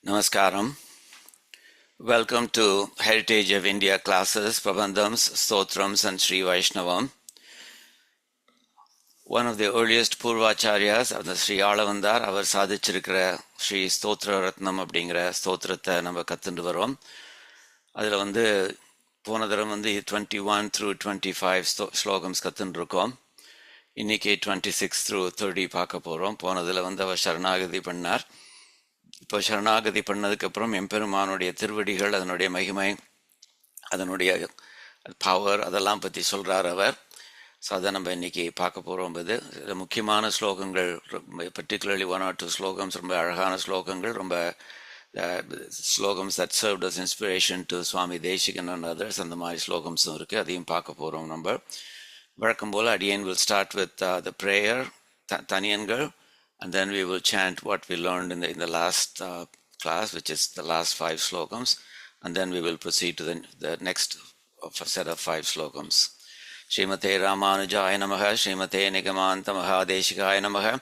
Namaskaram. Welcome to Heritage of India classes, Prabandhams, Stotrams and Sri Vaishnavam. One of the earliest Purvacharyas, அந்த ஸ்ரீ ஆளவந்தார், அவர் சாதிச்சிருக்கிற ஸ்ரீ ஸ்தோத்ர ரத்னம் அப்படிங்கிற ஸ்தோத்திரத்தை நம்ம கற்றுண்டு வரோம். அதில் போன தரம் 21 through 25 ஸ்லோகம்ஸ் கற்றுன்னு இருக்கோம். இன்னைக்கு 26 through 30 பார்க்க போகிறோம். போனதில் அவர் சரணாகதி பண்ணார். இப்போ சரணாகதி பண்ணதுக்கப்புறம் எம்பெருமானுடைய திருவடிகள், அதனுடைய மகிமை, அதனுடைய பவர், அதெல்லாம் பற்றி சொல்கிறார் அவர். ஸோ அதை நம்ம இன்றைக்கி பார்க்க போகிறோம். இது முக்கியமான ஸ்லோகங்கள், பர்டிகுலர்லி 1 or 2 ஸ்லோகம்ஸ் ரொம்ப அழகான ஸ்லோகங்கள், ரொம்ப ஸ்லோகம்ஸ் that served as inspiration to Swami Desikan and others. அந்த மாதிரி ஸ்லோகம்ஸும் இருக்குது, அதையும் பார்க்க போகிறோம். நம்ம வழக்கம் போல் அடியன் will start with the prayer, தனியன்கள், and then we will chant what we learned in the last class, which is the last 5 slokams, and then we will proceed to the next set of 5 slokams. Srimate Ramanujaya Namaha, Srimate Nigamanta Mahadeshikaya Namaha.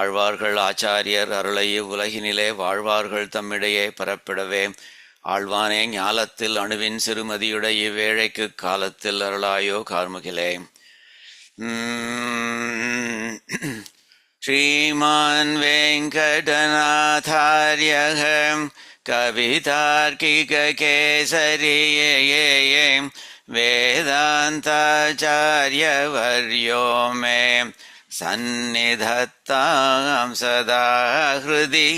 ஆழ்வார்கள் ஆச்சாரியர் அருளைய உலகினிலே வாழ்வார்கள் தம்மிடையே பரப்பிடவே ஆழ்வானே ஞாலத்தில் அணுவின் சிறுமதியுடைய இவ்வேழைக்கு காலத்தில் அருளாயோ கார்முகிலே. श्रीमान् वेङ्कटनाथार्यः कवितार्किककेसरी वेदान्ताचार्यवर्यो मे सन्निधत्तां सदा हृदि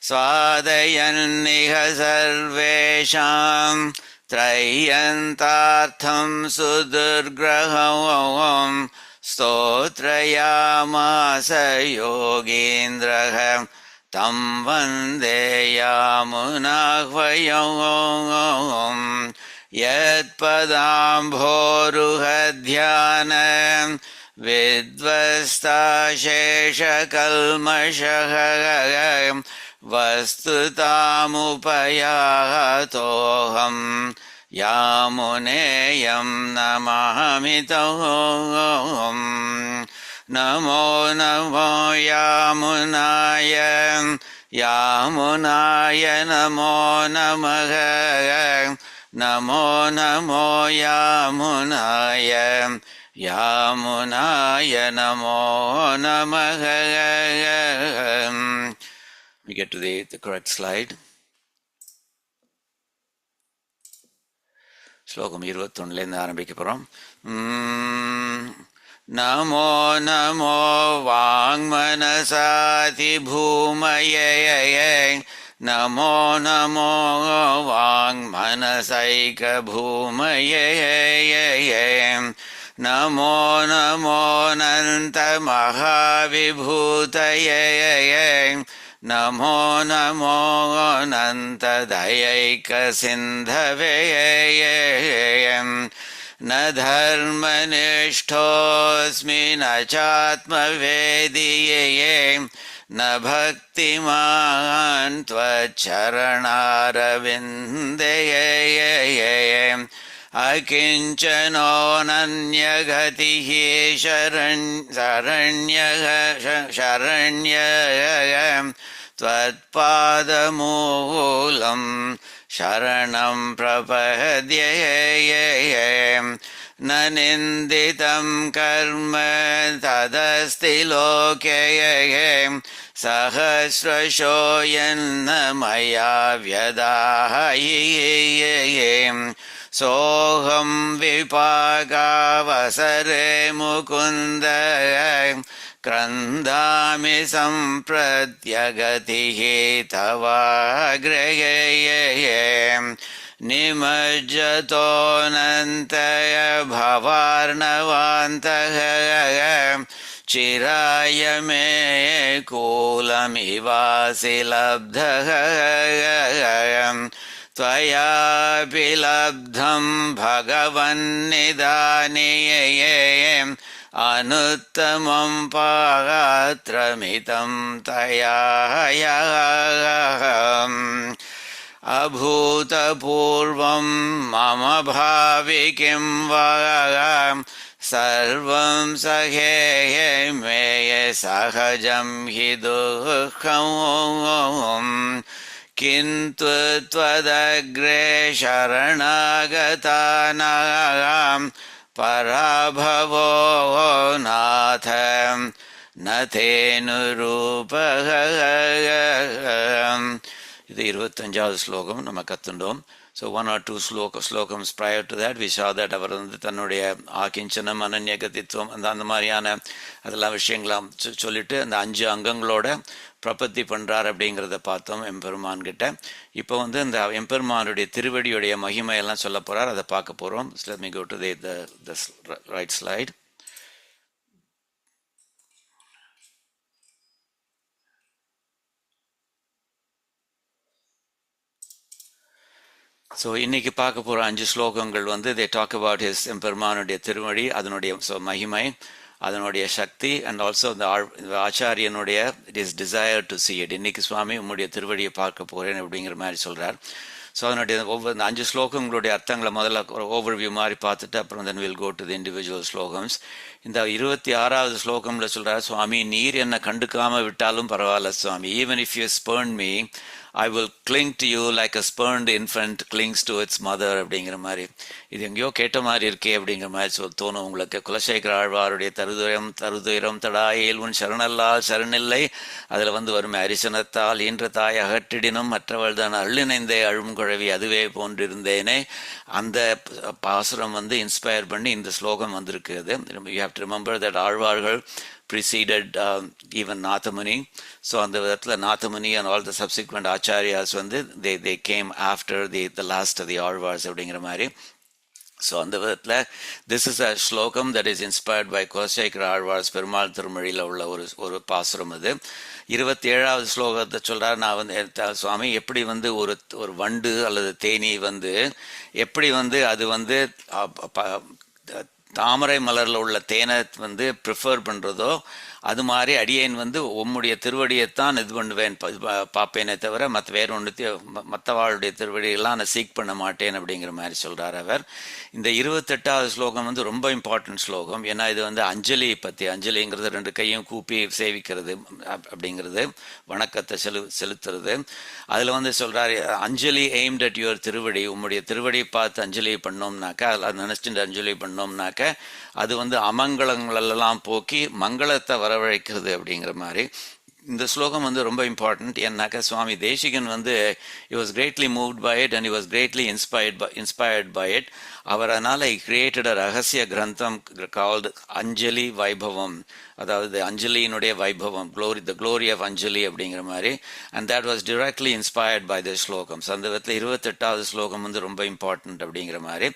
स्वादयन्निह सर्वेषां त्रय्यन्तार्थं सुदुर्ग्रहं स्तोत्रयामास योगीन्द्रः तं वन्दे यामुनाह्वयं यत्पदाम्भोरुहध्यान विद्वस्ताशेषकल्मषः वस्तुतामुपयातोऽहं यामुनेयं नमामि तं. नमो नमो यामुनाय, यामुनाय नमो नमः. नमो नमो यामुनाय, यामुनाय नमो नमः. We get to the correct slide. ஸ்லோகம் 21 ஆரம்பிக்க போகிறோம். நமோ நமோ வாங்மனசாதி பூமயே, நமோ நமோ வாங்மனசைக பூமயே, நமோ நமோ நந்த மகாவிபூதயே, நமோ நமோ நந்ததயைக சிந்தவே. न धर्मनिष्ठोऽस्मि न चात्मवेदीये, न भक्तिमान् त्वच्चरणारविन्दे. अकिञ्चनोऽनन्यगतिः शरण्यः त्वत्पादमूलं शरणं प्रपद्ये. न निन्दितं कर्म तदस्ति लोके, सहस्रशो यन्न मया व्यदाह्यते. सोऽहं विपाकावसरे मुकुन्द क्रन्दामि सम्प्रत्यगतिः तवाग्रये. निमज्जतोऽनन्तय भवार्णवान्तः चिराय मे कूलमिवासि लब्धः. त्वयापि लब्धं भगवन्निदानीये, अनुत्तमं पात्रमितं तया. अभूतपूर्वं मम भावि किं वा सर्वं सखेये मे சகஜம் ஹி துக்கம் கிந்து த்வதக்ரே சரணாகதானாம் பராபவோ நாத நதேனுரூபகம். இது 25வது ஸ்லோகம் நம்ம கத்துண்டோம். So 1 or 2 slokams prior to that, we saw that அவர் வந்து தன்னுடைய ஆக்கிஞ்சனம் அனன்யகதித்துவம் அந்த மாதிரியான அதெல்லாம் விஷயங்களாம் சொல்லிட்டு அந்த 5 அங்கங்களோட பிரபத்தி பண்ணுறார் அப்படிங்கிறத பார்த்தோம் எம்பெருமான் கிட்ட. இப்போ வந்து இந்த எம்பெருமானுடைய திருவடியுடைய மகிமையெல்லாம் சொல்ல போகிறார், அதை பார்க்க போகிறோம். Let me go to the right slide. So இன்னைக்கு பார்க்க போகிற 5 ஸ்லோகங்கள் வந்து they talk about his எம்பெருமானுடைய திருவடி, அதனுடைய மகிமை, அதனுடைய சக்தி, அண்ட் ஆல்சோ இந்த ஆச்சாரியனுடைய it is desire to see it. இன்னைக்கு சுவாமி உம்முடைய திருவடியை பார்க்க போகிறேன் அப்படிங்கிற மாதிரி சொல்கிறார். ஸோ அதனுடைய ஒவ்வொரு 5 ஸ்லோகங்களுடைய அர்த்தங்களை முதல்ல ஒரு ஓவர்வியூ மாதிரி பார்த்துட்டு அப்புறம் then we'll go to the individual slogans. இந்த 26வது ஸ்லோகம்ல சொல்கிறார், சுவாமி நீர் என்னை கண்டுக்காமல் விட்டாலும் பரவாயில்ல சுவாமி, even if you spurn me I will cling to you like a spurned infant clings to its mother அப்படிங்கிற மாதிரி. இது எங்கேயோ கேட்ட மாதிரி இருக்கே அப்படிங்கிற மாதிரி தோணும் உங்களுக்கு. குலசேகர ஆழ்வாருடைய தருதுயரம் தடாயில் உன் சரணல்லால் சரணில்லை, அதில் வந்து வரும் அரிசனத்தால் ஈன்ற தாய் அகற்றிடினும் மற்றவள் தான் அள்ளிணைந்தே அழும் குழவி அதுவே போன்றிருந்தேனே, அந்த பாசுரம் வந்து இன்ஸ்பயர் பண்ணி இந்த ஸ்லோகம் வந்திருக்கு. அது you have to remember that ஆழ்வார்கள் preceded even Nathamuni. So on the Nathamuni and all the subsequent acharyas வந்து they came after the last of the Alvars அப்படிங்கிற மாதிரி. ஸோ அந்த விதத்தில் this is a ஸ்லோகம் that is inspired by Kulasekara Alvars Perumal திருமொழியில் உள்ள ஒரு பாசுரம். அது 27வது ஸ்லோகத்தை சொல்கிறார், நான் வந்து சுவாமி எப்படி வந்து ஒரு வண்டு அல்லது தேனி வந்து எப்படி வந்து அது வந்து தாமரை மலரில் உள்ள தேனை வந்து ப்ரிஃபர் பண்ணுறதோ அது மாதிரி அடியேன் வந்து உம்முடைய திருவடியைத்தான் இது பண்ணுவேன் பார்ப்பேனே தவிர வேறு மற்றவாளுடைய திருவடியெல்லாம் நான் சீக் பண்ண மாட்டேன் அப்படிங்கிற மாதிரி சொல்கிறார் அவர். இந்த 28வது ஸ்லோகம் வந்து ரொம்ப இம்பார்ட்டன்ட் ஸ்லோகம். ஏன்னா இது வந்து அஞ்சலி பற்றி, அஞ்சலிங்கிறது 2 கையும் கூப்பி சேவிக்கிறது அப்படிங்கிறது, வணக்கத்தை செலுத்துறது. அதில் வந்து சொல்கிறார், அஞ்சலி எய்ம்ட் அட் யுவர் திருவடி, உம்முடைய திருவடியை பார்த்து அஞ்சலி பண்ணோம்னாக்கா, அதில் நினச்சிட்டு அஞ்சலி பண்ணோம்னாக்க அது வந்து அமங்கலங்களெல்லாம் போக்கி மங்களத்தை வரவழைக்கிறது அப்படிங்கிற மாதிரி. இந்த ஸ்லோகம் வந்து ரொம்ப இம்பார்ட்டன்ட். ஏன்னாக்கா சுவாமி தேசிகன் வந்து he was greatly moved by it and he was greatly inspired by it. அவர் அதனால் he created a ரகசிய கிரந்தம் called அஞ்சலி வைபவம், அதாவது அஞ்சலியினுடைய வைபவம், the glory of அஞ்சலி அப்படிங்கிற மாதிரி. and that was directly inspired by the ஸ்லோகம். அந்த விதத்தில் 28வது ஸ்லோகம் வந்து ரொம்ப இம்பார்ட்டன்ட் அப்படிங்கிற மாதிரி.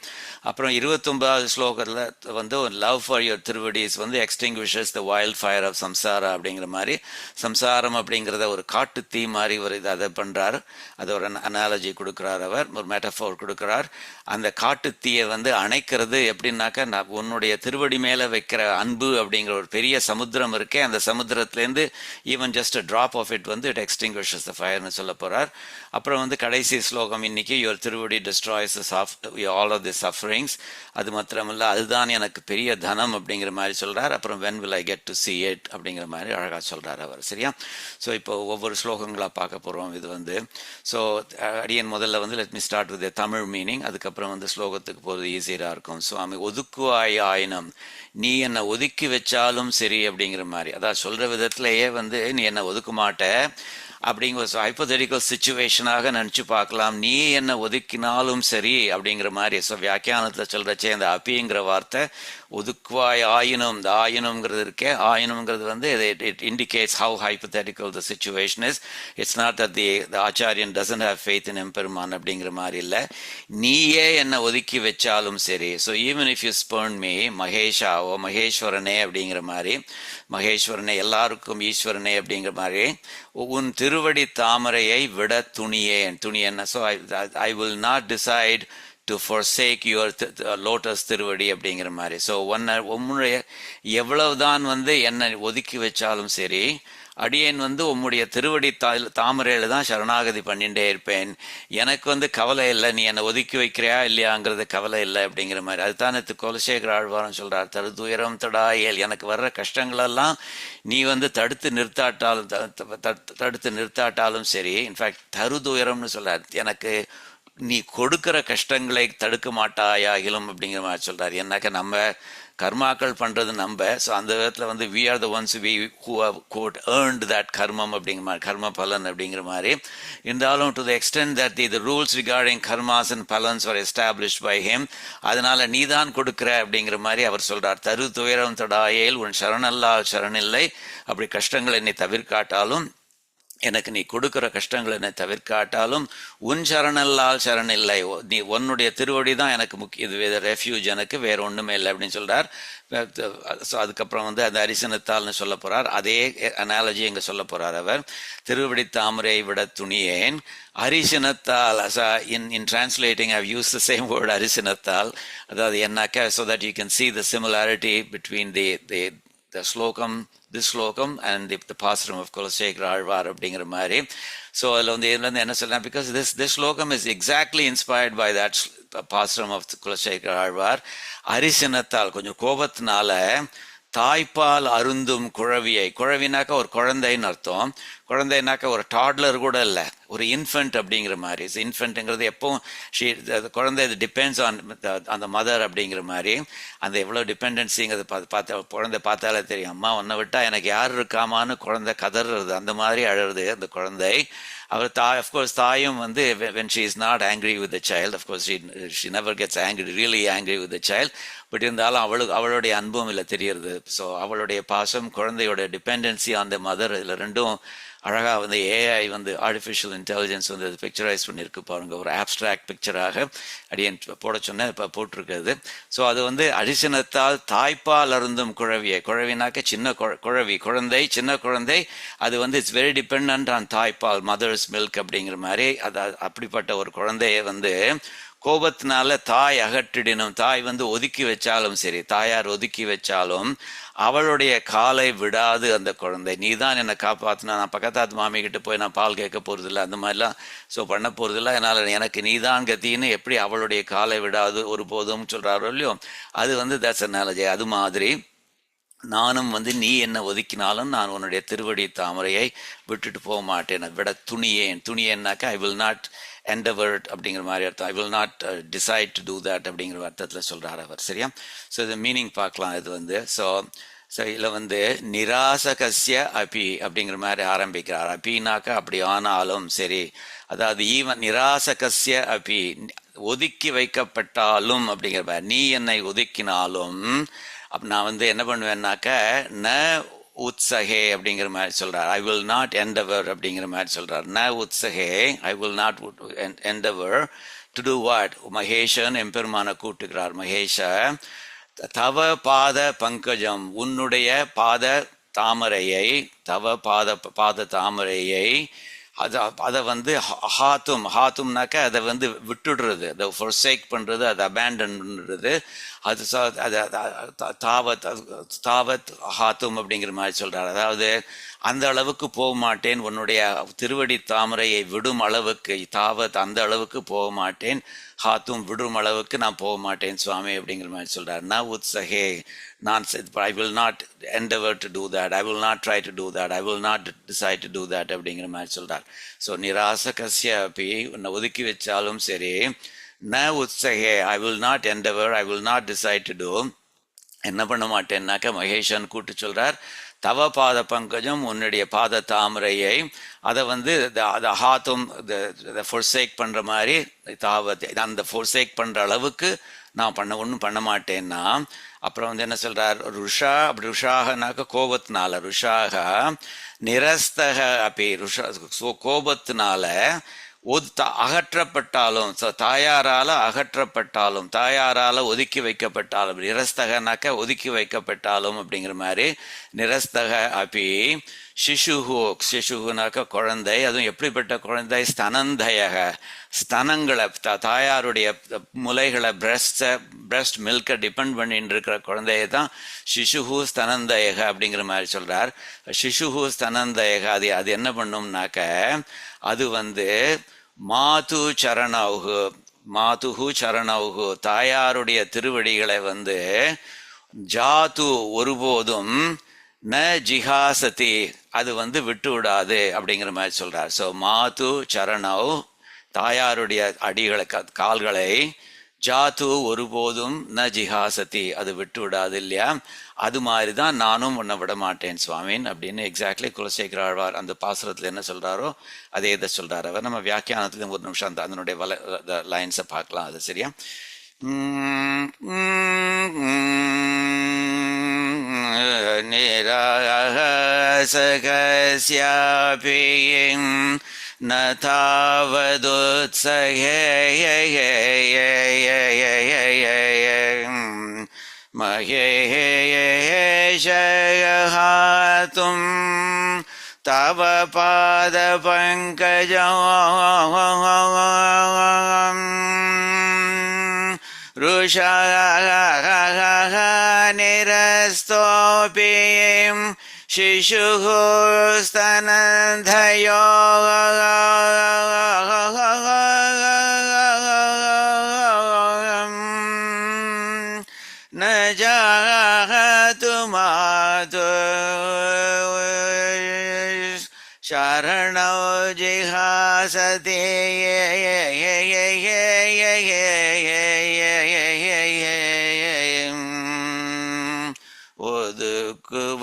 அப்புறம் 29வது ஸ்லோகத்தில் வந்து love for your திருவடிஸ் வந்து extinguishes the wildfire of samsara அப்படிங்கிற மாதிரி. சம்சாரம் அப்படிங்கிறத ஒரு காட்டு தீ மாதிரி ஒரு அதை பண்ணுறார், அது ஒரு அனாலஜி கொடுக்குறார், அவர் ஒரு மெட்டஃபோர் கொடுக்குறார். அந்த காட்டு தீயை வந்து அணைக்கிறது எப்படின்னாக்கா, உன்னுடைய திருவடி மேலே வைக்கிற அன்பு அப்படிங்கிற ஒரு பெரிய சமுத்திரம் இருக்கே, அந்த சமுத்திரத்துலேருந்து even just a drop of it வந்து இட் எக்ஸ்டிங்விஷஸ் த ஃபயர்னு சொல்ல போகிறார். அப்புறம் வந்து கடைசி ஸ்லோகம் இன்னைக்கு, யுவர் திருவடி destroys all of the sufferings, அது மாத்திரமில்ல அதுதான் எனக்கு பெரிய தனம் அப்படிங்கிற மாதிரி சொல்கிறார். அப்புறம் when will I get to see it அப்படிங்கிற மாதிரி அழகாக சொல்கிறார் அவர். சரியா? ஸோ இப்போ ஒவ்வொரு ஸ்லோகங்களாக பார்க்க போகிறோம். இது வந்து ஸோ அடியன் முதல்ல வந்து let me start with Tamil meaning, அதுக்கப்புறம் வந்து ஸ்லோகத்துக்கு போகிறது ஈஸியாக இருக்கும். சுவாமி ஒதுக்குவாய் ஆயினம், நீ என்னை ஒதுக்கி வச்சாலும் சரி அப்படிங்கிற மாதிரி, அதான் சொல்கிற விதத்திலேயே வந்து நீ என்னை ஒதுக்க மாட்ட அப்படிங்கிற ஹைப்போதெட்டிக்கல் சிச்சுவேஷனாக நினச்சி பார்க்கலாம். நீ என்னை ஒதுக்கினாலும் சரி அப்படிங்கிற மாதிரி. ஸோ வியாக்கியானத்தில் சொல்கிறச்சே அந்த அப்பிங்கிற வார்த்தை ஒதுக்குவாய் ஆயினும், இந்த ஆயினுங்கிறது இருக்கே, ஆயினுங்கிறது வந்து it indicates how hypothetical the situation is. It's not that the ஆச்சாரியன் டசன்ட் ஹேவ் ஃபெய்த் இன் எம்பெருமான் அப்படிங்கிற மாதிரி இல்லை, நீயே என்னை ஒதுக்கி வச்சாலும் சரி. So even if you spurn me மகேஷா, ஓ மகேஸ்வரனே அப்படிங்கிற மாதிரி, மகேஸ்வரனே எல்லாருக்கும் ஈஸ்வரனே அப்படிங்கிற மாதிரி, உன் திருவடி தாமரையை விட துணியேன், துணியேன். So I will not decide to forsake your lotus thiruvadi அப்படிங்கிற மாதிரி. ஸோ உன்னுடைய எவ்வளவுதான் என்னை ஒதுக்கி வச்சாலும் சரி, அடியேன் உம்முடைய திருவடி தாமரையில தான் சரணாகதி பண்ணிட்டே இருப்பேன். எனக்கு கவலை இல்லை, நீ என்னை ஒதுக்கி வைக்கிறியா இல்லையாங்கிறது கவலை இல்லை அப்படிங்கிற மாதிரி. அதுதானே குலசேகர ஆழ்வாரும் சொல்றார், தருதுயரம் தடாயல், எனக்கு வர்ற கஷ்டங்களெல்லாம் நீ தடுத்து நிறுத்தாட்டாலும் சரி. இன்ஃபேக்ட் தருதுயரம்னு சொல்றார், எனக்கு நீ கொடுக்கிற கஷ்டங்களை தடுக்க மாட்டாயாகிலும் அப்படிங்கிற மாதிரி சொல்றாரு. என்னக்க நம்ம கர்மாக்கள் பண்றது நம்ம. ஸோ அந்த விதத்தில் we are the ones who have quote earned that karmam அப்படிங்கிற மாதிரி, கர்ம பலன் அப்படிங்கிற மாதிரி. இருந்தாலும் to the extent that the rules regarding karmas and palans were established by him, அதனால நீதான் கொடுக்கிற அப்படிங்கிற மாதிரி அவர் சொல்றார். தரு துயரம் தடாயேல், உன் சரணல்லால் சரணில்லை, அப்படி கஷ்டங்கள் என்னை தவிர்க்காட்டாலும், எனக்கு நீ கொடுக்கிற கஷ்டங்கள் என்னை தவிர்க்காட்டாலும் உன் சரணல்லால் சரணில்லை, நீ உன்னுடைய திருவடி தான் எனக்கு முக்கிய, இது ரெஃப்யூஜ், எனக்கு வேற ஒண்ணுமே இல்லை அப்படின்னு சொல்றார். ஸோ அதுக்கப்புறம் அந்த அரிசனத்தால்னு சொல்ல போறார். அதே அனாலஜி இங்க சொல்ல போறார் அவர். திருவடி தாமரை விட துணியேன் அரிசனத்தால். In translating I've use the same word அரிசனத்தால். அதாவது என்னக்கா, so that you can see the similarity between the slokam, this slokam and the pasuram of Kulasekara Alvar அப்படிங்கிற மாதிரி. ஸோ அதில் என்ன சொல்லலாம், because this slokam is exactly inspired by that pasuram of Kulasekara Alvar. அரிசனத்தால், கொஞ்சம் கோபத்தினால, தாய்ப்பால் அருந்தும் குழவியை, குழவினாக்கா ஒரு குழந்தைன்னு அர்த்தம். குழந்தைனாக்கா ஒரு டாட்லர் கூட இல்லை, ஒரு இன்ஃபென்ட் அப்படிங்கிற மாதிரி. இன்ஃபென்ட்ங்கிறது எப்பவும் குழந்தை டிபெண்ட்ஸ் ஆன் அந்த மதர் அப்படிங்கிற மாதிரி. அந்த எவ்வளோ டிபெண்டன்சிங்கிறது குழந்தை பார்த்தாலே தெரியும். அம்மா உன்னை விட்டா எனக்கு யார் இருக்காமான்னு குழந்தை கதறது, அந்த மாதிரி அழுறது அந்த குழந்தை. அவர் அஃப்கோர்ஸ் தாயும் when she is not angry with the child, of course she never gets really angry with the child, but இருந்தாலும் அவளுடைய அன்பும் இல்லை தெரியறது. ஸோ அவளுடைய பாசம், குழந்தையோட டிபெண்டன்சி அந்த மதர், இதில் ரெண்டும் அழகாக ஏஐ ஆர்டிஃபிஷியல் இன்டெலிஜென்ஸ் பிக்சரைஸ் பண்ணியிருக்கு பாருங்க, ஒரு ஆப்ஸ்ட்ராக்ட் பிக்சராக அடியன் போட சொன்ன இப்போ போட்டிருக்கிறது. ஸோ அது அரிசனத்தால் தாய்ப்பால் அருந்தும் குழவியை, குழவினாக்க சின்ன குழவி, குழந்தை, சின்ன குழந்தை. அது இட்ஸ் வெரி டிபெண்ட் ஆன் தாய்ப்பால், மதர்ஸ் மில்க் அப்படிங்கிற மாதிரி. அது அப்படிப்பட்ட ஒரு குழந்தைய கோபத்தினால தாய் அகற்றிடணும், தாய் ஒதுக்கி வச்சாலும் சரி, தாயார் ஒதுக்கி வச்சாலும் அவளுடைய காலை விடாது அந்த குழந்தை. நீ தான் என்னை காப்பாற்றினா, நான் பக்கத்தாத்து மாமி கிட்ட போய் நான் பால் கேட்க போறதில்லை, அந்த மாதிரிலாம் பண்ண போறதில்லை, அதனால எனக்கு நீதான் கத்தின்னு எப்படி அவளுடைய காலை விடாது ஒருபோதும் சொல்றாரோ இல்லையோ, அது தட்ஸ் அனாலஜி. அது மாதிரி நானும் நீ என்னை ஒதுக்கினாலும் நான் உன்னுடைய திருவடி தாமரையை விட்டுட்டு போக மாட்டேன். விட துணியேன்னாக்கா ஐ வில் நாட் endeavor அப்படிங்கிற மாதிரி அர்த்தம். ஐ will not decide to do that அப்படிங்கிற அர்த்தத்தில் சொல்றார் அவர். சரியா? ஸோ இது மீனிங் பார்க்கலாம். இது ஸோ இதில் நிராசகஸ்ய அபி அப்படிங்கிற மாதிரி ஆரம்பிக்கிறார். அபினாக்கா அப்படி ஆனாலும் சரி, அதாவது ஈவன் நிராசகஸ்ய அபி, ஒதுக்கி வைக்கப்பட்டாலும் அப்படிங்கிற மாதிரி, நீ என்னை ஒதுக்கினாலும் நான் என்ன பண்ணுவேன்னாக்க ந உத்சகே அப்படிங்கிற மாதிரி சொல்றார். ஐ வில் நாட் என்டவர் அப்படிங்கிற மாதிரி சொல்றார். ந உத்சகே, I will not endeavour to do what. மகேஷன் எம்பெருமான கூட்டுகிறார். மகேஷ தவ பாத பங்கஜம், உன்னுடைய பாத தாமரையை, தவ பாத தாமரையை, அதை ஹாத்தும்னாக்க அதை விட்டுடுறது, அதை forsake பண்றது, அதை abandon பண்றது. அது தாவத் ஹாத்தும் அப்படிங்கிற மாதிரி சொல்றாரு. அதாவது அந்த அளவுக்கு போக மாட்டேன், உன்னுடைய திருவடி தாமரையை விடும் அளவுக்கு, தாவத் அந்த அளவுக்கு போக மாட்டேன், ஹாத்தும் விடும் அளவுக்கு நான் போக மாட்டேன் சுவாமி அப்படிங்கிற மாதிரி சொல்றாரு. ந உத்சகே, நான் ஐ will not endeavor to do that, I will not try to do that, I will not decide to do that அப்படிங்கிற மாதிரி சொல்றார். ஸோ நிராசகஸ்ய அப்படி, உன்னை ஒதுக்கி வச்சாலும் சரி, ந உத்சகே, I will not endeavor, I will not decide to do, என்ன பண்ண மாட்டேன்னாக்க மகேஷன் கூட்டு சொல்றார். தவ பாத பங்கஜம், உன்னுடைய பாத தாமரையை, அதை ஹாத்தும் forsake பண்ற மாதிரி, தாவத் அந்த forsake பண்ற அளவுக்கு நான் ஒன்றும் பண்ண மாட்டேன்னா. அப்புறம் என்ன சொல்றார், ருஷா, அப்படி ருஷாகனாக்க கோபத்தினால, ருஷாக நிரஸ்தக அப்படி, கோபத்தினால அகற்றப்பட்டாலும், தாயாரால அகற்றப்பட்டாலும், தாயாரால ஒதுக்கி வைக்கப்பட்டாலும், நிரஸ்தகனாக்க ஒதுக்கி வைக்கப்பட்டாலும் அப்படிங்கிற மாதிரி, நிரஸ்தக அப்பி சிசுகு, சிசுகுனாக்க குழந்தை, அதுவும் எப்படிப்பட்ட குழந்தை, ஸ்தனந்தயக, ஸ்தனங்களை தாயாருடைய முலைகளை பிரஸ்ட் மில்கை டிபெண்ட் பண்ணிட்டு இருக்கிற குழந்தைய தான் சிசுகு ஸ்தனந்தயக அப்படிங்கிற மாதிரி சொல்றார். சிசுகு ஸ்தனந்தயக அது என்ன பண்ணும்னாக்க, அது மாது சரணவுகு, மாதுகு சரணவுகு, தாயாருடைய திருவடிகளை ஜாது ஒருபோதும் ந ஜிஹாசதி, அது விட்டு விடாது அப்படிங்கிற மாதிரி சொல்றார். ஸோ மாது சரணவ், தாயாருடைய அடிகளை கால்களை, ஜாத்து ஒருபோதும் ந ஜிஹாசதி, அது விட்டு விடாது இல்லையா. அது மாதிரி தான் நானும் உன்னை விட மாட்டேன் சுவாமின் அப்படின்னு எக்ஸாக்ட்லி குலசேகர ஆழ்வார் அந்த பாசுரத்தில் என்ன சொல்றாரோ அதே இதை சொல்றாரு அவர். நம்ம வியாக்கியானத்துலேயும் ஒரு நிமிஷம் அதனுடைய லைன்ஸை பார்க்கலாம். அது சரியா? நிராசகஸ்யாபி न तावदुत्सहे महेशयहातुं तव पादपङ्कजं रुषः निरस्तोऽपि शिशुः स्तनधयो न जातु मातु शरणौ जिहासति ஒதுக்குவாயாயினும்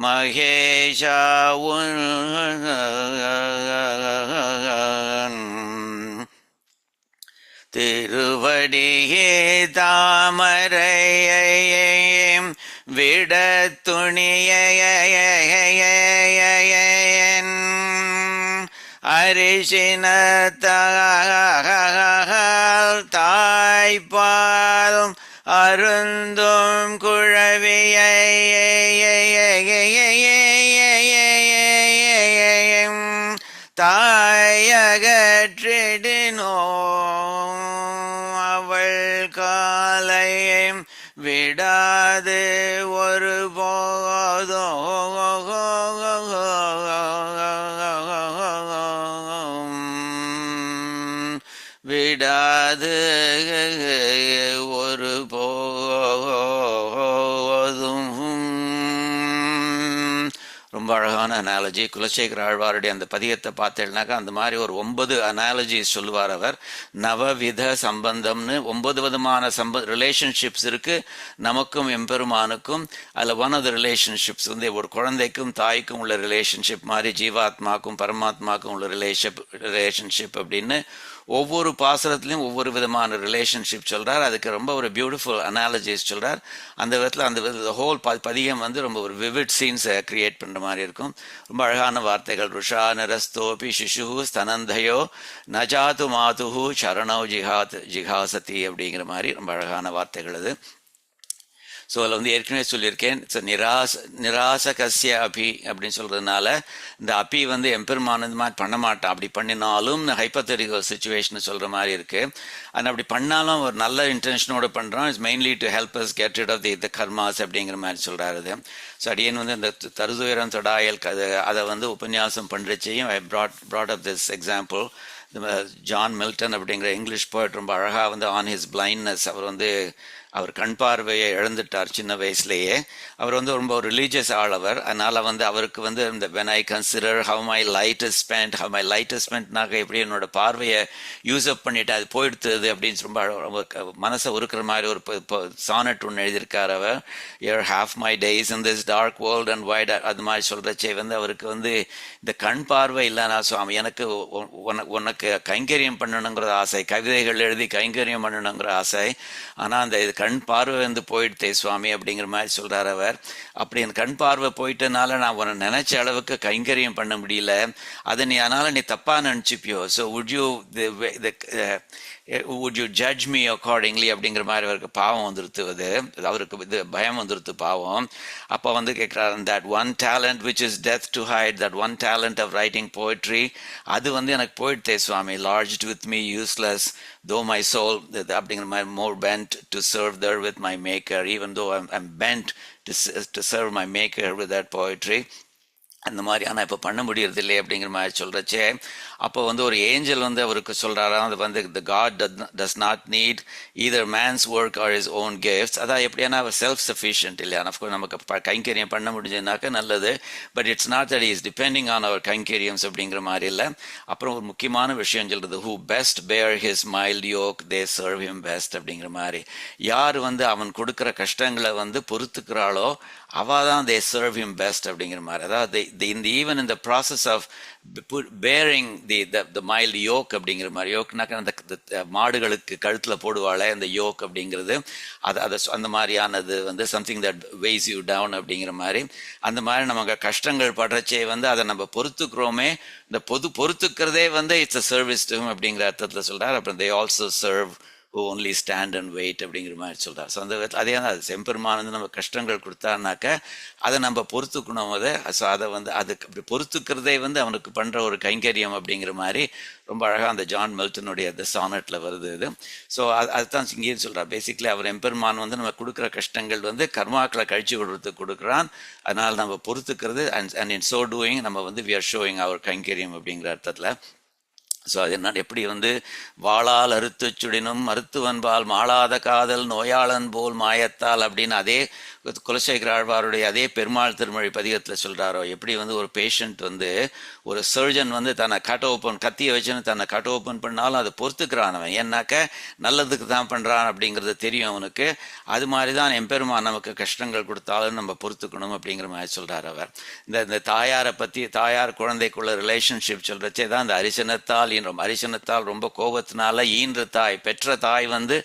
மகேஷா திருவடியே தாமரையை விட துணியன் அரிசினத்தால் தாய்ப்பாலும் அருந்தும் குழவியை தாயகற்றிடினோ அவள் காலையும் விடாது ஒரு போதும் விடாது ஒரு போதும். ரொம்ப அழகான அனாலஜி. குலசேகர ஆழ்வாருடைய அந்த பதியத்தை பார்த்தேன்னாக்கா அந்த மாதிரி ஒரு 9 அனாலஜிஸ் சொல்லுவார் அவர். நவவித சம்பந்தம்னு 9 விதமான ரிலேஷன்ஷிப்ஸ் இருக்கு நமக்கும் எம்பெருமானுக்கும். அதில் ஒன் ஆஃப் த ரிலேஷன்ஷிப்ஸ் ஒரு குழந்தைக்கும் தாய்க்கும் உள்ள ரிலேஷன்ஷிப் மாதிரி ஜீவாத்மாக்கும் பரமாத்மாக்கும் உள்ள ரிலேஷன்ஷிப் அப்படின்னு ஒவ்வொரு பாசுரத்துலையும் ஒவ்வொரு விதமான ரிலேஷன்ஷிப் சொல்கிறார். அதுக்கு ரொம்ப ஒரு பியூட்டிஃபுல் அனாலஜிஸ் சொல்கிறார். அந்த விதத்தில் அந்த ஹோல் பதிகம் ரொம்ப ஒரு விவிட் சீன்ஸை கிரியேட் பண்ணுற மாதிரி இருக்கும். ரொம்ப அழகான வார்த்தைகள். ருஷா நரஸ்தோபி சிசு ஸ்தனந்தயோ நஜாது மாதுஹு சரணோ ஜிஹாசதி அப்படிங்கிற மாதிரி ரொம்ப அழகான வார்த்தைகள் அது. ஸோ அதில் ஏற்கனவே சொல்லியிருக்கேன். நிராசகஸ்ய அபி அப்படின்னு சொல்கிறதுனால இந்த அப்பி எம்பெருமானது மாதிரி பண்ண மாட்டான். அப்படி பண்ணினாலும் ஹைப்போதெட்டிக்கல் சுச்சுவேஷன் சொல்கிற மாதிரி இருக்குது. ஆனால் அப்படி பண்ணாலும் ஒரு நல்ல இன்டென்ஷனோடு பண்ணுறோம். It's mainly to help us get rid of the karmas அப்படிங்கிற மாதிரி சொல்கிறாரு. ஸோ அடியன் இந்த தருதுயரம் தொடாயல் அதை உபன்யாசம் பண்ணுறச்சையும் ஐ brought up this example. John Milton அப்படிங்கிற இங்கிலீஷ் போய்ட் ரொம்ப அழகாக ஆன் ஹிஸ் பிளைண்ட்னஸ், அவர் கண் பார்வையை இழந்துட்டார் சின்ன வயசுலேயே. அவர் ரொம்ப ஒரு ரிலீஜியஸ் ஆள் அவர். அதனால் அவருக்கு இந்த when I consider how my light is spent, how my light is spentனாக்க எப்படி என்னோட பார்வையை யூஸ் அப் பண்ணிட்டு அது போயிடுத்துது அப்படின்னு ரொம்ப மனசை உருக்கிற மாதிரி ஒரு சானட் ஒன்று எழுதியிருக்கார் அவர். half my days in this dark world and wide, அது மாதிரி சொல்கிறச்சே அவருக்கு இந்த கண் பார்வை இல்லைனா சுவாமி எனக்கு உனக்கு கைங்கரியம் பண்ணணுங்கிற ஆசை, கவிதைகள் எழுதி கைங்கரியம் பண்ணணுங்கிற ஆசை. ஆனால் அந்த கண் பார்வை வந்து போயிடுதே சுவாமி அப்படிங்கிற மாதிரி சொல்றார் அவர். அப்படி என் கண் பார்வை போயிட்டனால நான் உன்னை நினைச்ச அளவுக்கு கைங்கரியம் பண்ண முடியல, அதை நீ அதனால நீ தப்பா நினைச்சுப்பியோ, so would you judge me accordingly அப்படிங்கிற மாதிரி அவருக்கு பாவம் வந்துருத்துவது, அவருக்கு இது பயம் வந்துருத்து பாவம். அப்போ வந்து கேட்குறாரு, that one talent which is death to hide, that one talent of writing poetry, அது வந்து எனக்கு போயிடுதே சுவாமி, lodged with me useless, though my soul அப்படிங்கிற மாதிரி more bent to serve there with my maker, even though I'm bent to serve my maker with that poetry. அந்த மாதிரி ஆனால் இப்போ பண்ண முடியறது இல்லை அப்படிங்கிற மாதிரி சொல்கிறச்சே, அப்போ வந்து ஒரு ஏஞ்சல் வந்து அவருக்கு சொல்கிறாராம், அது வந்து the God does not need either man's work or his own gifts. அதான் எப்படின்னா அவர் செல்ஃப் சஃபிஷியன்ட் இல்லையா, அஃப்கோர்ஸ் நமக்கு கைங்கரியம் பண்ண முடிஞ்சதுனாக்க நல்லது, but it's not that is depending on அவர் கைங்கரியம்ஸ் அப்படிங்கிற மாதிரி இல்லை. அப்புறம் ஒரு முக்கியமான விஷயம் சொல்கிறது, who best bear his mild yoke they serve him best அப்படிங்கிற மாதிரி. யார் வந்து அவன் கொடுக்குற கஷ்டங்களை வந்து பொறுத்துக்கிறாளோ அவள் தான் they serve him best அப்படிங்கிற மாதிரி. அதாவது even in the process of bearing the mild yoke அப்படிங்கிற மாதிரி, யோக்னாக்க அந்த மாடுகளுக்கு கழுத்தில் போடுவாளே அந்த யோக் அப்படிங்கிறது, அது அந்த மாதிரியானது வந்து something that weighs you down அப்படிங்கிற மாதிரி. அந்த மாதிரி நமக்கு கஷ்டங்கள் படுறச்சே வந்து அதை நம்ம பொறுத்துக்கிறோமே, இந்த பொறுத்துக்கிறதே வந்து it's a service to him அப்படிங்கிற அர்த்தத்தில் சொல்கிறார். அப்புறம் they also serve who only stand and wait அப்படிங்கிற மாதிரி சொல்கிறார். ஸோ அந்த அதே தான் அது செம்பெருமான் வந்து நம்ம கஷ்டங்கள் கொடுத்தாருனாக்க அதை நம்ம பொறுத்துக்கணும். ஸோ அதை வந்து அதுக்கு அப்படி பொறுத்துக்கிறதே வந்து அவனுக்கு பண்ணுற ஒரு கைங்கரியம் அப்படிங்கிற மாதிரி ரொம்ப அழகாக அந்த ஜான் மில்டனுடைய அந்த சானட்டில் வருது இது. ஸோ அதுதான் இங்கேயும் சொல்கிறார், பேசிக்கலி அவர் எம்பெருமான் வந்து நம்ம கொடுக்குற கஷ்டங்கள் வந்து கர்மாக்களை கழிச்சு விடுறதுக்கு கொடுக்குறான், அதனால் நம்ம பொறுத்துக்கிறது அண்ட் இன் சோ டூயிங் நம்ம வந்து வி ஆர் ஷோயிங் அவர் கைங்கரியம் அப்படிங்கிற அர்த்தத்தில். ஸோ அது என்ன எப்படி வந்து வாளால் அறுத்து சுடினும் மருத்துவன்பால் மாளாத காதல் நோயாளன் போல் மாயத்தால் அப்படின்னு அதே குலசேகர ஆழ்வாருடைய அதே பெருமாள் திருமொழி பதிகத்தில் சொல்கிறாரோ, எப்படி வந்து ஒரு பேஷண்ட் வந்து ஒரு சர்ஜன் வந்து தன்னை கட் ஓப்பன் கத்தியை வச்சுன்னு தன்னை கட் ஓப்பன் பண்ணாலும் அதை பொறுத்துக்கிறான் அவன், ஏன்னாக்க நல்லதுக்கு தான் பண்ணுறான் அப்படிங்கிறது தெரியும் அவனுக்கு. அது மாதிரி தான் எம்பெருமான் நமக்கு கஷ்டங்கள் கொடுத்தாலும் நம்ம பொறுத்துக்கணும் அப்படிங்கிற மாதிரி சொல்கிறார் அவர். இந்த தாயாரை பற்றி, தாயார் குழந்தைக்குள்ள ரிலேஷன்ஷிப் சொல்கிறச்சே தான் இந்த அரிசனத்தால் ரொம்ப கோபத்தினால ஈன்ற தாய் பெற்ற தாய் வந்து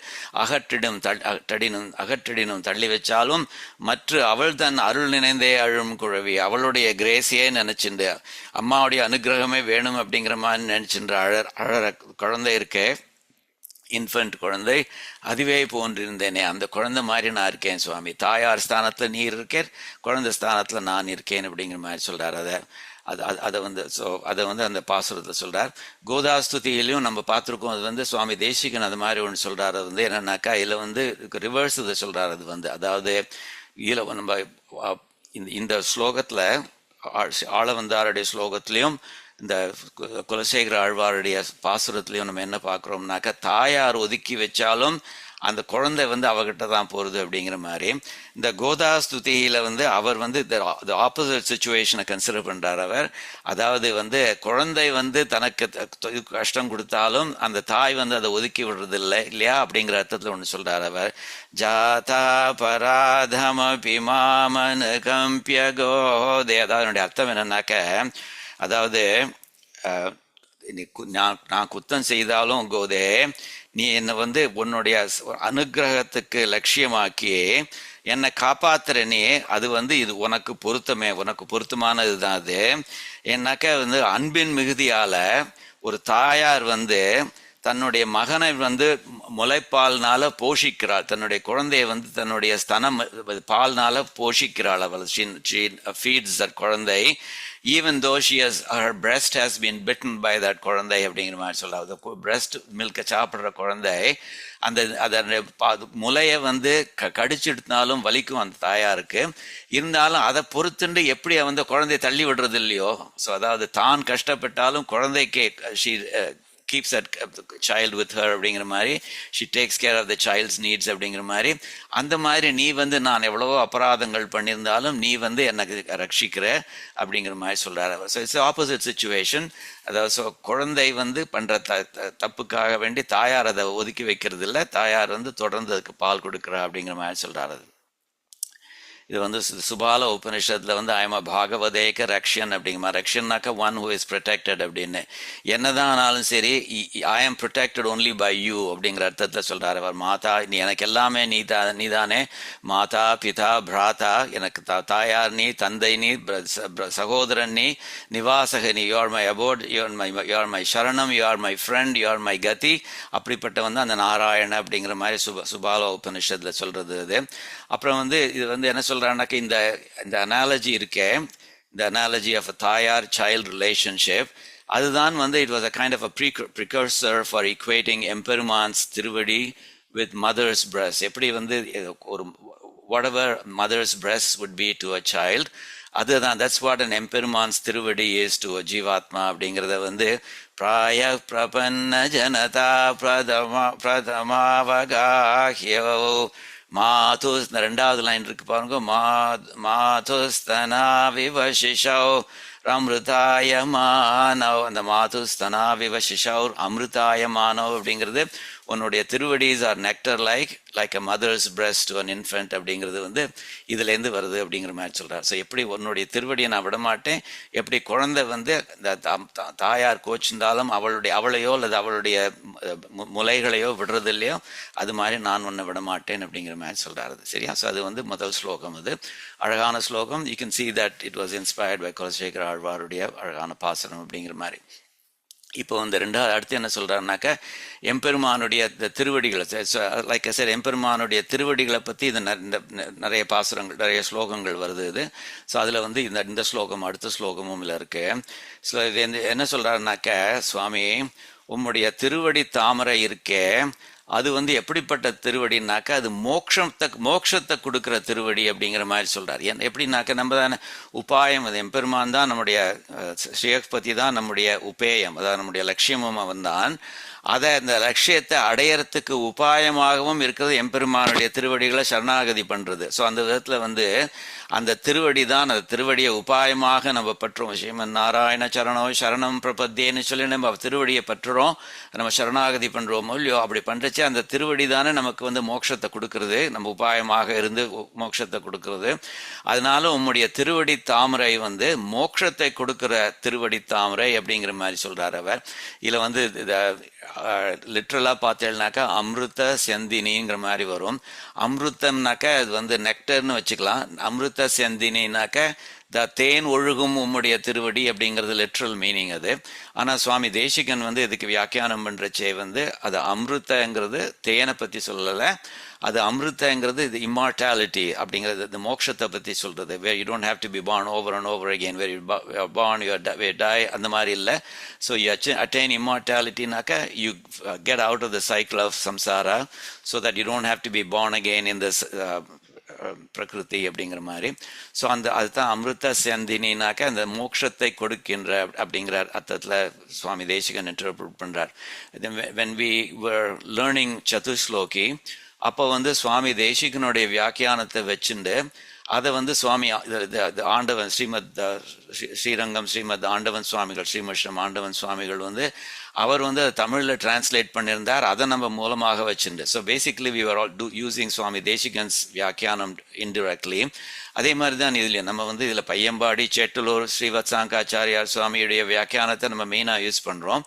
அகற்றிடினும் தள்ளி வச்சாலும் மற்ற அவள் தன் அருள் நினைந்தே அழும் குழவி, அவளுடைய கிரேசியே நினைச்சுண்டு அம்மாவுடைய அனுகிரகமே வேணும் அப்படிங்கிற மாதிரி நினைச்சுன்ற அழற குழந்தை இருக்கே, இன்ஃபென்ட் குழந்தை, அதுவே போன்றிருந்தேனே, அந்த குழந்தை மாதிரி நான் இருக்கேன் சுவாமி, தாயார் ஸ்தானத்தில் நீர் இருக்கேன், குழந்தை ஸ்தானத்தில் நான் இருக்கேன் அப்படிங்கிற மாதிரி சொல்கிறார். அதை வந்து அந்த பாசுரத்தை சொல்கிறார். கோதாஸ்துதியிலையும் நம்ம பார்த்துருக்கோம், அது வந்து சுவாமி தேசிகன் அது மாதிரி ஒன்று சொல்கிறார். அது வந்து என்னன்னாக்கா இதில் வந்து ரிவர்ஸ் இதை சொல்கிறார். அது வந்து அதாவது இதில் நம்ம இந்த ஸ்லோகத்தில் ஆளவந்தாருடைய ஸ்லோகத்திலையும் இந்த குலசேகர ஆழ்வாருடைய பாசுரத்துலையும் நம்ம என்ன பார்க்குறோம்னாக்கா, தாயார் ஒதுக்கி வச்சாலும் அந்த குழந்தை வந்து அவகிட்ட தான் போகிறது அப்படிங்கிற மாதிரி. இந்த கோதாஸ்துதியில் வந்து அவர் வந்து இந்த ஆப்போசிட் சுச்சுவேஷனை கன்சிடர் பண்ணுறார் அவர். அதாவது வந்து குழந்தை வந்து தனக்கு கஷ்டம் கொடுத்தாலும் அந்த தாய் வந்து அதை ஒதுக்கி விடுறதில்லை இல்லையா அப்படிங்கிற அர்த்தத்தில் ஒன்று சொல்கிறார் அவர். ஜாதா பராதமபி மாமன் கம்பிய கோதே, அதாவது என்னுடைய அர்த்தம் என்னன்னாக்க, அதாவது நான் குத்தம் செய்தாலும் கோதே, நீ என்னை வந்து உன்னுடைய அனுகிரகத்துக்கு லட்சியமாக்கி என்னை காப்பாத்துறனே, அது வந்து இது உனக்கு பொருத்தமானது தான். அது ஏன்னாக்க வந்து அன்பின் மிகுதியால ஒரு தாயார் வந்து தன்னுடைய மகனை வந்து முளைப்பால்னால போஷிக்கிறாள், தன்னுடைய குழந்தைய வந்து தன்னுடைய ஸ்தனம் பால்னால போஷிக்கிறாள் அவள். she feeds that குழந்தை, even though her breast has been bitten by that குழந்தை அப்படிங்கிற மாதிரி சொல்ல. breast milk சாப்பிட்ற குழந்தை அந்த முலையை வந்து கடிச்சிடுனாலும் வலிக்கும் அந்த தாயாருக்கு. இருந்தாலும் அதை பொறுத்துண்டு எப்படி அந்த குழந்தைய தள்ளி விடுறது இல்லையோ. ஸோ அதாவது தான் கஷ்டப்பட்டாலும் குழந்தைக்கு she keeps that child with her அப்படிங்கிற மாதிரி, she takes care of the child's needs அப்படிங்கிற மாதிரி. அந்த மாதிரி நீ வந்து நான் எவ்வளவோ அபராதங்கள் பண்ணியிருந்தாலும் நீ வந்து எனக்கு ரட்சிக்கிற அப்படிங்கிற மாதிரி சொல்கிறார். So it's opposite situation. அதாவது ஸோ குழந்தை வந்து பண்ணுற தப்புக்காக வேண்டி தாயார் அதை ஒதுக்கி வைக்கிறது இல்லை, தாயார் வந்து தொடர்ந்து அதுக்கு பால் கொடுக்குறா அப்படிங்கிற மாதிரி சொல்கிறார். இது வந்து சுபால உபனிஷத்துல வந்து ஐம் அ பாகவதேக ரக்ஷன் அப்படிங்கிற ரக்ஷன்னாக்கா ஒன் ஹூ இஸ் ப்ரொடெக்டட் அப்படின்னு. என்னதான் ஆனாலும் சரி ஐ ஆம் ப்ரொடெக்டட் ஒன்லி பை யூ அப்படிங்கிற அர்த்தத்தில் சொல்றாரு அவர். மாதா நீ எனக்கு எல்லாமே நீதானே, மாதா பிதா பிராதா, எனக்கு தாயார் நீ, தந்தை நீ, சகோதரன் நீ, நிவாசக நீ, you are my abode, you are my saranam, you are my friend, you are my gathi. அப்படிப்பட்ட வந்து அந்த நாராயண அப்படிங்கிற மாதிரி சுபால உபனிஷத்துல சொல்றது அது. அப்புறம் வந்து இது வந்து என்ன சொல்றான்னாக்க இந்த அனாலஜி இருக்கே, இந்த அனாலஜி ஆஃப் அ தாயார் சைல்டு ரிலேஷன்ஷிப், அதுதான் வந்து it was a kind of a precursor for equating Emperuman's thiruvadi with mothers breast. எப்படி வந்து ஒரு whatever mother's breast would be to a child, அதுதான் தட்ஸ் வாட் அன் எம்பெருமான்ஸ் திருவடி இஸ் டு அ ஜீவாத்மா அப்படிங்கிறத வந்து பிராய பிரபன்ன ஜனதா பிரதமாவகாஹ்யோ மாது, இந்த ரெண்டாவது லைன் இருக்கு பாருங்க, மாதுஸ்தனா விவசிஷோ அமிர்தாய மானவ். அந்த மாதுஸ்தனா விவசிஷோ அமிர்தாய மானவ் அப்படிங்கிறது உன்னுடைய thiruvadis are nectar like a mother's breast to an infant அப்படிங்கிறது வந்து இதுலேருந்து வருது அப்படிங்கிற மாதிரி சொல்கிறார். ஸோ எப்படி உன்னுடைய திருவடியை நான் விடமாட்டேன், எப்படி குழந்தை வந்து இந்த தாயார் கோச்சிருந்தாலும் அவளையோ அல்லது அவளுடைய முலைகளையோ விடுறது இல்லையோ, அது மாதிரி நான் உன்னை விடமாட்டேன் அப்படிங்கிற மாதிரி சொல்கிறாரு. சரியா? ஸோ அது வந்து முதல் ஸ்லோகம். அது அழகான ஸ்லோகம். You can see that it was inspired by Kulasekhara ஆழ்வாருடைய அழகான பாசனம் அப்படிங்கிற மாதிரி. இப்போ இந்த ரெண்டாவது அடுத்து என்ன சொல்கிறாருனாக்க எம்பெருமானுடைய திருவடிகளை, லைக் ஐ செட், எம்பெருமானுடைய திருவடிகளை பற்றி இது நிறைய பாசுரங்கள், நிறைய ஸ்லோகங்கள் வருது இது. ஸோ அதில் வந்து இந்த ஸ்லோகம் அடுத்த ஸ்லோகமும் இல்லை இருக்கு. ஸோ இது என்ன சொல்கிறாருனாக்க, சுவாமி உம்முடைய திருவடி தாமரை இருக்கே, அது வந்து எப்படிப்பட்ட திருவடினாக்கா அது மோட்சத்தை கொடுக்குற திருவடி அப்படிங்கிற மாதிரி சொல்றாரு. எப்படின்னாக்க நம்ம தானே உபாயம், அது எம்பெருமான் தான் நம்முடைய ஸ்ரீயக்பதி தான் நம்முடைய உபேயம், அதாவது நம்முடைய லட்சியமும் அவன் தான். அதை அந்த லட்சியத்தை அடையறதுக்கு உபாயமாகவும் இருக்கிறது எம்பெருமானுடைய திருவடிகளை சரணாகதி பண்றது. ஸோ அந்த விதத்தில் வந்து அந்த திருவடி தான், அந்த திருவடியை உபாயமாக நம்ம பற்றுறோம். ஸ்ரீமன் நாராயண சரணோ சரணம் பிரபத்தியன்னு சொல்லி நம்ம திருவடியை பற்றுறோம், நம்ம சரணாகதி பண்றோமோ இல்லையோ. அப்படி பண்றச்சு அந்த திருவடி தானே நமக்கு வந்து மோட்சத்தை கொடுக்கறது, நம்ம உபாயமாக இருந்து மோட்சத்தை கொடுக்கறது. அதனால உம்முடைய திருவடி தாமரை வந்து மோட்சத்தை கொடுக்கிற திருவடி தாமரை அப்படிங்கிற மாதிரி சொல்றாரு அவர். இதில் வந்து லிட்ரலா பார்த்தேன்னாக்கா அமிர்த செந்தினிங்கிற மாதிரி வரும். அமிர்தம்னாக்கா அது வந்து நெக்டர்னு வச்சுக்கலாம். அமிர்த செந்தினாக்க தேன் ஒழுகும் உம்முடைய திருவடி அப்படிங்கிறது லிட்ரல் மீனிங் அது. ஆனால் சுவாமி தேசிகன் வந்து இதுக்கு வியாக்கியானம் பண்றச்சே வந்து அது அமிர்தங்கிறது தேனை பற்றி சொல்லலை, அது அமிர்தங்கிறது இது இம்மார்டாலிட்டி அப்படிங்கிறது, இந்த மோட்சத்தை பற்றி சொல்றது. Where you don't have to be born over and over again, where you born you die, அந்த மாதிரி இல்லை. ஸோ யூ அட்டைன் இம்மார்டாலிட்டினாக்கா you get out of the cycle of samsara, so that you don't have to be born again in this prakriti அப்படிங்கிற மாதிரி. So அதுதான் அமிர்த செந்தினாக்க அந்த மோட்சத்தை கொடுக்கின்ற அப்படிங்கிற அர்த்தத்தில் சுவாமி தேசிகன் இன்டர்பிரட் பண்றார். when we were learning சதுஸ்லோகி, அப்போ வந்து சுவாமி தேசிகனுடைய வியாக்கியானத்தை வச்சுண்டு அதை வந்து சுவாமி ஆண்டவன் ஸ்ரீரங்கம் ஸ்ரீமத் ஆண்டவன் சுவாமிகள், ஸ்ரீமஷ்ணம் ஆண்டவன் சுவாமிகள் வந்து அவர் வந்து அதை தமிழில் டிரான்ஸ்லேட் பண்ணியிருந்தார், அதை நம்ம மூலமாக வச்சுண்டு. So basically we are all using Swami Desikan's vyakhyanam indirectly. அதே மாதிரி தான் இதில் நம்ம வந்து இதில் பையம்பாடி சேட்டலூர் ஸ்ரீவத்சாங்காச்சாரியார் சுவாமியுடைய வியாக்கியானத்தை நம்ம மெயினாக யூஸ் பண்ணுறோம்.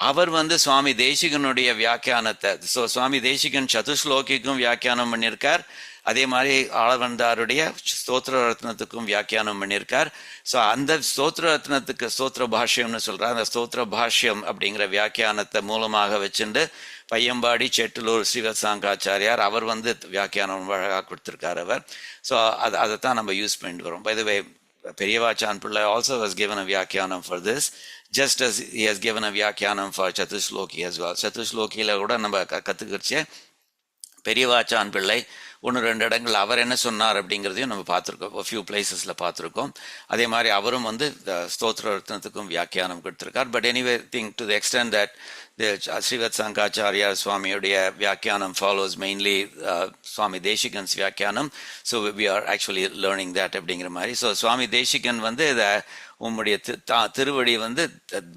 அவர் வந்து சுவாமி தேசிகனுடைய வியாக்கியானத்தை, ஸோ சுவாமி தேசிகன் சதுஸ்லோகிக்கும் வியாக்கியானம் பண்ணியிருக்கார், அதே மாதிரி ஆளவந்தாருடைய ஸ்தோத்திர ரத்னத்துக்கும் வியாக்கியானம் பண்ணியிருக்கார். ஸோ அந்த ஸ்தோத்திர ரத்னத்துக்கு ஸ்தோத்திர பாஷ்யம்னு சொல்கிறார், அந்த ஸ்தோத்திர பாஷ்யம் அப்படிங்கிற வியாக்கியானத்தை மூலமாக வச்சுட்டு பையம்பாடி சேட்டலூர் ஸ்ரீவத்சாங்காச்சாரியார் அவர் வந்து வியாக்கியானம் அழகாக கொடுத்துருக்கார் அவர். ஸோ அதைத்தான் நம்ம யூஸ் பண்ணிட்டு வரோம். பை த வே, பெரியவாச்சான் பிள்ளை also was given a வியாக்கியானம் for this, just as he has given a வியாக்கியானம் for சதுஸ்லோகி as well. சதுஸ்லோகியில் கூட நம்ம கற்றுக்கிச்சே பெரியவாச்சான் பிள்ளை 1-2 இடங்கள் அவர் என்ன சொன்னார் அப்படிங்கிறதையும் நம்ம பார்த்துருக்கோம், ஃபியூ பிளேசஸில் பார்த்துருக்கோம். அதே மாதிரி அவரும் வந்து ஸ்தோத்திர ரத்னத்துக்கும் வியாக்கியானம் கொடுத்துருக்கார். But anyway thing to the extent that the Srivat Sankacharya Swamiயுடைய வியாக்கியானம் follows mainly Swami Deshikan's வியாக்கியானம். So we are actually learning that அப்படிங்கிற மாதிரி. So Swami Deshikan வந்து இதை உம்முடைய திருவடி வந்து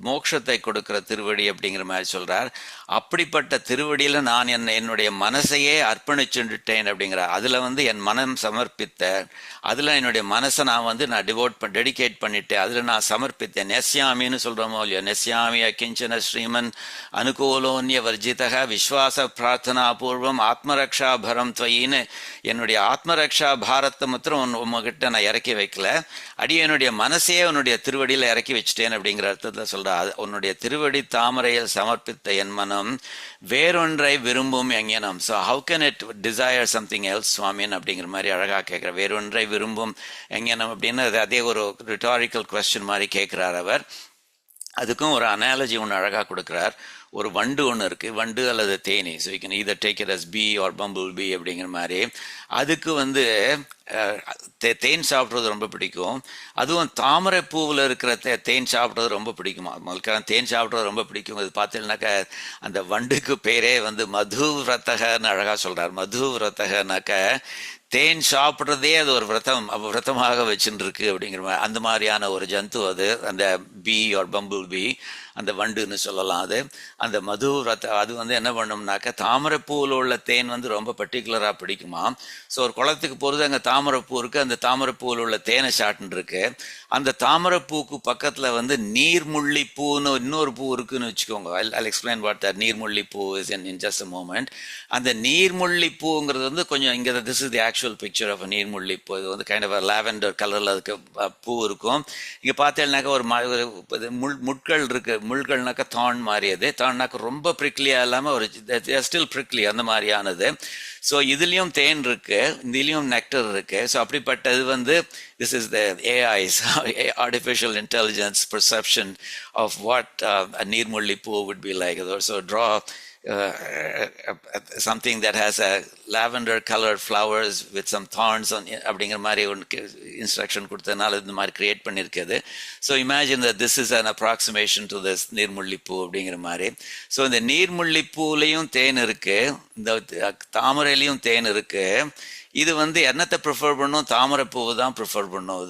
மோட்சத்தை கொடுக்கிற திருவடி அப்படிங்கிற மாதிரி சொல்றார். அப்படிப்பட்ட திருவடியில நான் என்னுடைய மனசையே அர்ப்பணிச்சுட்டேன் அப்படிங்கிறார். அதுல வந்து என் மனம் சமர்ப்பித்த, அதுல என்னுடைய மனசை நான் டெடிகேட் பண்ணிட்டேன், அதுல நான் சமர்ப்பித்தேன். நெஸ்யாமின்னு சொல்றோமோ இல்லையோ, நெஸ்யாமி அகிஞ்சன ஸ்ரீமன் அனுகூலோன்ய வர்ஜிதக விஸ்வாச பிரார்த்தனா பூர்வம் ஆத்மரக்ஷா பரம் துவயின்னு என்னுடைய ஆத்மரக்ஷா பாரத்தை மாத்திரம் உங்ககிட்ட நான் இறக்கி வைக்கல, என்னுடைய மனசையே உன்னுடைய திருவடியில இறக்கி வச்சுட்டேன் அப்படிங்கிற அர்த்தத்தை சொல்றா. உன்னுடைய திருவடி தாமரையில் சமர்ப்பித்த என் மனம் வேறொன்றை விரும்பும் எங்கேனம். So how can it desire something else Swamin அப்படிங்கிற மாதிரி அழகா கேட்கிற. வேறொன்றை விரும்பும் எங்கேனம் அப்படின்னு அதே ஒரு ரிட்டாரிக்கல் கொஸ்டின் மாதிரி கேட்கிறார் அவர். அதுக்கும் ஒரு அனாலஜி ஒன்று அழகாக கொடுக்குறார். ஒரு வண்டு ஒன்று இருக்குது, வண்டு அல்லது Theni. So you can either take it as bee or bumblebee அப்படிங்கிற மாதிரி. அதுக்கு வந்து தேன் சாப்பிட்றது ரொம்ப பிடிக்கும். அதுவும் தாமரை பூவில் இருக்கிற தேன் சாப்பிட்றது ரொம்ப பிடிக்குமா. மக்கள் தேன் சாப்பிட்றது ரொம்ப பிடிக்கும். அது பார்த்தீங்கன்னாக்கா அந்த வண்டுக்கு பேரே வந்து மது விரத்தகன்னு அழகாக சொல்கிறார். மது விரத்தகனாக்க தேன் சாப்பிட்றதே அது ஒரு விரதமாக வச்சுட்டு இருக்கு அப்படிங்கிற மாதிரி. அந்த மாதிரியான ஒரு ஜந்து அது, அந்த பீ ஆர் பம்பிள் பீ, அந்த வண்டுன்னு சொல்லலாம். அது அந்த மது அது வந்து என்ன பண்ணோம்னாக்க தாமரைப்பூவில் உள்ள தேன் வந்து ரொம்ப பர்டிகுலராக பிடிக்குமா. ஸோ ஒரு குளத்துக்கு போகிறது, அங்கே தாமரைப்பூ இருக்குது, அந்த தாமரைப்பூவில் உள்ள தேனை சாட்டுன்னு இருக்கு. அந்த தாமரைப்பூக்கு பக்கத்தில் வந்து நீர்முள்ளிப்பூன்னு இன்னொரு பூ இருக்குன்னு வச்சுக்கோங்க. I'll explain what that நீர்முள்ளிப்பூ is in just a moment. அந்த நீர்முள்ளிப்பூங்கிறது வந்து கொஞ்சம் இங்கே this is the actual picture of a நீர்முள்ளிப்பூ. இது வந்து கைண்ட் ஆஃப் லாவெண்டர் கலரில் அதுக்கு பூ இருக்கும். இங்கே பார்த்தேன்னாக்கா ஒரு முட்கள் இருக்கு. முள்கள்னாக்கா தான் மாதிரி, அது தான்னாக்கா ரொம்ப ப்ரிக்லியா இல்லாமல் ஒரு ஸ்டில் ப்ரிக்லி அந்த மாதிரியானது. ஸோ இதுலேயும் தேன் இருக்கு, இதுலேயும் நெக்டர் இருக்கு. ஸோ அப்படிப்பட்டது வந்து this is the AI's artificial intelligence perception of what a நீர்முள்ளிப்பூ would be like. So draw something that has a lavender colored flowers with some thorns on அப்படிங்கிற மாதிரி ஒன்று இன்ஸ்ட்ரக்ஷன் கொடுத்ததுனால இந்த மாதிரி கிரியேட் பண்ணியிருக்குது. So imagine that this is an approximation to this neermullipoo அப்படிங்கிற மாதிரி. So இந்த நீர்முள்ளிப்பூலையும் தேன் இருக்கு, இந்த தாமரையிலையும் தேன் இருக்கு. இது வந்து என்னத்தை ப்ரிஃபர் பண்ணும், தாமரை பூவை தான் ப்ரிஃபர் பண்ணும்.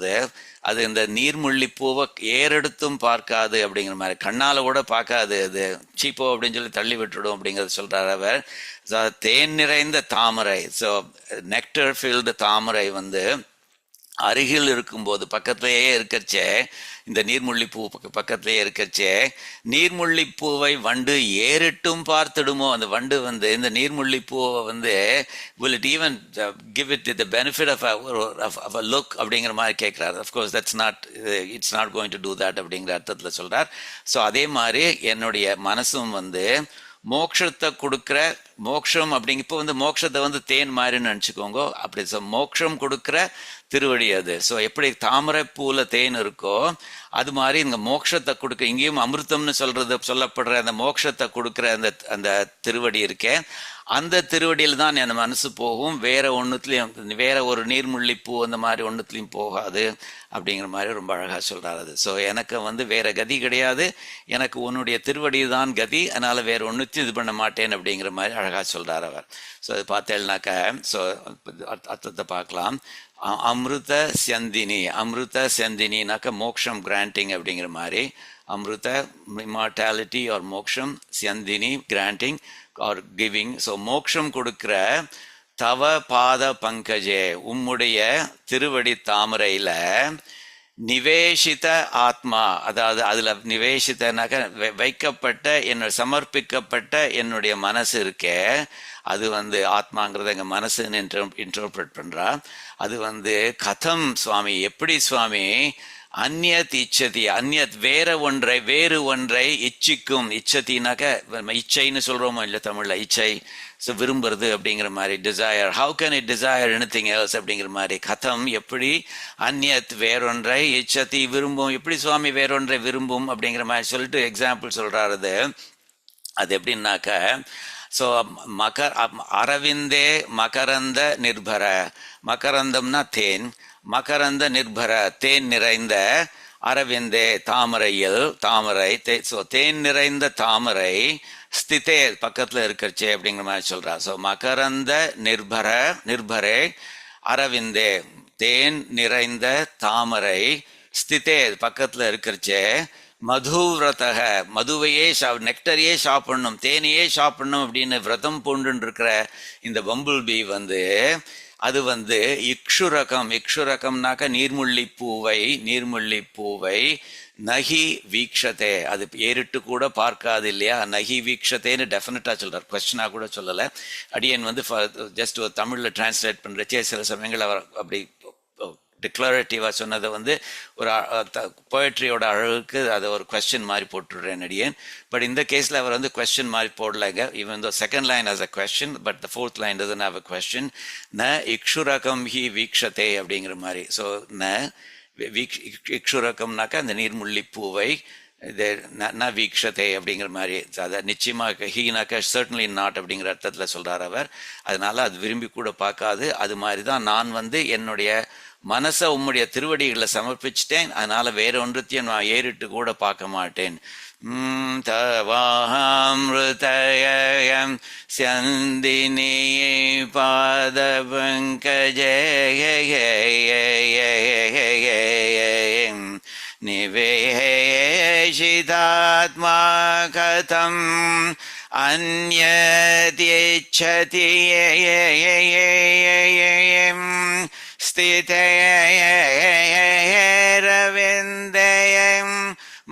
அது இந்த நீர்முள்ளிப்பூவை ஏறெடுத்தும் பார்க்காது அப்படிங்கிற மாதிரி, கண்ணால் கூட பார்க்காது, அது சீப்போ அப்படின்னு சொல்லி தள்ளி விட்டுடும் அப்படிங்கிறத சொல்கிறார் அவர். தேன் நிறைந்த தாமரை, ஸோ நெக்டர் ஃபில்டு தாமரை வந்து அருகில் இருக்கும்போது பக்கத்திலேயே இருக்கச்சே, இந்த நீர்முள்ளிப்பூ பக்கத்திலேயே இருக்கச்சே நீர்முள்ளிப்பூவை வண்டு ஏறிட்டும் பார்த்துடுமோ. அந்த வண்டு வந்து இந்த நீர்முள்ளிப்பூவை வந்து will it even give it the benefit of a look அப்படிங்கிற மாதிரி கேட்குறாரு. Of course it's not going to do that அப்படிங்கிற அர்த்தத்தில் சொல்கிறார். ஸோ அதே மாதிரி என்னுடைய மனசும் வந்து மோட்சத்தை கொடுக்குற, மோட்சம் அப்படிங்க இப்போ வந்து மோட்சத்தை வந்து தேன் மாதிரின்னு நினச்சிக்கோங்க. அப்படி மோட்சம் கொடுக்குற திருவடி அது. ஸோ எப்படி தாமரை பூவில் தேன் இருக்கோ அது மாதிரி இங்கே மோட்சத்தை கொடுக்க, இங்கேயும் அமிர்தம்னு சொல்லப்படுற அந்த மோட்சத்தை கொடுக்குற அந்த திருவடி இருக்கே, அந்த திருவடியில் தான் என் மனசு போகும். வேற ஒன்றுத்துலையும், வேற ஒரு நீர்முள்ளிப்பூ அந்த மாதிரி ஒன்றுத்துலையும் போகாது அப்படிங்கிற மாதிரி ரொம்ப அழகாக சொல்கிறார் அது. ஸோ எனக்கு வந்து வேற கதி கிடையாது, எனக்கு உன்னுடைய திருவடி தான் கதி, அதனால் வேற ஒன்றுத்தையும் இது பண்ண மாட்டேன் அப்படிங்கிற மாதிரி அழகாக சொல்கிறார் அவர். ஸோ அது பார்த்தேன்னாக்கா, ஸோ அர்த்தத்தை பார்க்கலாம். அமிர்த செந்தினி, அமிர்த செந்தினாக்க மோக்ஷம் கிராண்டிங் அப்படிங்கிற மாதிரி. அமிர்த இமார்டாலிட்டி ஆர் மோக்ஷம், Senthini granting are giving. So மோக்ஷம் கொடுக்குற தவ பாத பங்கஜே, உம்முடைய திருவடி தாமரையில நிவேஷித ஆத்மா, அதாவது அதுல நிவேஷித்தனாக்க வைக்கப்பட்ட, சமர்ப்பிக்கப்பட்ட என்னுடைய மனசு இருக்கே, அது வந்து ஆத்மாங்கிறத எங்க மனசுன்னு இன்டர்பிரட் பண்றா. அது வந்து கதம் சுவாமி, எப்படி சுவாமி, அந்நியத் இச்சதி, அந்நியத் வேறு ஒன்றை இச்சிக்கும். இச்சத்தினாக்க இச்சைன்னு சொல்றோமோ இல்லை தமிழ்ல, இச்சை, ஸோ விரும்புறது அப்படிங்கிற மாதிரி, desire. How can it desire anything else அப்படிங்கிற மாதிரி. கதம் எப்படி, அந்நியத் வேறொன்றை, இச்சதி விரும்பும், எப்படி சுவாமி வேறொன்றை விரும்பும் அப்படிங்கிற மாதிரி சொல்லிட்டு எக்ஸாம்பிள் சொல்றாரு. அது எப்படின்னாக்க, ஸோ அரவிந்தே மகரந்த நிர்பர, மகரந்தம்னா தேன், மகரந்த நிர்பர தேன் நிறைந்த, அரவிந்தே தாமரையில், தாமரை, ஸோ தேன் நிறைந்த தாமரை, ஸ்திதே பக்கத்தில் இருக்கிறச்சே அப்படிங்கிற மாதிரி சொல்றா. ஸோ மகரந்த நிர்பரே அரவிந்தே தேன் நிறைந்த தாமரை ஸ்திதே பக்கத்தில் இருக்கிறச்சே மதுவிரதக மதுவையே நெக்டரையே சாப்பிடணும் தேனையே சாப்பிடணும் அப்படின்னு விரதம் பூண்டுன்னு இருக்கிற இந்த பம்புள் பீ அது இக்ஷுரகம்னாக்க நீர்முள்ளிப்பூவை நகி வீக்ஷதே அது ஏறிட்டு கூட பார்க்காது இல்லையா. நகி வீக்ஷதேன்னு டெஃபினட்டா சொல்றார், கொஸ்டினா கூட சொல்லலை. அடியன் ஜஸ்ட் ஒரு தமிழ்ல டிரான்ஸ்லேட் பண்றச்சே சில சமயங்கள் அவர் அப்படி டிக்ளரேட்டிவாக சொன்னதை ஒரு போயட்ரியோட அழகுக்கு அதை ஒரு கொஸ்டின் மாதிரி போட்டுடுறேன் அடியேன். பட் இந்த கேஸில் அவர் கொஸ்டின் மாதிரி போடலைங்க. Even the second line has a question, but the fourth line doesn't have a question. ந இக்ஷுரகம் ஹி வீக்ஷதே அப்படிங்கிற மாதிரி. ஸோ ந இக்ஷுரகம்னாக்கா அந்த நீர்முள்ளிப்பூவை இது ந வீக்ஷதே அப்படிங்கிற மாதிரி. அதை நிச்சயமாக ஹீனாக்கா சர்டன்லி நாட் அப்படிங்கிற அர்த்தத்தில் சொல்கிறார் அவர். அதனால அது விரும்பி கூட பார்க்காது. அது மாதிரி தான் நான் என்னுடைய மனசை உம்முடைய திருவடிகளை சமர்ப்பிச்சிட்டேன். அதனால வேற ஒன்றத்தையும் நான் ஏறிட்டு கூட பார்க்க மாட்டேன். தவாமிருதயம் சந்தினி பாத பங்கஜம் நிவேஷிதாத்மா கதம் அன்யத்யச்சதி ஸ்திதேரவிந்தயம்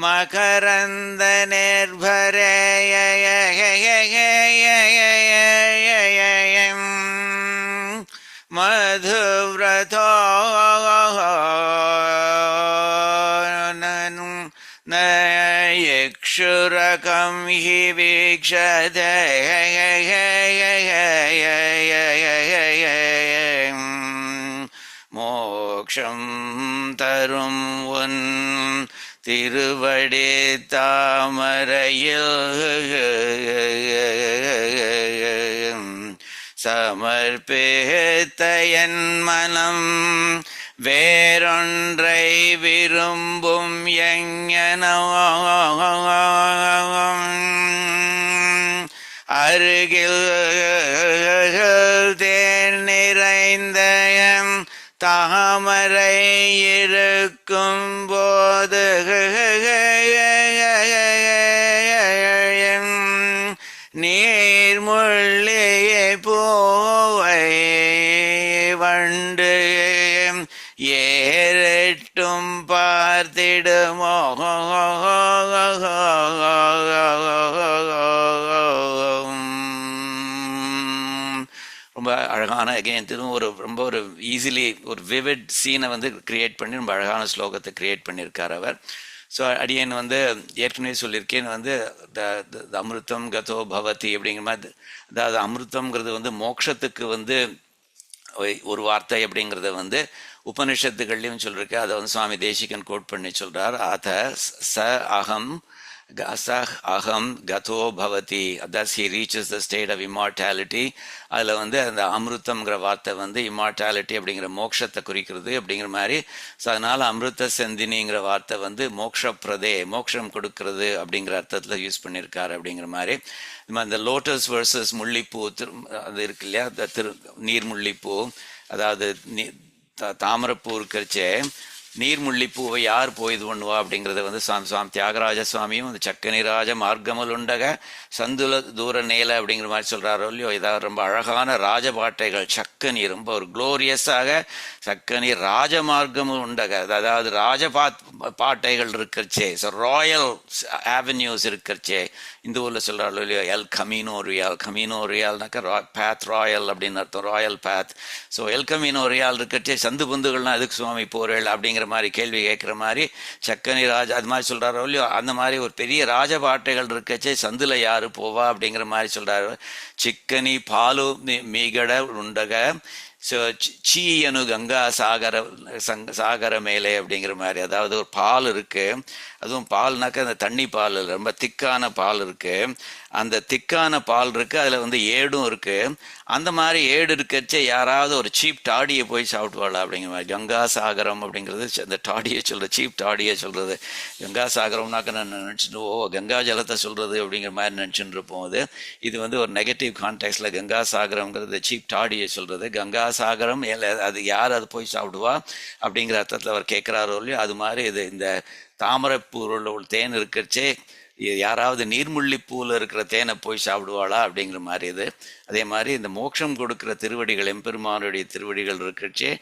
மகரந்த நிர்பரயம் மதுவ்ரதோ இக்ஷுரகம் ஹி வீக்ஷதே மோக்ஷம் தரும் உன் திருவடி தாமரையில் சமர்ப்பித்த என் மனம் வேறொன்றை விரும்பும் எங்கனோ அருகில் தேன் நிறைந்த தாமரை இருக்கும் போது நீர்முள்ளியை பூவை வண்டு ஏறட்டும் பார்த்திடுமோ. ரொம்ப அழகான அகைன் திரும்ப ரொம்ப ஒரு ஈஸிலி ஒரு விவிட் சீனை கிரியேட் பண்ணி ரொம்ப அழகான ஸ்லோகத்தை கிரியேட் பண்ணியிருக்கார் அவர். ஸோ அடியன் ஏற்கனவே சொல்லியிருக்கேன் அமிர்தம் கதோ பவதி அப்படிங்கிற மாதிரி. அதாவது அமிர்தம்ங்கிறது மோட்சத்துக்கு ஒரு வார்த்தை அப்படிங்கிறத உபனிஷத்துகள்லையும் சொல்லிருக்கு. அதை சுவாமி தேசிகன் கோட் பண்ணி சொல்றார். அத ச அகம் அகம் கதோ பவதி, thus he reaches the state of immortality. அதில் அந்த அமிர்தம்ங்கிற வார்த்தை இம்மார்டாலிட்டி அப்படிங்கிற மோட்சத்தை குறிக்கிறது அப்படிங்கிற மாதிரி. ஸோ அதனால் அமிர்த செந்தினிங்கிற வார்த்தை மோக்ஷப்ரதே மோட்சம் கொடுக்கறது அப்படிங்கிற அர்த்தத்தில் யூஸ் பண்ணியிருக்காரு அப்படிங்கிற மாதிரி. இந்த லோட்டஸ் வர்சஸ் முல்லிப்பூ அது இருக்கு இல்லையா, நீர்முள்ளிப்பூ, அதாவது தாமரப்பூ இருக்கிறச்சே நீர்முள்ளிப்பூவை யார் போய் இது பண்ணுவா அப்படிங்கிறத சுவாமி தியாகராஜ சுவாமியும் சக்கனிராஜ மார்க்கமுலுண்டக சந்துல தூர நேல அப்படிங்கிற மாதிரி சொல்றாரோ இல்லையோ. இதாவது ரொம்ப அழகான ராஜபாட்டைகள். சக்கனி ரொம்ப ஒரு குளோரியஸாக சக்கனி ராஜமார்க்கமும் உண்டக, அதாவது பாட்டைகள் இருக்கிறச்சே. ஸோ ராயல் ஆவென்யூஸ் இருக்கிறச்சே. இந்த ஊரில் சொல்கிறாரோ இல்லையோ எல் கமீனோ ரியால்னாக்கா பேத் ராயல் அப்படின்னு அர்த்தம், ராயல் பேத். ஸோ எல் கமீனோ ரியால் இருக்கிறச்சே சந்து பந்துகள்லாம் எதுக்கு சுவாமி போறேள் அப்படிங்கிற மாதிரி கேள்வி கேட்குற மாதிரி சக்கனி ராஜா அது மாதிரி சொல்கிறாரோ இல்லையோ. அந்த மாதிரி ஒரு பெரிய ராஜபாட்டைகள் இருக்கச்சே சந்துல யாரு போவா அப்படிங்கிற மாதிரி சொல்கிறாரு. சிக்கனி பாலு மீகட உண்டக சீயனு கங்கா சாகர மேலே அப்படிங்கிற மாதிரி. அதாவது ஒரு பால் இருக்கு, அதுவும் பால்னாக்க அந்த தண்ணி பால் ரொம்ப திக்கான பால் இருக்கு. அந்த திக்கான பால் இருக்கு, அதுல ஏடும் இருக்கு. அந்த மாதிரி ஏடு இருக்கச்சே யாராவது ஒரு சீப் டாடியை போய் சாப்பிட்டுவாளா அப்படிங்கிற மாதிரி. கங்கா சாகரம் அப்படிங்கிறது அந்த டாடியை சொல்கிறது, சீப் டாடியை சொல்கிறது. கங்கா சாகரம்னாக்க நான் நினச்சிட்டு கங்கா ஜலத்தை சொல்கிறது அப்படிங்கிற மாதிரி நினச்சிட்டு இருப்போம். இது வந்து ஒரு நெகட்டிவ் கான்டெக்ட்ல கங்கா சாகரம்ங்கிறது சீப் டாடியை சொல்கிறது. கங்கா சாகரம் அது யார் அது போய் சாப்பிடுவா அப்படிங்கிற அர்த்தத்தில் அவர் கேட்குறாரோ இல்லையோ, அது மாதிரி இது இந்த தாமரைப்பூவில் உள்ள தேன் இருக்கிறச்சே யாராவது நீர்முள்ளிப்பூவில் இருக்கிற தேனை போய் சாப்பிடுவாளா அப்படிங்கிற மாதிரி இது. அதே மாதிரி இந்த மோட்சம் கொடுக்குற திருவடிகள் எம்பெருமானுடைய திருவடிகள் இருக்கிறச்சே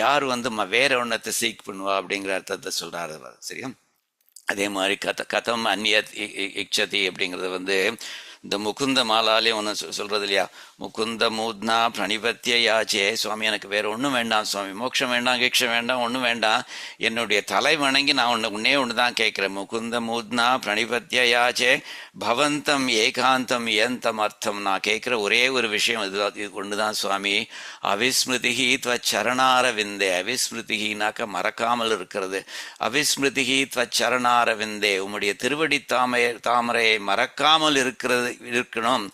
யார் வந்து வேற ஒன்றத்தை சீக் பண்ணுவா அப்படிங்கிற அர்த்தத்தை சொல்கிறாரு. சரியா? அதே மாதிரி கதம் அந்நிய இச்சதி அப்படிங்கிறது வந்து இந்த முகுந்த மாலாலே ஒன்று சொல்கிறது இல்லையா, முகுந்த மூத்னா பிரணிபத்திய யாச்சே, சுவாமி எனக்கு வேறு ஒன்றும் வேண்டாம் சுவாமி, மோட்சம் வேண்டாம் கீட்சம் வேண்டாம் ஒன்றும் வேண்டாம், என்னுடைய தலை வணங்கி நான் ஒன்றே ஒன்று தான் கேட்குறேன். முகுந்த மூத்னா பிரணிபத்திய யாச்சே பவந்தம் ஏகாந்தம் ஏந்தம் அர்த்தம், நான் கேட்குற ஒரே ஒரு விஷயம் இது ஒன்று தான் சுவாமி, அவிஸ்மிருதிஹி த்வச்சரணார விந்தே. அவிஸ்மிருதிஹினாக்க மறக்காமல் இருக்கிறது, அவிஸ்மிருதிஹி த்வச்சரணார விந்தே, உம்முடைய திருவடி தாமரையை மறக்காமல் இருக்கணும்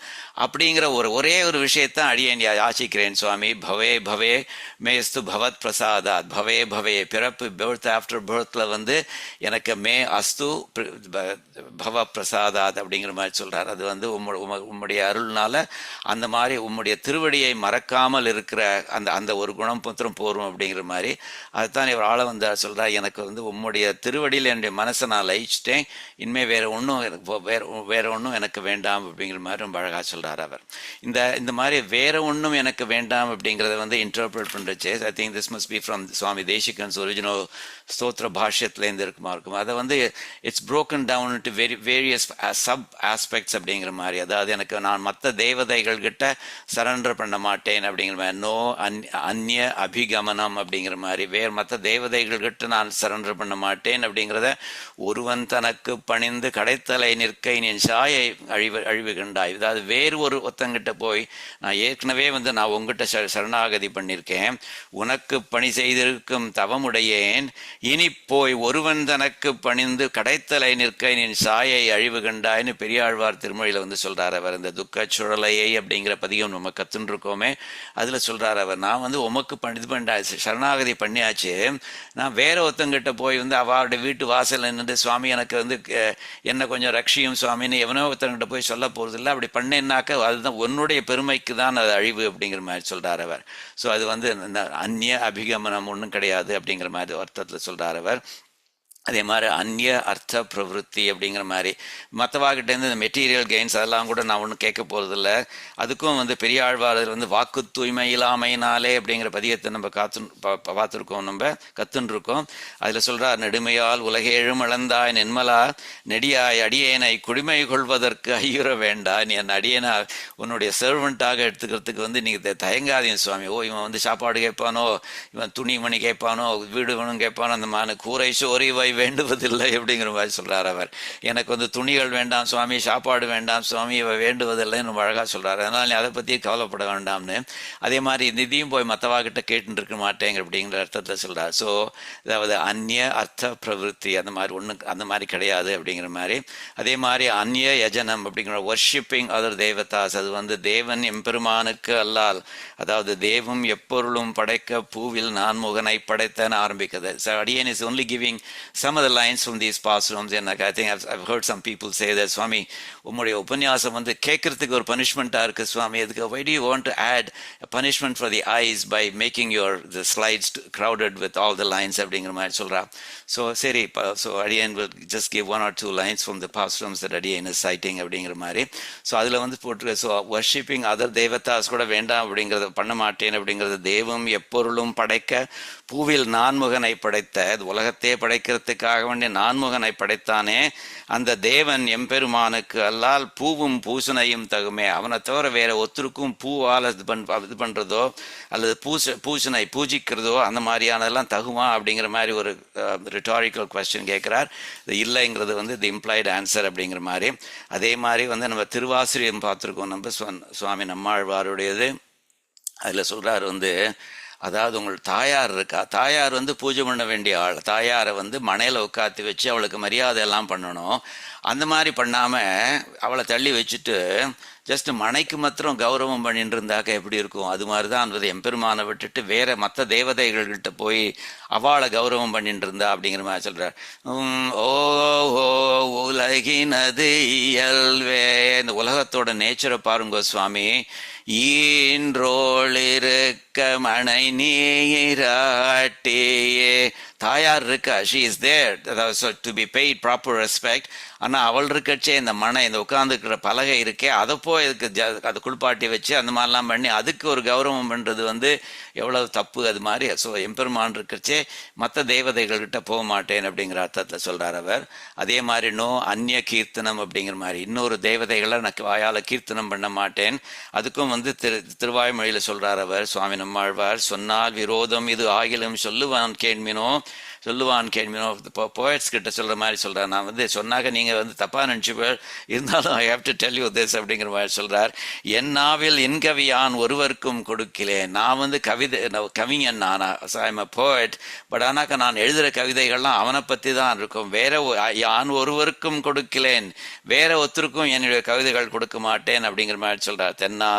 அப்படிங்கிற ஒரே ஒரு விஷயத்தான் அடியேன் யாசிக்கிறேன் சுவாமி. பவே பவே மேஸ்து பவத் பிரசாதாத், பவே பவே பிறப்பு பர்த் ஆஃப்டர் பர்த்தில் வந்து எனக்கு மே அஸ்து பவ பிரசாதாத் அப்படிங்கிற மாதிரி சொல்கிறார். அது வந்து உம்முடைய அருள்னால அந்த மாதிரி உம்முடைய திருவடியை மறக்காமல் இருக்கிற அந்த ஒரு குணம் பத்திரம் போரும் அப்படிங்கிற மாதிரி. அதுதான் இவர் ஆள வந்தார் சொல்கிறார், எனக்கு வந்து உம்முடைய திருவடியில் என்னுடைய மனசை நான் லயிச்சிட்டேன், இனிமேல் வேற ஒன்றும் எனக்கு வேண்டாம் அப்படிங்கிற மாதிரி ரொம்ப அழகாக சொல்கிறார் அவர். இந்த மாதிரி வேற ஒன்றும் எனக்கு வேண்டாம் அப்படிங்கிறத வந்து இன்டர்பிரட் பண்ணுறச்சு, I think this must be from Swami Desikan's original ஸ்தோத்திர பாஷ்யத்துலேருந்து இருக்கும். அதை வந்து it's broken down to various sub aspects அப்படிங்கிற மாதிரி. அதாவது எனக்கு நான் மற்ற தேவதைகள் கிட்ட சரண்டர் பண்ண மாட்டேன் அப்படிங்கிற மாதிரி, நோ அந்நிய அபிகமனம் அப்படிங்கிற மாதிரி, மற்ற தேவதைகள் கிட்ட நான் சரண்டர் பண்ண மாட்டேன் அப்படிங்கிறத, ஒருவன் தனக்கு பணிந்து கடைத்தலை நிற்க என் சாயை அழிவு கண்டாய். அதாவது வேறு ஒருத்தங்கிட்ட போய் நான் ஏற்கனவே வந்து நான் உங்ககிட்ட சரணாகதி பண்ணியிருக்கேன், உனக்கு பணி செய்திருக்கும் தவமுடையேன், இனி போய் ஒருவன் தனக்கு பணிந்து கடைத்தலை நிற்க என் சாயை அழிவு கண்டாய்னு பெரியாழ்வார் திருமொழியில் வந்து சொல்றார் அவர். இந்த துக்க சுழலையை அப்படிங்கிற பதிகம் நம்ம கத்துன்னு இருக்கோமே, அதுல சொல்றார் அவர், நான் வந்து உமக்கு சரணாகதி பண்ணியாச்சு, நான் வேற ஒருத்தங்கிட்ட போய் வந்து அவருடைய வீட்டு வாசல் நின்று சுவாமி எனக்கு வந்து என்ன கொஞ்சம் ரட்சியும் சுவாமின்னு எவனோ ஒருத்தங்கிட்ட போய் சொல்ல போறது இல்லை. அப்படி பண்ணேன்னாக்க அதுதான் உன்னுடைய பெருமைக்கு தான் அது அழிவு அப்படிங்கிற மாதிரி சொல்றார் அவர். ஸோ அது வந்து அந்நிய அபிகமனம் ஒன்றும் கிடையாது அப்படிங்கிற மாதிரி அர்த்தத்தில் சொல்றார் அவர். அதே மாதிரி அந்நிய அர்த்த பிரவருத்தி அப்படிங்கிற மாதிரி மற்றவாகிட்டேருந்து இந்த மெட்டீரியல் கெயின்ஸ் அதெல்லாம் கூட நான் ஒன்றும் கேட்க போகிறதில்ல. அதுக்கும் வந்து பெரியாழ்வார் வந்து வாக்கு தூய்மை இல்லாமையினாலே அப்படிங்கிற பதியத்தை நம்ம பார்த்துருக்கோம், நம்ம கற்றுருக்கோம். அதில் சொல்கிறார், நெடுமையால் உலகேழும் இழந்தாய் நென்மலா நெடியாய் அடியேனை குடிமை கொள்வதற்கு ஐயுற வேண்டா, நீ என் அடியேனா உன்னுடைய சர்வெண்ட்டாக எடுத்துக்கிறதுக்கு வந்து நீங்கள் தயங்காதீங்க சுவாமி. இவன் வந்து சாப்பாடு கேட்பானோ, இவன் துணி மணி கேட்பானோ, வீடு வேணும் கேட்பானோ, அந்த மாதிரி கூரை சோறிவை வேண்டுவதில்லை அப்படிங்கிற மாதிரி சொல்றார் அவர். எனக்கு வந்து துணிகள் வேண்டாம் சுவாமி, சாப்பாடு வேண்டாம் சுவாமி, இவ வேண்டுவதில்லைன்னு ரொம்ப அழகாக சொல்றாரு. அதனால நீ அதை பற்றி கவலைப்பட வேண்டாம்னு. அதே மாதிரி நிதியும் போய் மற்றவாகிட்ட கேட்டு இருக்க மாட்டேங்க அப்படிங்கிற அர்த்தத்தில் சொல்றார். ஸோ அதாவது அந்நிய அர்த்த பிரவருத்தி அந்த மாதிரி கிடையாது அப்படிங்கிற மாதிரி. அதே மாதிரி அந்நிய யஜனம் அப்படிங்கிற வர்ஷிப்பிங் அதர் தேவதாஸ், அது வந்து தேவன் எம்பெருமானுக்கு அல்லால், அதாவது தேவம் எப்பொருளும் படைக்க பூவில் நான்முகனை படைத்தன்னு ஆரம்பிக்குது. ஸோ அடியன் is only giving some of the lines from these pasurams, and like I think I've heard some people say that, Swami, உம்முடைய உபன்யாசம் வந்து கேட்கறதுக்கு ஒரு பனிஷ்மெண்ட்டாக இருக்குது சுவாமி, அதுக்கு why do you want to add a punishment for the eyes by making the slides crowded with all the lines அப்படிங்கிற மாதிரி சொல்கிறா. ஸோ சரி, ஸோ அடியன் will just give one or two lines from the pasurams that அடியன் is citing அப்படிங்கிற மாதிரி. So அதில் வந்து போட்டு, ஸோ வர்ஷிப்பிங் அதர் தேவதாஸ் கூட வேண்டாம் அப்படிங்கிறத பண்ண மாட்டேன் அப்படிங்கிறது, தெய்வம் எப்பொருளும் படைக்க பூவில் நான்முகனை படைத்த, உலகத்தையே படைக்கிறதுக்காக வேண்டிய நான்முகனை படைத்தானே அந்த தேவன் எம்பெருமானுக்கு அல்லால் பூவும் பூசணையும் தகுமே, அவனை தவிர வேற ஒருத்தருக்கும் பூவால் இது பண்ணுறதோ அல்லது பூசணை பூஜிக்கிறதோ அந்த மாதிரியானதெல்லாம் தகுமா அப்படிங்கிற மாதிரி ஒரு ரிட்டாரிக்கல் கொஸ்டின் கேட்குறார். இது இல்லைங்கிறது வந்து தி இம்ப்ளாய்டு ஆன்சர் அப்படிங்கிற மாதிரி. அதே மாதிரி வந்து நம்ம திருவாசிரியம் பார்த்துருக்கோம், நம்ம சுவாமி நம்மாழ்வாருடையது. அதில் சொல்கிறார் வந்து, அதாவது உங்கள் தாயார் இருக்கா, தாயார் வந்து பூஜை பண்ண வேண்டிய ஆள், தாயாரை வந்து மனையில் உட்காத்தி வச்சு அவளுக்கு மரியாதை எல்லாம் பண்ணணும். அந்த மாதிரி பண்ணாமல் அவளை தள்ளி வச்சுட்டு ஜஸ்ட் மனைக்கு மாத்திரம் கௌரவம் பண்ணிட்டு இருந்தாக்க எப்படி இருக்கும்? அது மாதிரி தான் அந்த எம்பெருமானை விட்டுட்டு வேற மற்ற தேவதைகள்கிட்ட போய் அவளை கௌரவம் பண்ணிட்டு இருந்தா அப்படிங்கிற மாதிரி சொல்றார். ஓ ஓ உலகினது இயல்வே, இந்த உலகத்தோட நேச்சரை பாருங்க சுவாமி. ஈன்றோளிருக்க மனை நீராட்டியே, தாயார் இருக்கா, she is there to be paid proper respect. ஆனால் அவள் இருக்கச்சே இந்த மனை, இந்த உட்காந்துருக்கிற பலகை இருக்கே, அதை போய் அதுக்கு அதை குளிப்பாட்டி வச்சு அந்த மாதிரிலாம் பண்ணி அதுக்கு ஒரு கௌரவம் பண்ணுறது வந்து எவ்வளவு தப்பு. அது மாதிரி ஸோ எம்பெருமான் இருக்கச்சே மற்ற தேவதைகள்கிட்ட போக மாட்டேன் அப்படிங்கிற அர்த்தத்தில் சொல்கிறார் அவர். அதே மாதிரி நோ அந்நிய கீர்த்தனம் அப்படிங்கிற மாதிரி, இன்னொரு தேவதைகளை நான் வாயால் கீர்த்தனம் பண்ண மாட்டேன். அதுக்கும் வந்து திருவாய்மொழியில் சொல்கிறார் அவர் சுவாமி நம்மாழ்வார். சொன்னால் விரோதம் இது ஆகிலும் சொல்லுவான் கேள்மினோ இப்போ போயட்ஸ் கிட்ட சொல்கிற மாதிரி சொல்கிறார். நான் வந்து சொன்னாக்க நீங்கள் வந்து தப்பாக நினச்சிப்பேன், இருந்தாலும் I have to tell you this அப்படிங்கிற மாதிரி சொல்கிறார். என் நாவில் என் கவியான் ஒருவருக்கும் கொடுக்கலேன். நான் வந்து கவிஞன், நான் ஐம் அ போயட், பட் ஆனாக்கா நான் எழுதுகிற கவிதைகள்லாம் அவனை பற்றி தான் இருக்கும். வேற யான் ஒருவருக்கும் கொடுக்கலேன், வேற ஒருத்தருக்கும் என்னுடைய கவிதைகள் கொடுக்க மாட்டேன் அப்படிங்கிற மாதிரி சொல்கிறார். தென்னா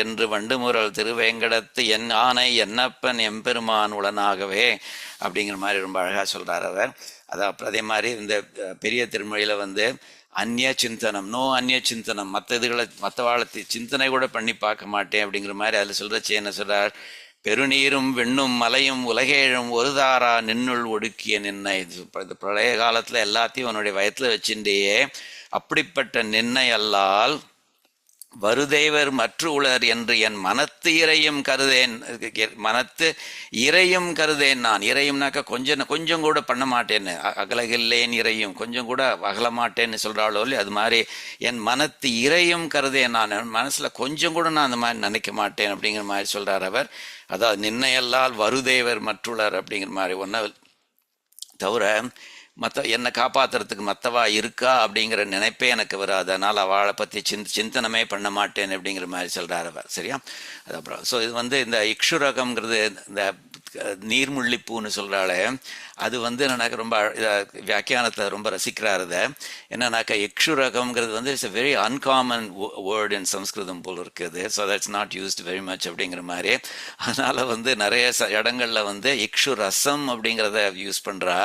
என்று வண்டுமுரல் திருவேங்கடத்து என் ஆணை என்னப்பன் எம்பெருமான் உடனாகவே அப்படிங்கிற மாதிரி ரொம்ப அழகாக சொல்கிறார் அவர். அதான் அதே மாதிரி இந்த பெரிய திருமொழியில் வந்து அந்நிய சிந்தனம், நோ அந்நிய சிந்தனம், மற்ற இதுகளை மற்ற வாழத்தை சிந்தனை கூட பண்ணி பார்க்க மாட்டேன் அப்படிங்கிற மாதிரி அதில் சொல்கிறச்சு என்ன சொல்கிறார்? பெருநீரும் வெண்ணும் மலையும் உலகேழும் ஒரு தாரா நின்னுள் ஒடுக்கிய நின்னை. இது பழைய காலத்தில் எல்லாத்தையும் அவனுடைய வயத்தில் வச்சுட்டேயே, அப்படிப்பட்ட நின்னை அல்லால் வருதேவர் மற்ற உளர் என்று என் மனத்து இறையும் கருதேன். மனத்து இறையும் கருதேன். நான் இறையும்னாக்கா கொஞ்சம் கூட பண்ண மாட்டேன்னு, அகலகில்லேன் இறையும் கொஞ்சம் கூட அகல மாட்டேன்னு சொல்கிறாளோ இல்லையா, அது மாதிரி என் மனத்து இறையும் கருதேன். நான் என் மனசில் கொஞ்சம் கூட நான் அந்த மாதிரி நினைக்க மாட்டேன் அப்படிங்கிற மாதிரி சொல்கிறார் அவர். அதாவது நின்னையல்லால் வருதேவர் மற்றுளர் அப்படிங்கிற மாதிரி ஒன்றை தவிர என்னை காப்பாற்றுறதுக்கு மற்றவா இருக்கா அப்படிங்கிற நினைப்பே எனக்கு வராது. அதனால் அவளை பற்றி சிந்தனமே பண்ண மாட்டேன் அப்படிங்கிற மாதிரி சொல்கிறார் அவர். சரியா? அது அப்புறம் ஸோ இது வந்து இந்த இக்ஷுரகம்ங்கிறது, இந்த நீர்முள்ளிப்பூன்னு சொல்கிறாளே, அது வந்து என்னன்னாக்க ரொம்ப வியாக்கியானத்தில் ரொம்ப ரசிக்கிறார். அதை என்னன்னாக்கா இக்ஷுரகம்ங்கிறது வந்து it's very uncommon word in Samskritam போல் இருக்குது. So that's not used very much அப்படிங்கிற மாதிரி. அதனால் வந்து நிறைய இடங்களில் வந்து இக்ஷு ரசம் அப்படிங்கிறத யூஸ் பண்ணுறா.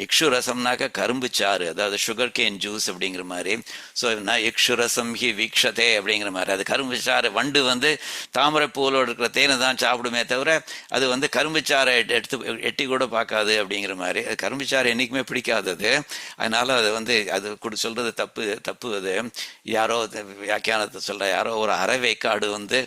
இக்ஷு ரசம்னாக்கா கரும்பு சாறு, அதாவது சுகர் கேன் ஜூஸ் அப்படிங்கிற மாதிரி. ஸோ இக்ஷு ரசம் ஹி வீக்ஷதே அப்படிங்கிற மாதிரி, அது கரும்பு சாறு. வண்டு வந்து தாமரை பூவோடு இருக்கிற தேனை தான் சாப்பிடுமே தவிர அது வந்து கரும்பு சாறை எட்டி கூட பார்க்காது அப்படிங்கிற மாதிரி. அது கரும்புச்சாறு என்றைக்குமே பிடிக்காதது. அதனால அது வந்து அது சொல்றது தப்பு. அது யாரோ வியாக்கியானத்தை சொல்ற யாரோ ஒரு அறவேக்காடு வந்து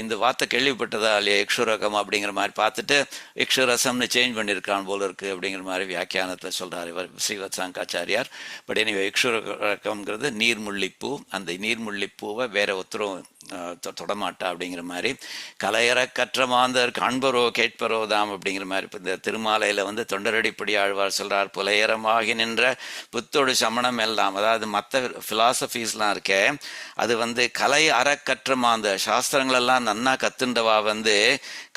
இந்த வார்த்தை கேள்விப்பட்டதா இல்லையா இக்ஷுரகம் அப்படிங்கிற மாதிரி பார்த்துட்டு இக்ஷுரசம்னு சேஞ்ச் பண்ணியிருக்கான் போல இருக்கு அப்படிங்கிற மாதிரி வியாக்கியானத்தில் சொல்றாரு இவர் ஸ்ரீவத் சாங்காச்சாரியார். பட் எனவே இக்ஷுரகம்ங்கிறது நீர்முள்ளிப்பூ. அந்த நீர்முள்ளிப்பூவை வேற ஒருத்தரும் தொடமாட்டா அப்படிங்கிற மாதிரி. கலையற கற்ற மாந்தர் காண்பரோ கேட்பரோ தாம் அப்படிங்கிற மாதிரி. இப்போ இந்த திருமாலையில் வந்து தொண்டரடிப்படி ஆழ்வார் சொல்றார், புலையரமாகி நின்ற புத்தோடு சமணம் எல்லாம். அதாவது மற்ற ஃபிலாசபிஸ்லாம் இருக்கே, அது வந்து கலை அறக்கற்ற மாந்தர், சாஸ்திரங்களெல்லாம் நன்னா கத்துண்டவா வந்து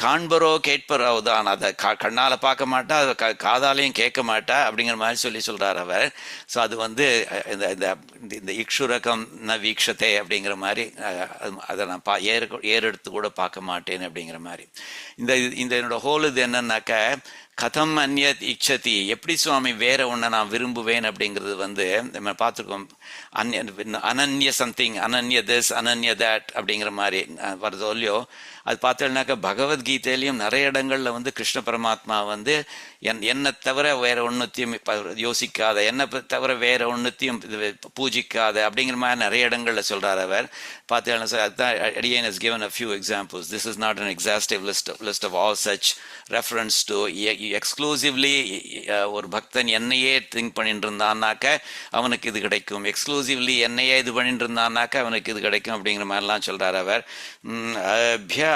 காண்பரோ கேட்பரோ தான், அதை கண்ணால் பார்க்க மாட்டா, அதை காதாலையும் கேட்க மாட்டா அப்படிங்கிற மாதிரி சொல்றார் அவர். ஸோ அது வந்து இந்த இக்ஷுரகம் ந வீக்ஷதே அப்படிங்கிற மாதிரி, அதை நான் ஏறெடுத்து கூட பார்க்க மாட்டேன் அப்படிங்கிற மாதிரி. இந்த என்னோட ஹோல் இது என்னன்னாக்க, கதம் அந்நியத் இச்சதி, எப்படி சுவாமி வேற ஒன்றை நான் விரும்புவேன் அப்படிங்கிறது வந்து நம்ம பார்த்துருக்கோம். அனன்ய சம்திங், அனன்ய திஸ், அனன்ய தேட் அப்படிங்கிற மாதிரி வருதோ இல்லையோ. அது பார்த்தோம்னாக்கா பகவத்கீதையிலையும் நிறைய இடங்கள்ல வந்து கிருஷ்ண பரமாத்மா வந்து என்னை தவிர வேற ஒன்றுத்தையும் யோசிக்காத, என்னை தவிர வேற ஒன்றுத்தையும் பூஜிக்காத அப்படிங்கிற மாதிரி நிறைய இடங்கள்ல சொல்றார் அவர். பார்த்தீங்கன்னா சார், அதுதான் அடியேன் has given a few examples. This is not an exhaustive list of all such reference to exclusively. ஒரு பக்தன் என்னையே திங்க் பண்ணிட்டு இருந்தான்னாக்க அவனுக்கு இது கிடைக்கும், எக்ஸ்க்ளூசிவ்லி என்னையே இது பண்ணிட்டு இருந்தான்னாக்க அவனுக்கு இது கிடைக்கும் அப்படிங்கிற மாதிரிலாம் சொல்றார் அவர். அபியாசயோகயுக்தேன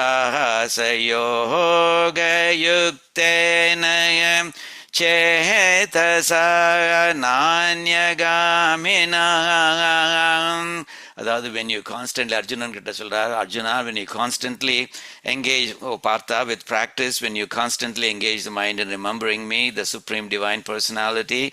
சேதசா நான்யகாமினா. அதாவது when you constantly, அர்ஜுனன் கிட்ட சொல்றாரு, Arjuna, when you constantly engage, பார்த்தா, with practice, when you constantly engage the mind in remembering me, the supreme divine personality,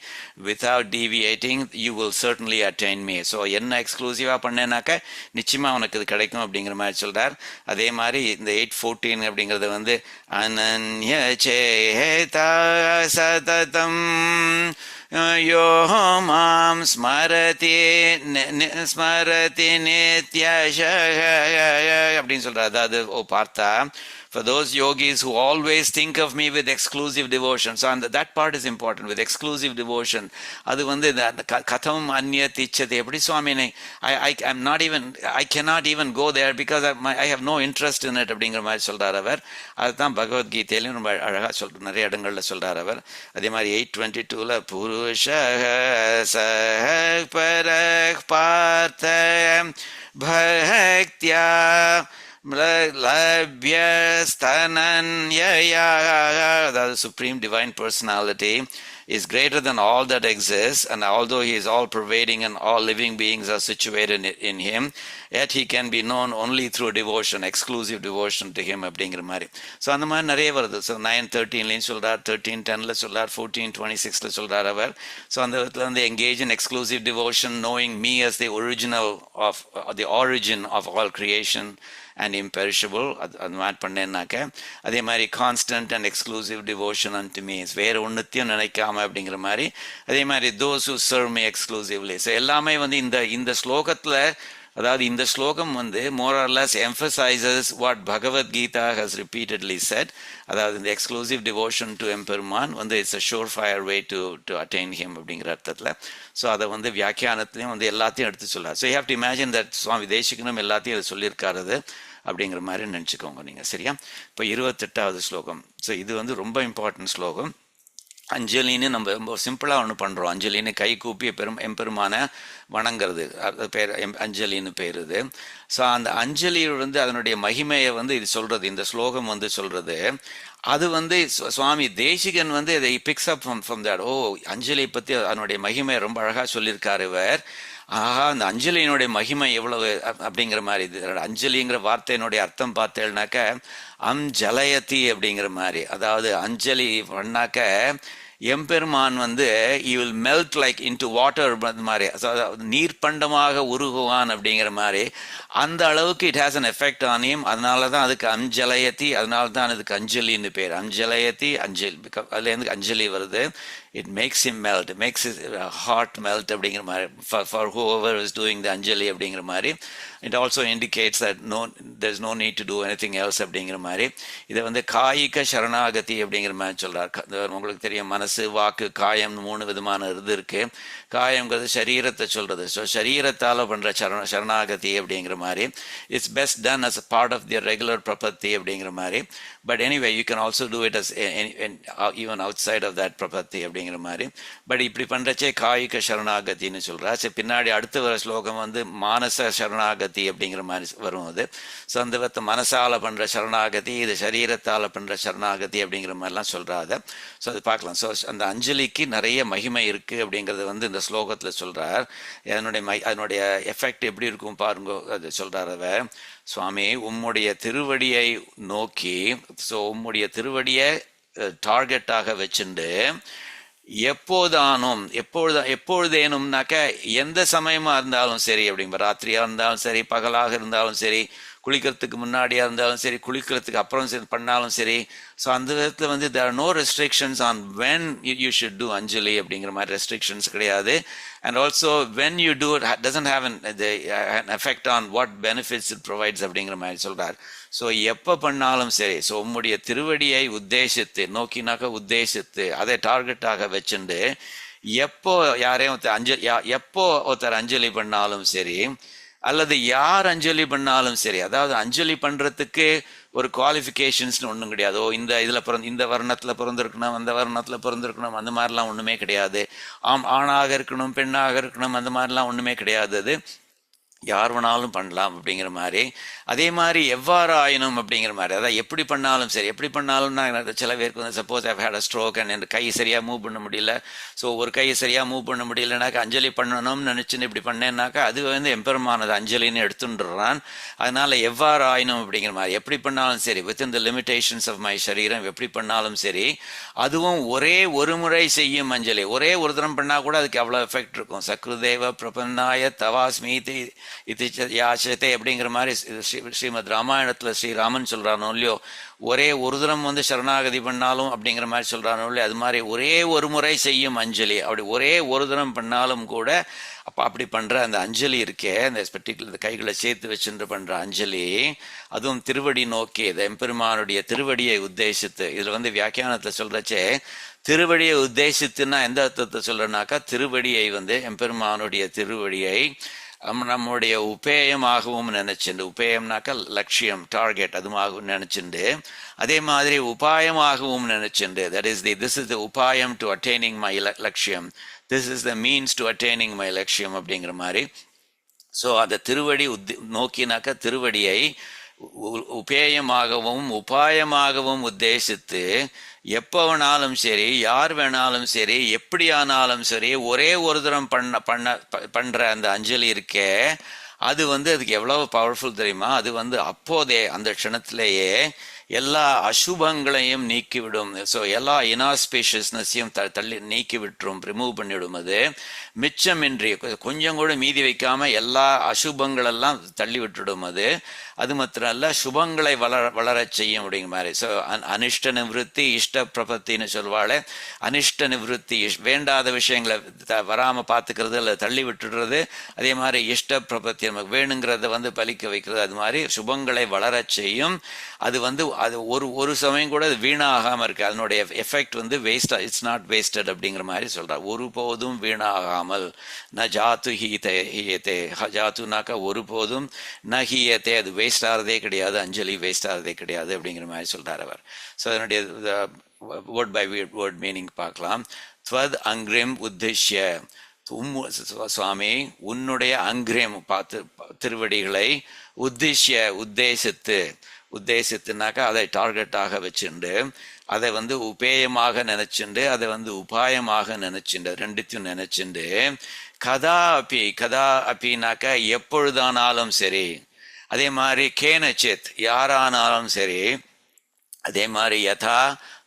without deviating, you will certainly attain me. So என்ன எக்ஸ்க்ளூசிவாக பண்ணேனாக்க நிச்சயமா உனக்கு இது கிடைக்கும் அப்படிங்கிற மாதிரி சொல்றார். அதே மாதிரி இந்த 8:14 அப்படிங்கிறது வந்து அனன்ய சேதா சததம் யோ மாம் ஸ்மரதி ஸ்மரதி நித்யஷ அப்படின்னு சொல்றாரு. அதாவது பார்த்தா, for those yogis who always think of me with exclusive devotion. So that part is important, with exclusive devotion. அது வந்து கதம் அந்நியத் இச்சதி, எப்படி சுவாமி I'm not even, I cannot even go there because I have no interest in it அப்படிங்கிற மாதிரி சொல்றார் அவர். அதுதான் பகவத்கீதையிலும் ரொம்ப அழகா நிறைய இடங்கள்ல சொல்றார் அவர். அதே மாதிரி 8:22 புருஷ சஹ பரஹ் பார்த்த பக்த்யா the supreme divine personality is greater than all that exists, and although he is all pervading and all living beings are situated in him, yet he can be known only through devotion, exclusive devotion to him அப்படிங்கிற மாதிரி. So அந்த மாதிரி நிறைய வருது. So 9:13 சொல்றார், 13:10 சொல்றார், 14:26 சொல்றார் அவர். So அந்த விதத்தில் வந்து engage in exclusive devotion, knowing me as the original of the origin of all creation and imperishable. அது மாதிரி பண்ணேன்னாக்க, அதே மாதிரி constant and exclusive devotion unto me, வேறு ஒன்றுத்தையும் நினைக்காம அப்படிங்கிற மாதிரி. அதே மாதிரி those who serve me exclusively. So எல்லாமே வந்து இந்த ஸ்லோகத்தில், அதாவது இந்த ஸ்லோகம் வந்து more or less emphasizes what Bhagavad Gita has repeatedly said. அதாவது இந்த எக்ஸ்க்ளூசிவ் டிவோஷன் டு எம்பெருமான் வந்து it's a surefire way to attain him அப்படிங்கிற அர்த்தத்தில். ஸோ அதை வந்து வியாக்கியானத்துலேயும் வந்து எல்லாத்தையும் எடுத்து சொல்றார். So you have to imagine that சுவாமி தேசிகனும் எல்லாத்தையும் அதை சொல்லியிருக்காரு அப்படிங்கிற மாதிரி நினச்சிக்கோங்க நீங்கள். சரியா? இப்போ 28வது ஸ்லோகம். ஸோ இது வந்து ரொம்ப இம்பார்ட்டன்ட் ஸ்லோகம். அஞ்சலின்னு நம்ம ரொம்ப சிம்பிளாக ஒன்று பண்ணுறோம். அஞ்சலின்னு கை கூப்பி எம்பெருமான வணங்கிறது, அது பேர் அஞ்சலின்னு பேர் இது. ஸோ அந்த அஞ்சலி வந்து அதனுடைய மகிமையை வந்து இது சொல்கிறது, இந்த ஸ்லோகம் வந்து சொல்கிறது. அது வந்து சுவாமி தேசிகன் வந்து இதை பிக்ஸ் அப் ஃப்ரம் தட். அஞ்சலியை பற்றி அதனுடைய மகிமையை ரொம்ப அழகாக சொல்லியிருக்காரு இவர். அந்த அஞ்சலியினுடைய மகிமை எவ்வளவு அப்படிங்கிற மாதிரி. இது அஞ்சலிங்கிற வார்த்தையினுடைய அர்த்தம் பார்த்தேன்னாக்க ஜலயதி அப்படிங்கிற மாதிரி. அதாவது அஞ்சலி பண்ணாக்க எம்பெருமான் வந்து you will melt like into water மாதிரி, நீர்பண்டமாக உருகுவான் அப்படிங்கிற மாதிரி. அந்த அளவுக்கு it has an effect on him. அதனால தான் அதுக்கு அஞ்சலயதி, அதனால தான் அதுக்கு அஞ்சலின்னு பேர். அஞ்சலயதி, அஞ்சலி, அதுலேருந்து அஞ்சலி வருது. It makes him melt, it makes his heart melt அப்படிங்கிற மாதிரி, for whoever is doing the அஞ்சலி அப்படிங்கிற மாதிரி. It also indicates that there's no need to do anything else அப்படிங்கிற மாதிரி. இதை வந்து காயிக சரணாகதி அப்படிங்கிற மாதிரி சொல்றார். உங்களுக்கு தெரியும், மனசு, வாக்கு, காயம் 3 விதமான இது இருக்கு. காயங்கிறது சரீரத்தை சொல்றது. ஸோ சரீரத்தால் பண்ற சரணாகதி அப்படிங்கிற மாதிரி. It's best done as a part of the regular பிரபத்தி அப்படிங்கிற மாதிரி. But anyway you can also do it as even outside of that பிரபத்தி அப்படிங்கிற மாதிரி. பட் இப்படி பண்றச்சே காயிக சரணாகத்தின்னு சொல்றா. சரி, பின்னாடி அடுத்து வர ஸ்லோகம் வந்து மானச சரணாகதி அப்படிங்கிற மாதிரி வரும் அது. ஸோ அந்த விதத்தை மனசால பண்ற சரணாகதி, இது சரீரத்தால் பண்ற சரணாகதி அப்படிங்கிற மாதிரிலாம் சொல்றாது. ஸோ அது பார்க்கலாம். ஸோ அந்த அஞ்சலிக்கு நிறைய மகிமை இருக்கு அப்படிங்கிறது வந்து இந்த ஸ்லோகத்தில் சொல்றார். அதனுடைய எஃபெக்ட் எப்படி இருக்கும் பாருங்க, அது சொல்றார் அவர். சுவாமி, உம்முடைய திருவடியை நோக்கி, ஸோ உம்முடைய திருவடியை டார்கெட்டாக வச்சுண்டு எப்பொழுதேனும்னாக்க எந்த சமயமா இருந்தாலும் சரி அப்படிங்கிற, ராத்திரியா இருந்தாலும் சரி, பகலாக இருந்தாலும் சரி, குளிக்கிறதுக்கு முன்னாடியா இருந்தாலும் சரி, குளிக்கிறதுக்கு அப்புறம் பண்ணாலும் சரி. ஸோ அந்த விதத்தில் வந்து there are no restrictions on when you should do அஞ்சலி அப்படிங்கிற மாதிரி ரெஸ்ட்ரிக்ஷன்ஸ் கிடையாது. And also when you do it doesn't have an effect on what benefits it provides அப்படிங்கிற மாதிரி சொல்றார். ஸோ எப்போ பண்ணாலும் சரி, ஸோ உம்முடைய திருவடியை உத்தேசித்து, நோக்கினாக்க உத்தேசித்து, அதை டார்கெட்டாக வச்சுண்டு எப்போ யாரையும் எப்போ ஒருத்தர் அஞ்சலி பண்ணாலும் சரி, அல்லது யார் அஞ்சலி பண்ணாலும் சரி. அதாவது அஞ்சலி பண்றதுக்கு ஒரு குவாலிஃபிகேஷன்ஸ்னு ஒன்றும் கிடையாது. இந்த வர்ணத்தில் பிறந்திருக்கணும், அந்த வர்ணத்தில் பிறந்திருக்கணும், அந்த மாதிரிலாம் ஒன்றுமே கிடையாது. ஆணாக இருக்கணும், பெண்ணாக இருக்கணும், அந்த மாதிரிலாம் ஒன்றுமே கிடையாது. அது யார் வேணாலும் பண்ணலாம் அப்படிங்கிற மாதிரி. அதே மாதிரி எவ்வாறு ஆயினும் அப்படிங்கிற மாதிரி, அதாவது எப்படி பண்ணாலும் சரி, எப்படி பண்ணாலும்னா சில பேருக்கு வந்து suppose I had a stroke and கை சரியாக மூவ் பண்ண முடியல. ஸோ ஒரு கையை சரியாக மூவ் பண்ண முடியலனாக்கா அஞ்சலி பண்ணணும்னு நினச்சின்னு இப்படி பண்ணேன்னாக்கா அது வந்து எம்பெருமானது அஞ்சலின்னு எடுத்துட்டுறான். அதனால எவ்வாறு ஆயினும் அப்படிங்கிற மாதிரி, எப்படி பண்ணாலும் சரி, within the limitations of my சரீரம் எப்படி பண்ணாலும் சரி, அதுவும் ஒரே ஒரு முறை செய்யும் அஞ்சலி. ஒரே ஒரு தரம் பண்ணால் கூட அதுக்கு அவ்வளோ எஃபெக்ட் இருக்கும். சக்ருதேவ பிரபன்னாய தவாஸ்மீதி இது யாச்சத்தை அப்படிங்கிற மாதிரி ஸ்ரீமத் ராமாயணத்தில் ஸ்ரீராமன் சொல்கிறானோ இல்லையோ, ஒரே ஒரு தரம் வந்து சரணாகதி பண்ணாலும் அப்படிங்கிற மாதிரி சொல்கிறானோ இல்லையோ, அது மாதிரி ஒரே ஒரு முறை செய்யும் அஞ்சலி. அப்படி ஒரே ஒரு தரம் பண்ணாலும் கூட அப்படி பண்ணுற அந்த அஞ்சலி இருக்கே, அந்த பர்டிகுலர் இந்த கைகளை சேர்த்து வச்சுட்டு பண்ணுற அஞ்சலி, அதுவும் திருவடி நோக்கி இந்த எம்பெருமானுடைய திருவடியை உத்தேசித்து. இதில் வந்து வியாக்கியானத்தில் சொல்கிறச்சே திருவடியை உத்தேசித்துன்னா எந்த அர்த்தத்தை சொல்கிறேன்னாக்கா, திருவடியை வந்து எம்பெருமானுடைய திருவடியை நம்முடைய உபேயமாகவும் நினைச்சுண்டு, உபேயம்னாக்கா லட்சியம், டார்கெட், அதுமாகவும் நினைச்சுண்டு, அதே மாதிரி உபாயமாகவும் நினைச்சுண்டு, that is this is the உபாயம் டு அட்டைனிங் மை லட்சியம், this is the means to attaining my லட்சியம் அப்படிங்கிற மாதிரி. ஸோ அந்த திருவடி நோக்கினாக்கா திருவடியை உபேயமாகவும் உபாயமாகவும் உத்தேசித்து எப்போ வேணாலும் சரி, யார் வேணாலும் சரி, எப்படி ஆனாலும் சரி, ஒரே ஒரு தரம் பண்ற அந்த அஞ்சலி இருக்கே, அது வந்து அதுக்கு எவ்வளவு பவர்ஃபுல் தெரியுமா? அது வந்து அப்போதே அந்த க்ஷணத்திலேயே எல்லா அசுபங்களையும் நீக்கிவிடும். ஸோ எல்லா இனாஸ்பீஷியஸ்னஸையும் தள்ளி நீக்கி விட்டுரும், ரிமூவ் பண்ணிவிடும். அது மிச்சமின்றி கொஞ்சம் கூட மீதி வைக்காம எல்லா அசுபங்களெல்லாம் தள்ளி விட்டுடும். அது மாத்திரம் அல்ல, சுபங்களை வளரச் செய்யும் அப்படிங்கிற மாதிரி. ஸோ அனிஷ்ட நிவೃತ್ತಿ இஷ்ட பிரபத்தின்னு சொல்வாள். அனிஷ்ட நிவೃತ್ತಿ வேண்டாத விஷயங்களை வராமல் பார்த்துக்கிறது, அல்லது தள்ளி விட்டுடுறது. அதே மாதிரி இஷ்ட பிரபத்தி நமக்கு வேணுங்கிறத வந்து பலிக்க வைக்கிறது. அது மாதிரி சுபங்களை வளரச் செய்யும். அது வந்து அது ஒரு சமயம் கூட அது வீணாகாமல் இருக்கு. அதனுடைய எஃபெக்ட் வந்து வேஸ்டா, இட்ஸ் நாட் வேஸ்டட் அப்படிங்கிற மாதிரி சொல்றார். ஒருபோதும் வீணாகாமல், ந ஜாத்து ஹீயத்தே, ஜாத்துனாக்கா ஒருபோதும், ந ஹீயத்தே, அது வேஸ்ட் ஆகிறதே கிடையாது, அஞ்சலி வேஸ்ட் ஆகிறதே கிடையாது அப்படிங்கிற மாதிரி சொல்றார் அவர். ஸோ அதனுடைய வேர்ட் பை வேர்ட் மீனிங் பார்க்கலாம். ஸ்வத் அங்கிரிம் உத்திஷ்ய, சுவாமி உன்னுடைய அங்கிரியம் பார்த்து திருவடிகளை, உத்திஷ்ய உத்தேசித்து, உத்தேசித்துனாக்கா அதை டார்கெட்டாக வச்சுண்டு, அதை வந்து உபேயமாக நினைச்சுண்டு, அதை வந்து உபாயமாக நினைச்சுண்டு, ரெண்டுத்தையும் நினைச்சுண்டு, கதா அப்பினாக்கா எப்பொழுதானாலும் சரி, அதே மாதிரி கேனச்சித் யாரானாலும் சரி, அதே மாதிரி யதா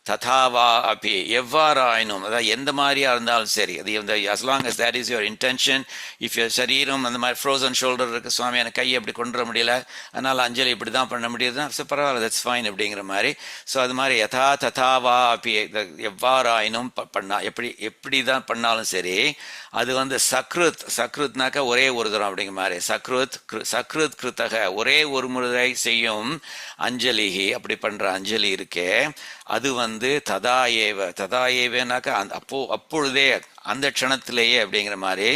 ததாவா அப்பி எவ்வாறாயினும், அதாவது எந்த மாதிரியா இருந்தாலும் சரி, அது இந்த as long as that is your intention. if your சரீரம் அந்த மாதிரி ஃப்ரோசன் ஷோல்டர் இருக்கு, சுவாமி எனக்கு கையை அப்படி கொண்டு முடியல, அதனால அஞ்சலி இப்படி தான் பண்ண முடியுதுன்னா ஸோ பரவாயில்ல, தட்ஸ் ஃபைன் அப்படிங்கிற மாதிரி. ஸோ அது மாதிரி யதா ததாவா அப்பி எவ்வாறாயினும் பண்ணா, எப்படி தான் பண்ணாலும் சரி, அது வந்து சக்ருத்னாக்கா ஒரே ஒரு தரம் அப்படிங்கிற மாதிரி, சக்ருத் கிருத்தக ஒரே ஒரு முறை செய்யும் அஞ்சலி, அப்படி பண்ற அஞ்சலி இருக்கே, அது வந்து ததாயேவனாக்கா அப்பொழுதே அந்த க்ஷணத்திலேயே அப்படிங்கிற மாதிரி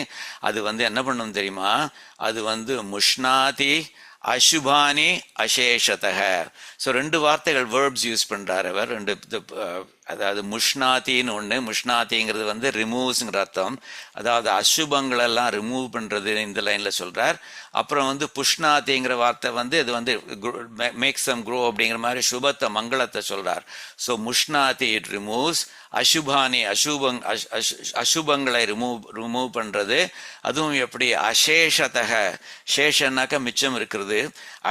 அது வந்து என்ன பண்ணும் தெரியுமா? அது வந்து முஷ்ணாதி அசுபானி அசேஷதக. ஸோ ரெண்டு வார்த்தைகள் வேர்ப்ஸ் யூஸ் பண்றாரு அவர். ரெண்டு, அதாவது முஷ்ணாத்தின்னு ஒன்று, முஷ்ணாத்திங்கிறது வந்து ரிமூவ்ஸ்ங்கிற அர்த்தம், அதாவது அசுபங்களெல்லாம் ரிமூவ் பண்ணுறது இந்த லைனில் சொல்கிறார். அப்புறம் வந்து புஷ்ணாத்திங்கிற வார்த்தை வந்து இது வந்து மேக்ஸ் தம் க்ரோ அப்படிங்கிற மாதிரி சுபத்தை மங்களத்தை சொல்கிறார். ஸோ முஷ்ணாத்தி இட் ரிமூவ்ஸ், அசுபானி அசுபங்களை ரிமூவ் பண்ணுறது. அதுவும் எப்படி? அசேஷத்தக, சேஷன்னாக்க மிச்சம் இருக்கிறது,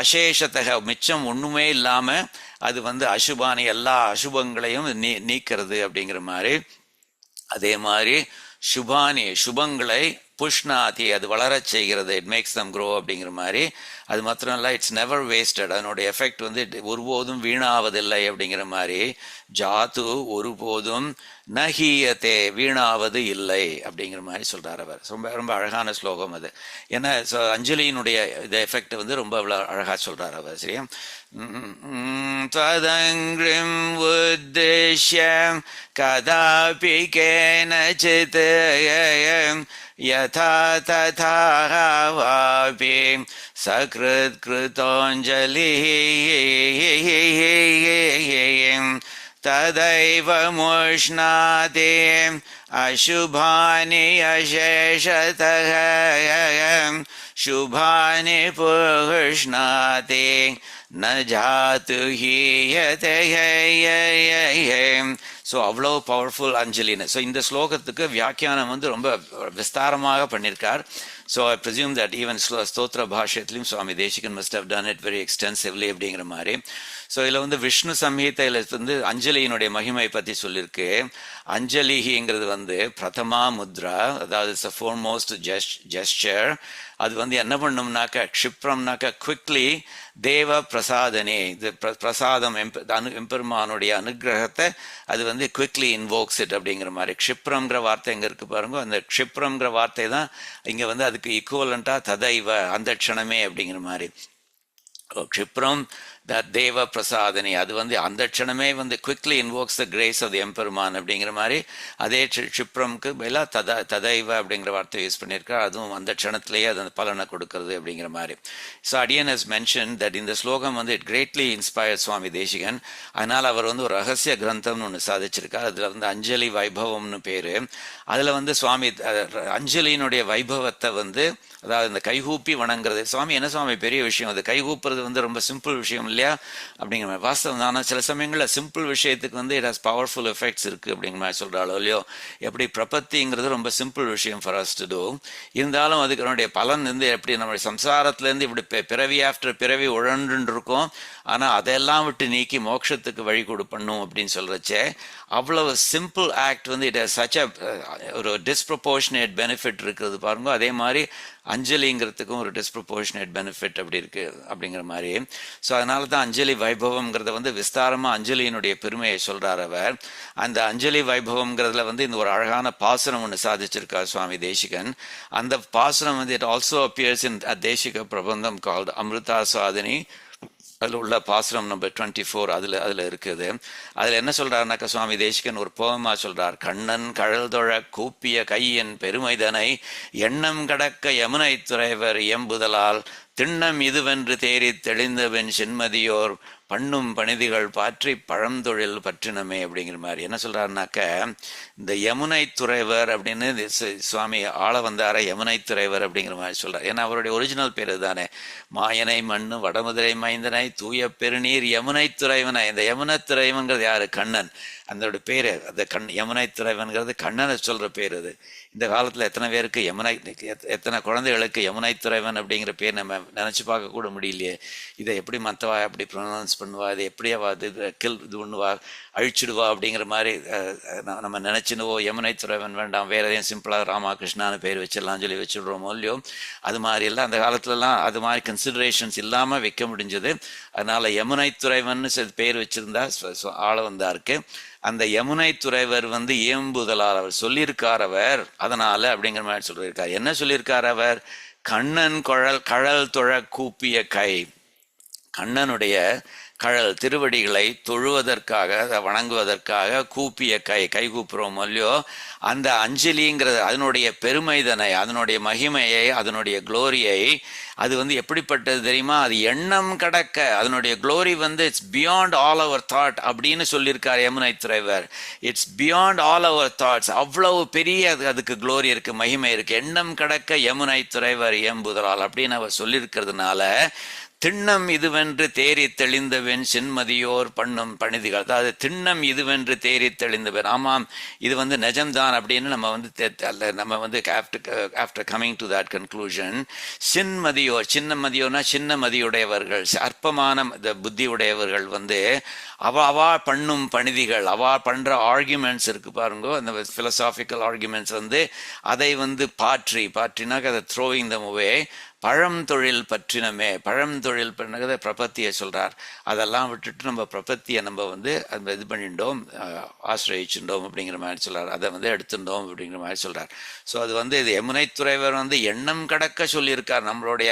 அசேஷத்தக மிச்சம் ஒன்றுமே இல்லாமல் அது வந்து அசுபானி எல்லா அசுபங்களையும் நீக்கிறது அப்படிங்கிற மாதிரி. அதே மாதிரி சுபானி சுபங்களை புஷ்ணாதி அது வளரச் செய்கிறது, இட் மேக்ஸ் தம் க்ரோ அப்படிங்கிற மாதிரி. அது மாத்திரம் இல்லை, இட்ஸ் நெவர் வேஸ்டட், அதனுடைய எஃபெக்ட் வந்து ஒருபோதும் வீணாவதில்லை அப்படிங்கிற மாதிரி. ஜாத்து ஒருபோதும் நஹீயத்தே வீணாவது இல்லை அப்படிங்கிற மாதிரி சொல்றார் அவர். ரொம்ப ரொம்ப அழகான ஸ்லோகம் அது. ஏன்னா அஞ்சலியினுடைய இந்த எஃபெக்ட் வந்து ரொம்ப அழகா சொல்றார் அவர். சரியா? ததங்கிரிம் உத்தேஷ்யம் கதாபி கேனசித் யதா ததா வாபி சக்ருத் கிருதோஞ்சலி ததைவ முஷ்ணாதி அசுபானி அசேஷதஹ சுபானி புஷ்ணாதே ந ஜாத்து ஹீயதே. ஸோ அவ்வளோ பவர்ஃபுல் அஞ்சலின்னு. ஸோ இந்த ஸ்லோகத்துக்கு வியாக்கியானம் வந்து ரொம்ப விஸ்தாரமாக பண்ணியிருக்கார். So I presume that even ஸ்தோத்திர பாஷ்யத்துலையும் Swami Desikan must have done it very extensively அப்படிங்கிற மாதிரி. ஸோ இதில் வந்து விஷ்ணு சம்ஹிதையில் வந்து அஞ்சலியினுடைய மகிமை பற்றி சொல்லியிருக்கு. அஞ்சலிங்கிறது வந்து பிரதமா முத்ரா, அதாவது இட்ஸ் அ ஃபோர்மோஸ்ட் ஜெஸ்டர். அது வந்து என்ன பண்ணும்னாக்கா க்ஷிப்ரம்னாக்கா குவிக்லி தேவ பிரசாதனே, இது பிரசாதம் எம்பெருமானுடைய அனுகிரகத்தை அது வந்து குவிக்லி இன்வோக்ஸ் இட் அப்படிங்கிற மாதிரி. க்ஷிப்ரம்ங்கிற வார்த்தை எங்கே இருக்குது பாருங்க, அந்த க்ஷிப்ரம்ங்கிற வார்த்தை தான் இங்கே வந்து அதுக்கு ஈக்குவலண்ட்டாக ததைவ அந்த க்ஷணமே அப்படிங்கிற மாதிரி. க்ஷிப்ரம் தேவ பிரசாதனி, அது வந்து அந்த க்ஷணமே வந்து quickly invokes the grace of the Emperuman அப்படிங்கிற மாதிரி. அதே க்ஷிப்ரம்க்கு பதிலாக ததைவ அப்படிங்கிற வார்த்தை யூஸ் பண்ணியிருக்கார். அதுவும் அந்த க்ஷணத்திலேயே அது பலனை கொடுக்கறது அப்படிங்கிற மாதிரி. ஸோ அடியன் ஹஸ் மென்ஷன் தட் இந்த ஸ்லோகம் வந்து it greatly inspired Swami Desikan. அதனால் அவர் வந்து ஒரு ரகசிய கிரந்தம்னு ஒன்று சாதிச்சிருக்கார். அதில் வந்து அஞ்சலி வைபவம்னு பேர். அதில் வந்து சுவாமி அஞ்சலியினுடைய வைபவத்தை வந்து, அதாவது இந்த கைகூப்பி வணங்குறது, சுவாமி என்ன சுவாமி பெரிய விஷயம், அது கைகூப்புறது வந்து ரொம்ப சிம்பிள் விஷயம் இல்லையா அப்படிங்கிற மாதிரி. வாஸ்தவம் தான். ஆனால் சில சமயங்களில் சிம்பிள் விஷயத்துக்கு வந்து இட் ஹாஸ் பவர்ஃபுல் எஃபெக்ட்ஸ் இருக்குது அப்படிங்கிற மாதிரி சொல்கிறாளோ இல்லையோ. எப்படி பிரபத்திங்கிறது ரொம்ப சிம்பிள் விஷயம் ஃபார் அஸ் டு டூ, இருந்தாலும் அதுக்கு என்னுடைய பலன் வந்து எப்படி நம்மளுடைய சம்சாரத்துலேருந்து இப்படி பிறவி ஆஃப்டர் பிறவி உழன்று இருக்கும், ஆனால் அதெல்லாம் விட்டு நீக்கி மோட்சத்துக்கு வழி பண்ணும் அப்படின்னு சொல்கிறச்சே அவ்வளவு சிம்பிள் ஆக்ட் வந்து இட் ஹஸ் சச் ஒரு டிஸ்ப்ரப்போர்ஷனேட் பெனிஃபிட் இருக்கிறது பாருங்க. அதே மாதிரி அஞ்சலிங்கிறதுக்கும் ஒரு டிஸ்ப்ரப்போர்ஷனேட் பெனிஃபிட் அப்படி இருக்கு அப்படிங்கிற மாதிரி. ஸோ அதனால தான் அஞ்சலி வைபவம்ங்கிறத வந்து விஸ்தாரமாக அஞ்சலியினுடைய பெருமையை சொல்கிறார் அவர். அந்த அஞ்சலி வைபவம்ங்கிறதுல வந்து இந்த ஒரு அழகான பாசுரம் ஒன்று சாதிச்சிருக்கார் சுவாமி தேசிகன். அந்த பாசுரம் வந்து it also appears in Desika Prabandham called Amrita Sadini. அதில் உள்ள பாசுரம் நம்பர் 24 அதில் இருக்குது. அதில் என்ன சொல்கிறாருனாக்கா சுவாமி தேசிகன் ஒரு போகமாக சொல்கிறார். கண்ணன் கழல்தொழ கூப்பிய கையின் பெருமைதனை எண்ணம் கடக்க யமுனை துறைவர் எம்புதலால் திண்ணம் இதுவென்று தேறி தெளிந்தவன் சென்மதியோர் பண்ணும் பணிதிகள் பாற்றி பழந்தொழில் பற்றினமே அப்படிங்கிற மாதிரி. என்ன சொல்கிறாருனாக்க இந்த யமுனை துறைவர் அப்படின்னு சுவாமி ஆள வந்தார யமுனை துறைவர் அப்படிங்கிற மாதிரி சொல்கிறார். ஏன்னா அவருடைய ஒரிஜினல் பேர் தானே, மாயனை மண்ணு வடமதுரை மைந்தனை தூய பெருநீர் யமுனை துறைவனை. இந்த யமுனை துறைவன்கிறது யாரு? கண்ணன். அதோட பேர் அந்த யமுனை துறைவன்கிறது கண்ணனை சொல்கிற பேர். அது இந்த காலத்தில் எத்தனை பேருக்கு எத்தனை குழந்தைகளுக்கு யமுனை துறைவன் அப்படிங்கிற பேர் நம்ம நினச்சி பார்க்க கூட முடியலையே. இதை எப்படி மற்றவா அப்படி ப்ரொனவுன்ஸ் பண்ணுவா, இது எப்படியாவா இது இது பண்ணுவா, அழிச்சிடுவா அப்படிங்கிற மாதிரி நம்ம நினச்சினுவோ. யமுனை துறைவன் வேண்டாம், வேற எதையும் சிம்பிளாக ராமகிருஷ்ணான்னு பேர் வச்சிடலாம் சொல்லி வச்சுடுறோமோ இல்லையோ. அது மாதிரி எல்லாம் அந்த காலத்துலலாம் அது மாதிரி கன்சிடரேஷன்ஸ் இல்லாமல் வைக்க முடிஞ்சது. அதனால யமுனை துறைவன் பேர் வச்சிருந்தா ஆள வந்தாருக்கு. அந்த யமுனை துறைவர் வந்து ஏம்புதலால் அவர் சொல்லியிருக்கார் அவர். அதனால அப்படிங்கிற மாதிரி சொல்லியிருக்கார். என்ன சொல்லியிருக்கார் அவர்? கண்ணன் கழல் தொழ கூப்பிய கை, கண்ணனுடைய கழல் திருவடிகளை தொழுவதற்காக அதை வணங்குவதற்காக கூப்பிய கை கூப்புறோம் இல்லையோ. அந்த அஞ்சலிங்கிறது அதனுடைய பெருமைதனை, அதனுடைய மகிமையை, அதனுடைய குளோரியை, அது வந்து எப்படிப்பட்டது தெரியுமா? அது எண்ணம் கடக்க அதனுடைய குளோரி வந்து it's beyond all our thought அப்படின்னு சொல்லியிருக்கார் Yamunai Thuraivar. It's beyond all our thoughts. அவ்வளவு பெரிய அதுக்கு குளோரி இருக்கு, மகிமை இருக்கு. எண்ணம் கடக்க யமுனை துறைவர் ஏம்புதலால் அப்படின்னு அவர் சொல்லியிருக்கிறதுனால திண்ணம் இதுவென்று தேறி தெளிந்தவன் சென்மதியோர் பண்ணும் பணிதிகள். அதாவது திண்ணம் இதுவென்று தேறி தெளிந்தவன். ஆமாம், இது வந்து நிஜம்தான் அப்படின்னு நம்ம வந்து after coming to that conclusion, சின்மதியோர், சின்ன மதியோர்னா சின்ன மதியுடையவர்கள், அற்பமான புத்தி உடையவர்கள் வந்து அவா பண்ணும் பணிதிகள், அவா பண்ற ஆர்குமெண்ட்ஸ் இருக்கு பாருங்க, அந்த பிலசாபிக்கல் ஆர்குமெண்ட்ஸ் வந்து அதை வந்து பாற்றினாக்க அதை த்ரோயிங் தம் அவே. பழந்தொழில் பற்றினமே, பழந்தொழில் பண்ணதை பிரபத்தியை சொல்றார். அதெல்லாம் விட்டுட்டு நம்ம பிரபத்தியை நம்ம வந்து அந்த இது பண்ணிட்டோம், ஆசிரியச்சுட்டோம் அப்படிங்கிற மாதிரி சொல்றார். அதை வந்து எடுத்துட்டோம் அப்படிங்கிற மாதிரி சொல்றார். ஸோ அது வந்து இது யமுனை துறைவர் வந்து எண்ணம் கடக்க சொல்லியிருக்கார். நம்மளுடைய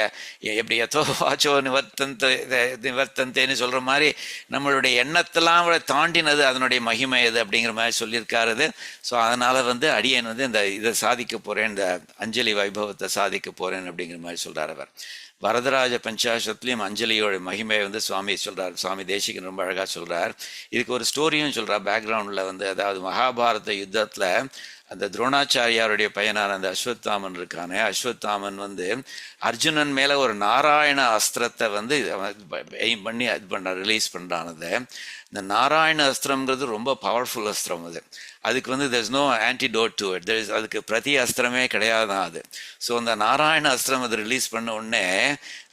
எப்படி எத்தோ வாச்சோ நிவர்த்தந்தேன்னு சொல்ற மாதிரி நம்மளுடைய எண்ணத்தெல்லாம் தாண்டினது அதனுடைய மகிமை அது அப்படிங்கிற மாதிரி சொல்லியிருக்காரு. ஸோ அதனால வந்து அடியேன் வந்து இந்த இதை சாதிக்க போறேன், இந்த அஞ்சலி வைபவத்தை சாதிக்க போறேன் அப்படிங்கிற மாதிரி சொல்றார் அவர். வரதராஜ பஞ்சாசத்துலேயும் அஞ்சலியோட மகிமையை வந்து சுவாமி சொல்றார். சுவாமி தேசிகன் ரொம்ப அழகா சொல்றார். இதுக்கு ஒரு ஸ்டோரியும் சொல்றார் பேக்ரவுண்ட்ல வந்து. அதாவது மகாபாரத யுத்தத்துல அந்த துரோணாச்சாரியாருடைய பையனான அந்த அஸ்வத்தாமன் இருக்கானே, அஸ்வத்தாமன் வந்து அர்ஜுனன் மேல ஒரு நாராயண அஸ்திரத்தை வந்து எய்ம் பண்ணி இது பண்ண ரிலீஸ் பண்றானது. இந்த நாராயண அஸ்திரம்ங்கிறது ரொம்ப பவர்ஃபுல் அஸ்திரம். அதுக்கு வந்து there's no antidote to it. அதுக்கு பிரதி அஸ்திரமே கிடையாதான் அது. ஸோ அந்த நாராயண அஸ்திரம் அது ரிலீஸ் பண்ண உடனே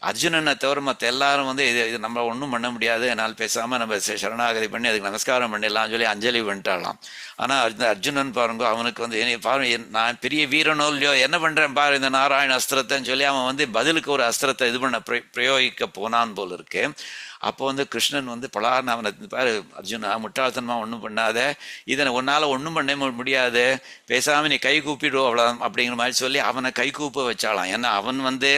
அர்ஜுனனை தவிர மற்ற எல்லாரும் வந்து இது நம்ம ஒன்றும் பண்ண முடியாது, என்னால் பேசாமல் நம்ம சரணாகதி பண்ணி அதுக்கு நமஸ்காரம் பண்ணிடலாம் சொல்லி அஞ்சலி பண்ணிட்டாலாம். ஆனால் அர்ஜுனன் பாருங்க, அவனுக்கு வந்து பாருங்க, நான் பெரிய வீரனோ இல்லையோ, என்ன பண்ணுறேன் பாரு இந்த நாராயண அஸ்திரத்தைன்னு சொல்லி அவன் வந்து பதிலுக்கு ஒரு அஸ்திரத்தை இது பண்ண பிரயோகிக்க போனான் போல் இருக்கு. அப்போ வந்து கிருஷ்ணன் வந்து பலார்னு அவனை பாரு, அர்ஜுனா முட்டாள்தனமா ஒன்றும் பண்ணாத, இதனை உன்னால் ஒன்றும் பண்ண முடியாது, பேசாமல் நீ கை கூப்பிடு அவ்வளோ அப்படிங்கிற மாதிரி சொல்லி அவனை கை கூப்ப வச்சாலாம். ஏன்னா அவன் வந்து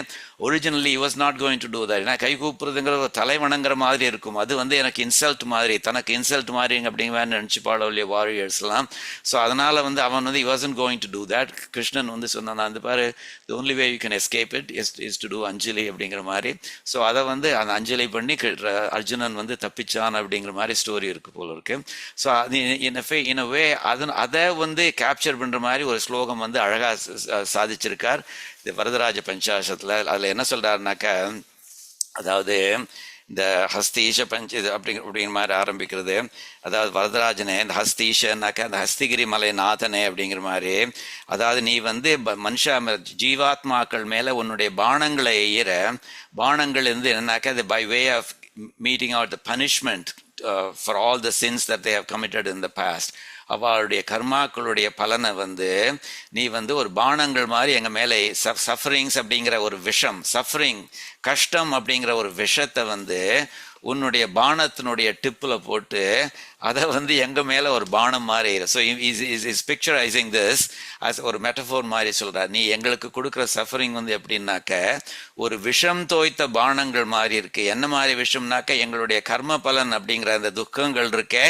originally was not going to do that. ஏன்னா கை கூப்பிடுறதுங்கிற ஒரு தலை வணங்குற மாதிரி இருக்கும், அது வந்து எனக்கு இன்சல்ட் மாதிரி, தனக்கு இன்சல்ட் மாதிரி அப்படிங்கிற மாதிரி நினச்சி பாடோ இல்லையா வாரியர்ஸ்லாம். ஸோ அதனால வந்து அவன் வந்து wasn't going to do that. Krishnan வந்து சொன்னான், அந்த பாரு, the only way you can escape it is to do anjali அப்படிங்கிற மாதிரி. ஸோ அதை வந்து அந்த அஞ்சலி பண்ணி அர்ஜுனன் வந்து தப்பிச்சான் அப்படிங்கிற மாதிரி ஸ்டோரி இருக்கு போல இருக்கு. ஸோ அது இன் அ வே அதை வந்து கேப்சர் பண்ற மாதிரி ஒரு ஸ்லோகம் வந்து அழகா சாதிச்சிருக்கார் இந்த வரதராஜ பஞ்சாசத்துல. அதுல என்ன சொல்றாருனாக்கா, அதாவது இந்த ஹஸ்தீஷ இது அப்படிங்கிற மாதிரி ஆரம்பிக்கிறது. அதாவது வரதராஜனே, இந்த ஹஸ்தீஷனாக்கா அந்த ஹஸ்திகிரி மலை நாதனே அப்படிங்கிற மாதிரி. அதாவது நீ வந்து மனுஷ ஜீவாத்மாக்கள் மேல உன்னுடைய பானங்களை எய்கிற பானங்கள் இருந்து என்னன்னாக்கா, அது by way of meting out the punishment for all the sins that they have committed in the past. அவளுடைய கர்மாக்களுடைய பலனை வந்து நீ வந்து ஒரு பானங்கள் மாதிரி எங்க மேலே சஃபரிங்ஸ் அப்படிங்கிற ஒரு விஷம், சஃபரிங் கஷ்டம் அப்படிங்கிற ஒரு விஷத்தை வந்து உன்னுடைய பானத்தினுடைய டிப்பில் போட்டு அதை வந்து எங்க மேல ஒரு பானம் மாதிரி. So is picturising this as ஒரு மெட்டஃபோர் மாதிரி சொல்றார். நீ எங்களுக்கு கொடுக்குற சஃபரிங் வந்து எப்படின்னாக்க ஒரு விஷம் தோய்த்த பானங்கள் மாதிரி இருக்கு. என்ன மாதிரி விஷம்னாக்க, எங்களுடைய கர்ம பலன் அப்படிங்கிற அந்த துக்கங்கள் இருக்கே,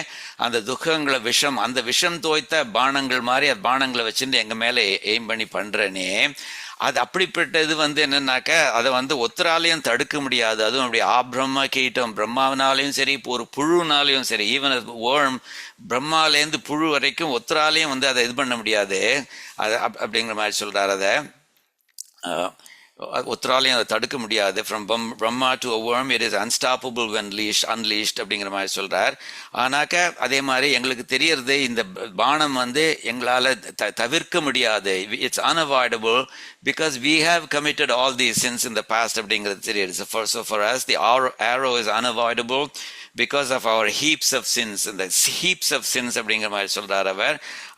அந்த துக்கங்களை விஷம், அந்த விஷம் தோய்த்த பானங்கள் மாதிரி அந்த பானங்களை வச்சுட்டு எங்க மேல எய்ம் பண்ணி பண்றேனே, அது அப்படிப்பட்டது வந்து என்னன்னாக்க அதை வந்து ஒத்தராலையும் தடுக்க முடியாது. அதுவும் அப்படி ஆப்ரம்ம கீட்டம், பிரம்மாவினாலையும் சரி, இப்போ ஒரு புழுனாலையும் சரி, ஈவன் ஓம் பிரம்மாலேருந்து புழு வரைக்கும் ஒத்தராலையும் வந்து அதை இது பண்ண முடியாது. அது அப்படிங்கிற மாதிரி சொல்றாரு. அதை ஒத்தராலையும் அதை தடுக்க முடியாது. From Brahma to a worm it is unstoppable when unleashed அப்படிங்கிற மாதிரி சொல்றார். ஆனாக்க அதே மாதிரி எங்களுக்கு தெரியறது, இந்த பானம் வந்து எங்களால தவிர்க்க முடியாது. It's unavoidable because we have committed all these sins in the past அப்படிங்கிறது தெரியுது. So for us the arrow is unavoidable because of our heaps of sins. இந்த heaps of sins அப்படிங்கிற மாதிரி சொல்றார் அவர்.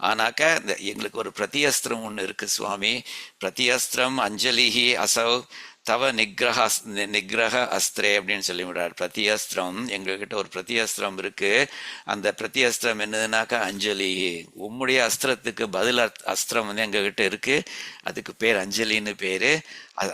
ஆனாக்க எங்களுக்கு ஒரு பிரதியஸ்திரம் ஒன்று இருக்கு சுவாமி. பிரதியஸ்திரம் அஞ்சலிஹி அசௌ தவ நிகிரக அஸ்திரே அப்படின்னு சொல்லி விடுறார். பிரதியஸ்திரம், எங்ககிட்ட ஒரு பிரதியஸ்திரம் இருக்கு. அந்த பிரதியஸ்திரம் என்னதுனாக்கா அஞ்சலி. உம்முடைய அஸ்திரத்துக்கு பதில் அஸ்திரம் வந்து எங்ககிட்ட இருக்கு. அதுக்கு பேர் அஞ்சலின்னு பேரு.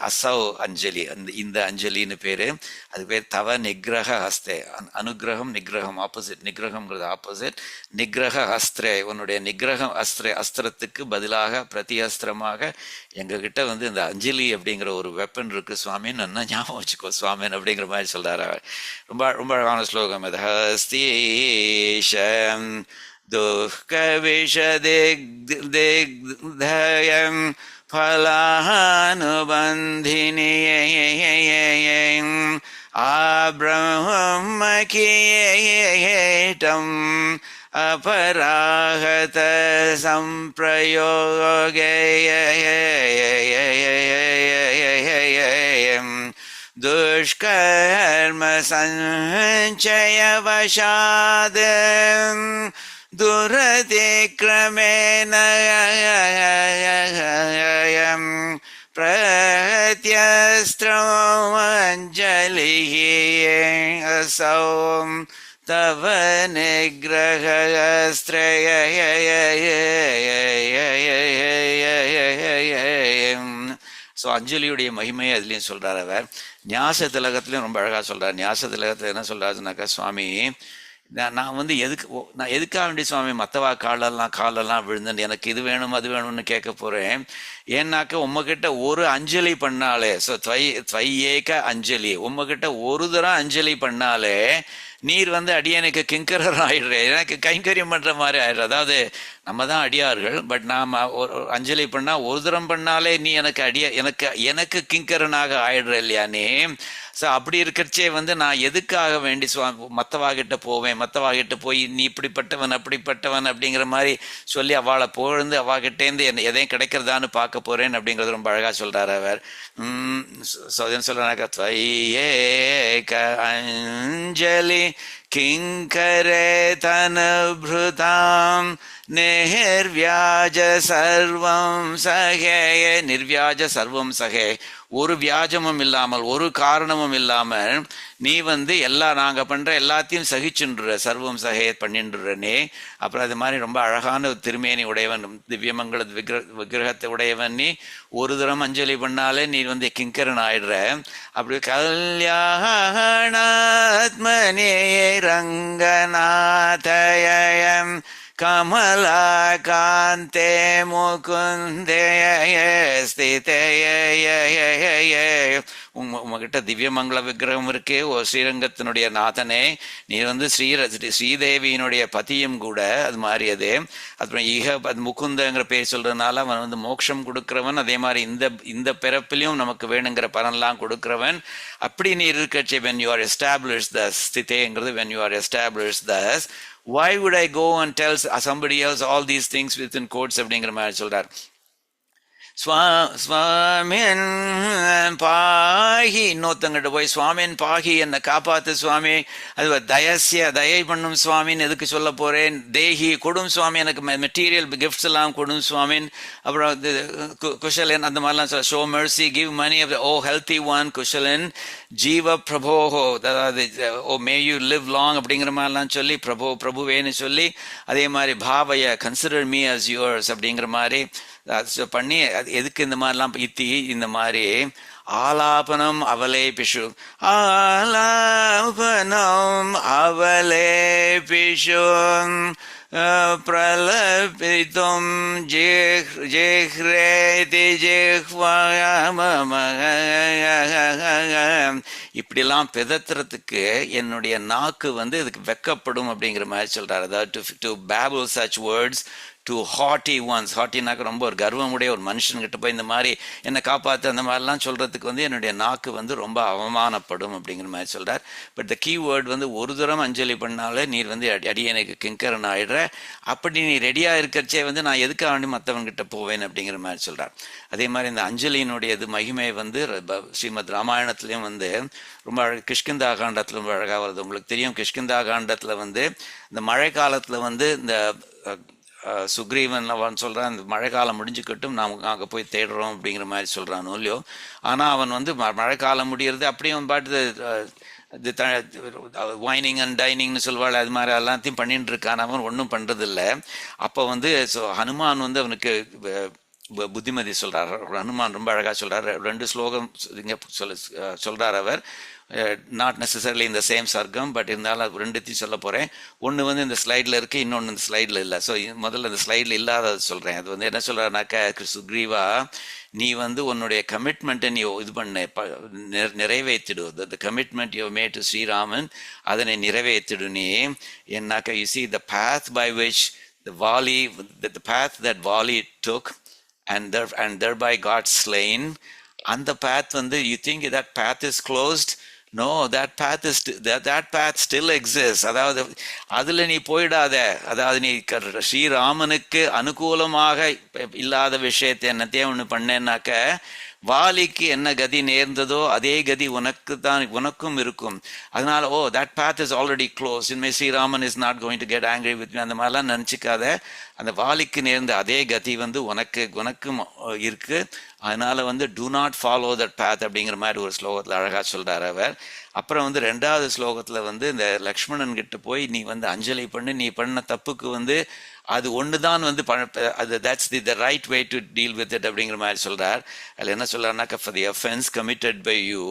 அசௌ அஞ்சலி, இந்த அஞ்சலின்னு பேரு. அது பேர் தவ நிகிரக ஹஸ்தே. அனுகிரகம் நிகிரகம் ஆப்போசிட், நிகிரகம்ங்கிறது ஆப்போசிட். நிகிரக அஸ்திரே, உன்னுடைய நிகிரகம் அஸ்திரத்துக்கு பதிலாக பிரதியஸ்திரமாக எங்ககிட்ட வந்து இந்த அஞ்சலி அப்படிங்கிற ஒரு வெப்பன் இருக்கு சுவாமின்னு நல்லா ஞாபகம் வச்சுக்கோ சுவாமின் அப்படிங்கிற மாதிரி சொல்றாரு. ரொம்ப ரொம்ப அழகான ஸ்லோகம் அது. ஹஸ்தீஷம் துக்க விஷதிக்தயம் फलानुबन्धिनी आब्रह्मकीयेटम् अपराहत संप्रयोगे दुष्कर्म संचयवशात् दुरतिक्रमेण प्रत्यस्त्रमञ्जलिः असौ तव निग्रहस्त्रय. ஸோ அஞ்சலியுடைய மகிமையை அதுலேயும் சொல்கிறார் அவர். ஞாச திலகத்துலேயும் ரொம்ப அழகாக சொல்கிறார். ஞாச திலகத்தில் என்ன சொல்கிறாருனாக்கா, சுவாமி நான் வந்து நான் எதுக்காக வேண்டிய சுவாமி மற்றவா காலெல்லாம் விழுந்துன்னு எனக்கு இது வேணும் அது வேணும்னு கேட்க போகிறேன். ஏன்னாக்க உம்மகிட்ட ஒரு அஞ்சலி பண்ணாலே, ஸோ துவையேக அஞ்சலி, உம்மகிட்ட ஒரு தரம் அஞ்சலி பண்ணாலே நீர் வந்து அடியனுக்கு கிங்கரர் ஆயிடுற, எனக்கு கைங்கரியம் பண்ணுற மாதிரி ஆயிடுற. அதாவது நம்ம தான் அடியார்கள். பட் நாம் ஒரு அஞ்சலி பண்ணா ஒரு தரம் பண்ணாலே நீ எனக்கு எனக்கு கிங்கரனாக ஆயிடுற இல்லையா நீ. ஸோ அப்படி இருக்கிறச்சே வந்து நான் எதுக்காக வேண்டி மற்றவாகிட்ட போவேன், மற்றவாகிட்ட போய் நீ இப்படிப்பட்டவன் அப்படிப்பட்டவன் அப்படிங்கிற மாதிரி சொல்லி அவளை புகழ்ந்து அவாகிட்டேருந்து எதையும் கிடைக்கிறதான்னு பார்க்க போறேன் அப்படிங்கிறது ரொம்ப அழகா சொல்றாரு அவர். சொல்றாங்க அஞ்சலி கிங்கரே தனுபிருதாம் நிர்வியாஜ சர்வம் சகே. நிர்வியாஜ சர்வம் சகே, ஒரு வியாஜமும் இல்லாமல் ஒரு காரணமும் இல்லாமல் நீ வந்து நாங்கள் பண்ணுற எல்லாத்தையும் சகிச்சுன்ற சர்வம் சகே பண்ணின்றுறனே. அப்புறம் அது மாதிரி ரொம்ப அழகான திருமேனி உடையவன், திவ்யமங்கள விக்கிரகத்தை உடையவன் நீ. ஒரு தரம் அஞ்சலி பண்ணாலே நீ வந்து கிங்கரன் ஆயிடுற. அப்படி கல்யாணாத்மனே ரங்கநாதயம் கமலாகாந்தே முகுந்தே ஸ்திதே. உங்ககிட்ட திவ்யமங்கள விக்கிரகம் இருக்கே, ஓ ஸ்ரீரங்கத்தினுடைய நாதனே, நீ வந்து ஸ்ரீதேவியினுடைய பதியும் கூட. அது மாதிரி அது அப்புறம் அது முகுந்தங்கிற பேர் சொல்றதுனால அவன் வந்து மோட்சம் கொடுக்கிறவன். அதே மாதிரி இந்த பிறப்பிலையும் நமக்கு வேணுங்கிற பலன்லாம் கொடுக்கிறவன். அப்படி நீ இருக்கச்சே when you are established thus, ஸ்திதேங்கிறது when you are established thus, why would I go and tell somebody else all these things within quotes அப்படிங்கிற மாதிரி சொல்றார். சுவாமின் பாகி, இன்னொருத்தங்கிட்ட போய் சுவாமின் பாகி என்னை காப்பாத்து சுவாமி, அது தயை பண்ணும் சுவாமின்னு எதுக்கு சொல்ல போறேன். தேகி கொடும் சுவாமி, எனக்கு மெட்டீரியல் கிஃப்ட்ஸ் எல்லாம் கொடும் சுவாமின். அப்புறம் குஷலன் அந்த மாதிரிலாம் சொல்ல. ஷோ மெர்சி, கிவ் மணி, ஓ ஹெல்த்தி ஒன் குஷலன், ஜீவ பிரபோஹோ, அதாவது ஓ மே யூ லிவ் லாங் அப்படிங்கிற மாதிரிலாம் சொல்லி பிரபுவேன்னு சொல்லி. அதே மாதிரி பாவைய கன்சிடர் மீ அஸ் யுவர்ஸ் அப்படிங்கிற மாதிரி பண்ணி. எதுக்கு இந்த மாதிரிலாம் இத்தி இந்த மாதிரி ஆலாபனம் அவலே பிஷு, ஆலாபனம் அவலே பிஷு பிரலபிதும் ஜேஹ்ரேதி ஜேஹ்வாம. இப்படிலாம் பெதத்துறதுக்கு என்னுடைய நாக்கு வந்து இதுக்கு வெக்கப்படும் அப்படிங்கிற மாதிரி சொல்றாரு. அதாவது to babble such words to haughty ones. ஹாட்டினாக்க ரொம்ப ஒரு கர்வமுடைய ஒரு மனுஷன்கிட்ட போய் இந்த மாதிரி என்னை காப்பாற்று அந்த மாதிரிலாம் சொல்றதுக்கு வந்து என்னுடைய நாக்கு வந்து ரொம்ப அவமானப்படும் அப்படிங்கிற மாதிரி சொல்றார். பட் த கீ வேர்ட் வந்து ஒரு தூரம் அஞ்சலி பண்ணாலே நீர் வந்து அடியனுக்கு கிங்கரன் ஆயிடுற. அப்படி நீ ரெடியா இருக்கிறச்சே வந்து நான் எதுக்காக வேண்டி மற்றவன்கிட்ட போவேன் அப்படிங்கிற மாதிரி சொல்றார். அதே மாதிரி இந்த அஞ்சலியினுடைய மகிமை வந்து ஸ்ரீமத் ராமாயணத்துலயும் வந்து ரொம்ப கிஷ்கிந்தா காண்டத்துல ரொம்ப அழகா வருது. உங்களுக்கு தெரியும், கிஷ்கிந்தா காண்டத்துல வந்து இந்த மழை காலத்துல வந்து இந்த சுக்ரீவன் சொல்றான், இந்த மழை காலம் முடிஞ்சுக்கட்டும் நாம் அங்கே போய் தேடுறோம் அப்படிங்கிற மாதிரி சொல்றானோ இல்லையோ. ஆனால் அவன் வந்து மழை காலம் முடியறது அப்படியே பாட்டு வைனிங் அண்ட் டைனிங்னு சொல்வாள், அது மாதிரி எல்லாத்தையும் பண்ணிட்டு இருக்கான். அவன் ஒன்றும் பண்றதில்லை. அப்போ வந்து ஹனுமான் வந்து அவனுக்கு புத்திமதி சொல்றார். ஹனுமான் ரொம்ப அழகா சொல்றார். 2 ஸ்லோகம் சொல்றார் அவர். நாட் நெசசரிலி இந்த சேம் சர்க்கம், பட் இருந்தாலும் அது 2த்தையும் சொல்ல போறேன். ஒன்று வந்து இந்த ஸ்லைடில் இருக்கு, இன்னொன்று இந்த ஸ்லைடில் இல்லை. ஸோ முதல்ல இந்த ஸ்லைடில் இல்லாதது சொல்றேன். அது வந்து என்ன சொல்றாருனாக்கா, சுக்ரீவா நீ வந்து உன்னுடைய கமிட்மெண்ட்டை நீ இது பண்ண நிறைவேற்றிடு. The commitment you made to Sriraman, அதனை நிறைவேற்றிடு நீ. என்னாக்கா you see the path by which the path that Vali took and thereby got slain, and the path வந்து you think that path is closed? No, that path still exists. அதாவது அதுல நீ போயிடாத. அதாவது நீ ஸ்ரீராமனுக்கு அனுகூலமாக இல்லாத விஷயத்தை என்னத்தையும் ஒண்ணு பண்ணேன்னாக்க வாலிக்கு என்ன கதி நேர்ந்ததோ அதே கதி உனக்கும் இருக்கும். அதனால that path is already closed. இனிமே Sriraman is not going to get angry with me அந்த மாதிரிலாம் நினைச்சுக்காத. அந்த வாலிக்கு நேர்ந்த அதே கதி வந்து உனக்கும் இருக்கு. அதனால வந்து do not follow that path அப்படிங்கிற மாதிரி ஒரு ஸ்லோகத்தில் அழகா சொல்றாரு அவர். அப்புறம் வந்து 2வது ஸ்லோகத்துல வந்து இந்த லக்ஷ்மணன் கிட்ட போய் நீ வந்து அஞ்சலி பண்ணு, நீ பண்ண தப்புக்கு வந்து அது ஒண்ணுதான் வந்து அது that's the right way to deal with it அப்படிங்கிற மாதிரி சொல்றார். அதில் என்ன சொல்றாருனாக்கா, for the offense committed by you,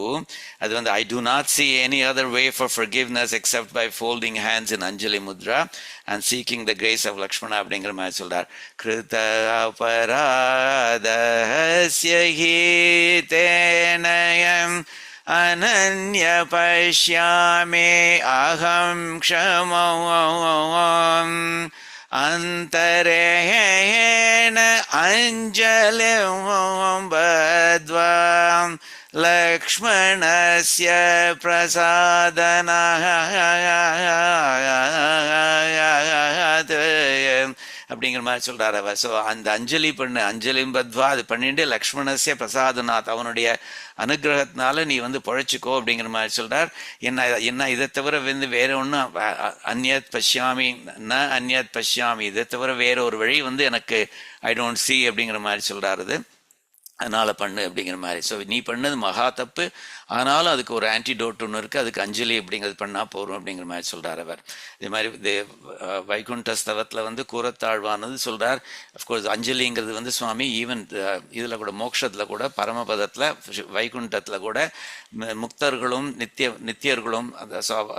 அது வந்து I do not see any other way for forgiveness except by folding hands in Anjali Mudra and seeking the grace of Lakshmana அப்படிங்கிற மாதிரி சொல்றார். கிருத அபராதஸ்ய ஹி தேனயம் அனன்ய பஷ்யாமே அகம் க்ஷமம் अन्तरेण अञ्जलिं बद्ध्वा लक्ष्मणस्य प्रसादनात् அப்படிங்கிற மாதிரி சொல்றாரு அவர். ஸோ அந்த அஞ்சலி பண்ணு, அஞ்சலிம் பத்வா, அது பண்ணிட்டு லக்ஷ்மணஸ்ய பிரசாதநாத், அவனுடைய அனுகிரகத்தினால நீ வந்து பொழைச்சிக்கோ அப்படிங்கிற மாதிரி சொல்றார். என்ன இதை தவிர வந்து வேற ஒன்றும் அந்நியத் பஷ்யாமி அந்நியத் பஷ்யாமி, இதை தவிர வேற ஒரு வழி வந்து எனக்கு ஐ டோன்ட் சி அப்படிங்கிற மாதிரி சொல்றாரு. அது அதனால் பண்ணு அப்படிங்கிற மாதிரி. ஸோ நீ பண்ணது மகா தப்பு, ஆனாலும் அதுக்கு ஒரு ஆன்டிடோட் ஒன்று இருக்குது, அதுக்கு அஞ்சலி அப்படிங்கிறது பண்ணால் போகிறோம் அப்படிங்கிற மாதிரி சொல்கிறார் அவர். இதே மாதிரி வைகுண்ட ஸ்தவத்தில் வந்து கூறத்தாழ்வானது சொல்கிறார். அஃப்கோர்ஸ் அஞ்சலிங்கிறது வந்து சுவாமி ஈவன் இதில் கூட மோட்சத்தில் கூட பரமபதத்தில் வைகுண்டத்தில் கூட முக்தர்களும் நித்தியர்களும்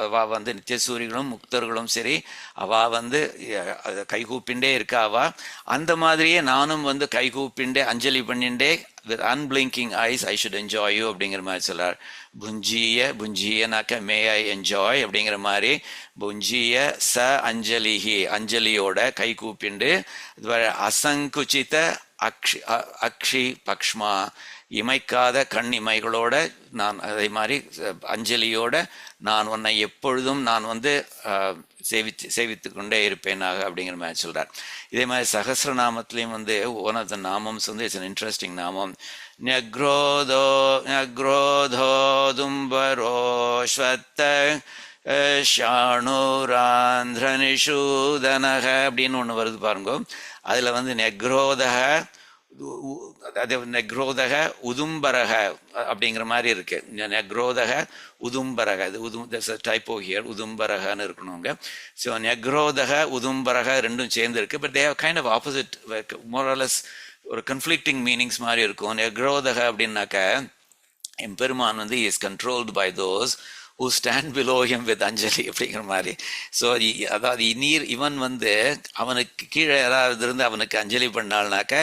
அவா வந்து நித்தியசூரிகளும் முக்தர்களும் சரி, அவா வந்து கைகூப்பிண்டே இருக்கா. அவா அந்த மாதிரியே நானும் வந்து கைகூப்பிண்டே அஞ்சலி பண்ணிண்டே with unblinking eyes I should enjoy you அப்படிங்கிற மாதிரி சொல்றார். புஞ்சியனாக்க மே ஐ என்ஜாய் அப்படிங்கிற மாதிரி புஞ்சிய ச அஞ்சலிஹி, அஞ்சலியோட கை கூப்பிண்டு அசங்குச்சித அக்ஷி பக்ஷ்மா, இமைக்காத கண் இமைகளோட நான் அதே மாதிரி அஞ்சலியோட நான் உன்னை எப்பொழுதும் நான் வந்து சேவித்து கொண்டே இருப்பேனாக அப்படிங்கிற மாதிரி சொல்றார். இதே மாதிரி சகசிரநாமத்திலையும் வந்து ஒன் ஆஃப் த நாமம்ஸ் வந்து இட்ஸ் an இன்ட்ரெஸ்டிங் நாமம். ஞக்ரோதோதும்பரோஸ்வத்த ஷாணுராந்திரனிஷூதனக அப்படின்னு ஒன்று வருது பாருங்க. அதில் வந்து நெக்ரோதக அது நெக்ரோதக உதும்பரக அப்படிங்கிற மாதிரி இருக்கு. நெக்ரோதக உதும்பரக, இது டைப்போ ஹியர், உதும்பரகன்னு இருக்கணுங்க. ஸோ நெக்ரோதக உதும்பரக ரெண்டும் சேர்ந்து இருக்கு. But they have kind of opposite, more or less ஒரு கன்ஃப்ளிக்டிங் மீனிங்ஸ் மாதிரி இருக்கும். நெக்ரோதக அப்படின்னாக்க எம்பெருமான் வந்து is controlled by those who stand below him with anjali அப்படிங்கிற மாதிரி. ஸோ அதாவது இவன் வந்து அவனுக்கு கீழே யாராவது இருந்து அவனுக்கு அஞ்சலி பண்ணாள்னாக்க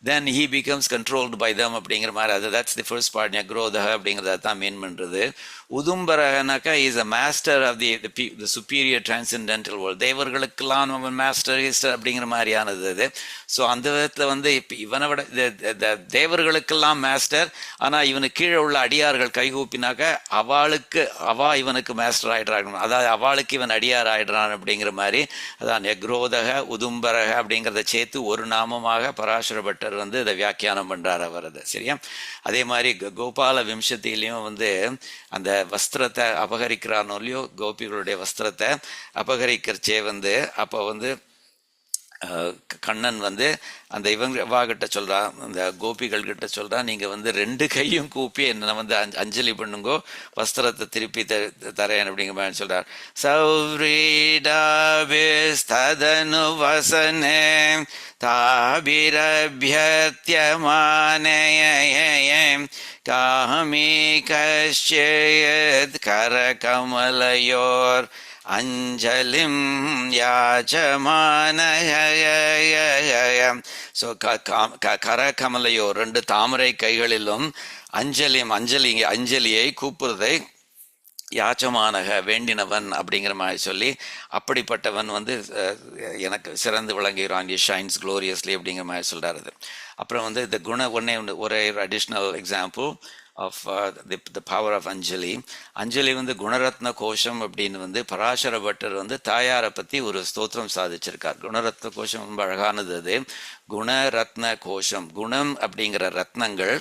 then he becomes controlled by them அப்படிங்கிற மாதிரி. அது that's the first part. ஞக்ரோதக அப்படிங்கிறத தான் மீன் பண்ணுறது. உதும்பரகனாக்கா is a master of the superior transcendental world. தேவர்களுக்கெல்லாம் அவன் மாஸ்டர் ஈஸ்டர் அப்படிங்கிற மாதிரியானது அது. ஸோ அந்த விதத்தில் வந்து இப்போ இவனை விட தேவர்களுக்கெல்லாம் மாஸ்டர், ஆனால் இவனுக்கு கீழே உள்ள அடியார்கள் கைகூப்பினாக்க அவா இவனுக்கு மாஸ்டர் ஆயிடுறாங்க, அதாவது அவளுக்கு இவன் அடியார் ஆயிடுறான் அப்படிங்கிற மாதிரி. அதான் நெக்ரோதக உதும்பரக அப்படிங்கிறத சேர்த்து ஒரு நாமமாக பராசர பட்டர் வந்து இதை வியாக்கியானம் பண்றார் அவர். அது சரியா. அதே மாதிரி கோபால விம்சத்திலையும் வந்து அந்த வஸ்திரத்தை அபகரிக்கிறானோ இல்லையோ, கோபிகளுடைய வஸ்திரத்தை அபகரிக்கிறச்சே வந்து அப்போ வந்து கண்ணன் வந்து அந்த இவங்கிட்ட சொல்றான், அந்த கோபிகள் கிட்ட சொல்றான், நீங்க வந்து ரெண்டு கையும் கூப்பி என்ன வந்து அஞ்சலி பண்ணுங்கோ, வஸ்திரத்தை திருப்பி தரேன் அப்படிங்கிற மாதிரி சொல்றார். சௌரீடாபிஸ்ததனு வசனே தாபிரபியத்யமானயம் காமி கஷ்யத் கரகமலயோர் அஞ்சலிம் யாச்சமானயம். ஸோ கரகமலையோ ரெண்டு தாமரை கைகளிலும் அஞ்சலியை கூப்புறதை யாச்சமானக வேண்டினவன் அப்படிங்கிற மாதிரி சொல்லி, அப்படிப்பட்டவன் வந்து எனக்கு சிறந்து விளங்குகிறான், ஷைன்ஸ் க்ளோரியஸ்லி அப்படிங்கிற மாதிரி சொல்றாரு. அப்புறம் வந்து இந்த ஒரே additional example of the power of anjali. அஞ்சலி வந்து குணரத்ன கோஷம் அப்படின்னு வந்து பராசர பட்டர் வந்து தாயாரை பற்றி ஒரு ஸ்தோத்திரம் சாதிச்சிருக்கார். குணரத்ன கோஷம் ரொம்ப அழகானது. அது குணரத்ன கோஷம், குணம் அப்படிங்கிற ரத்னங்கள்,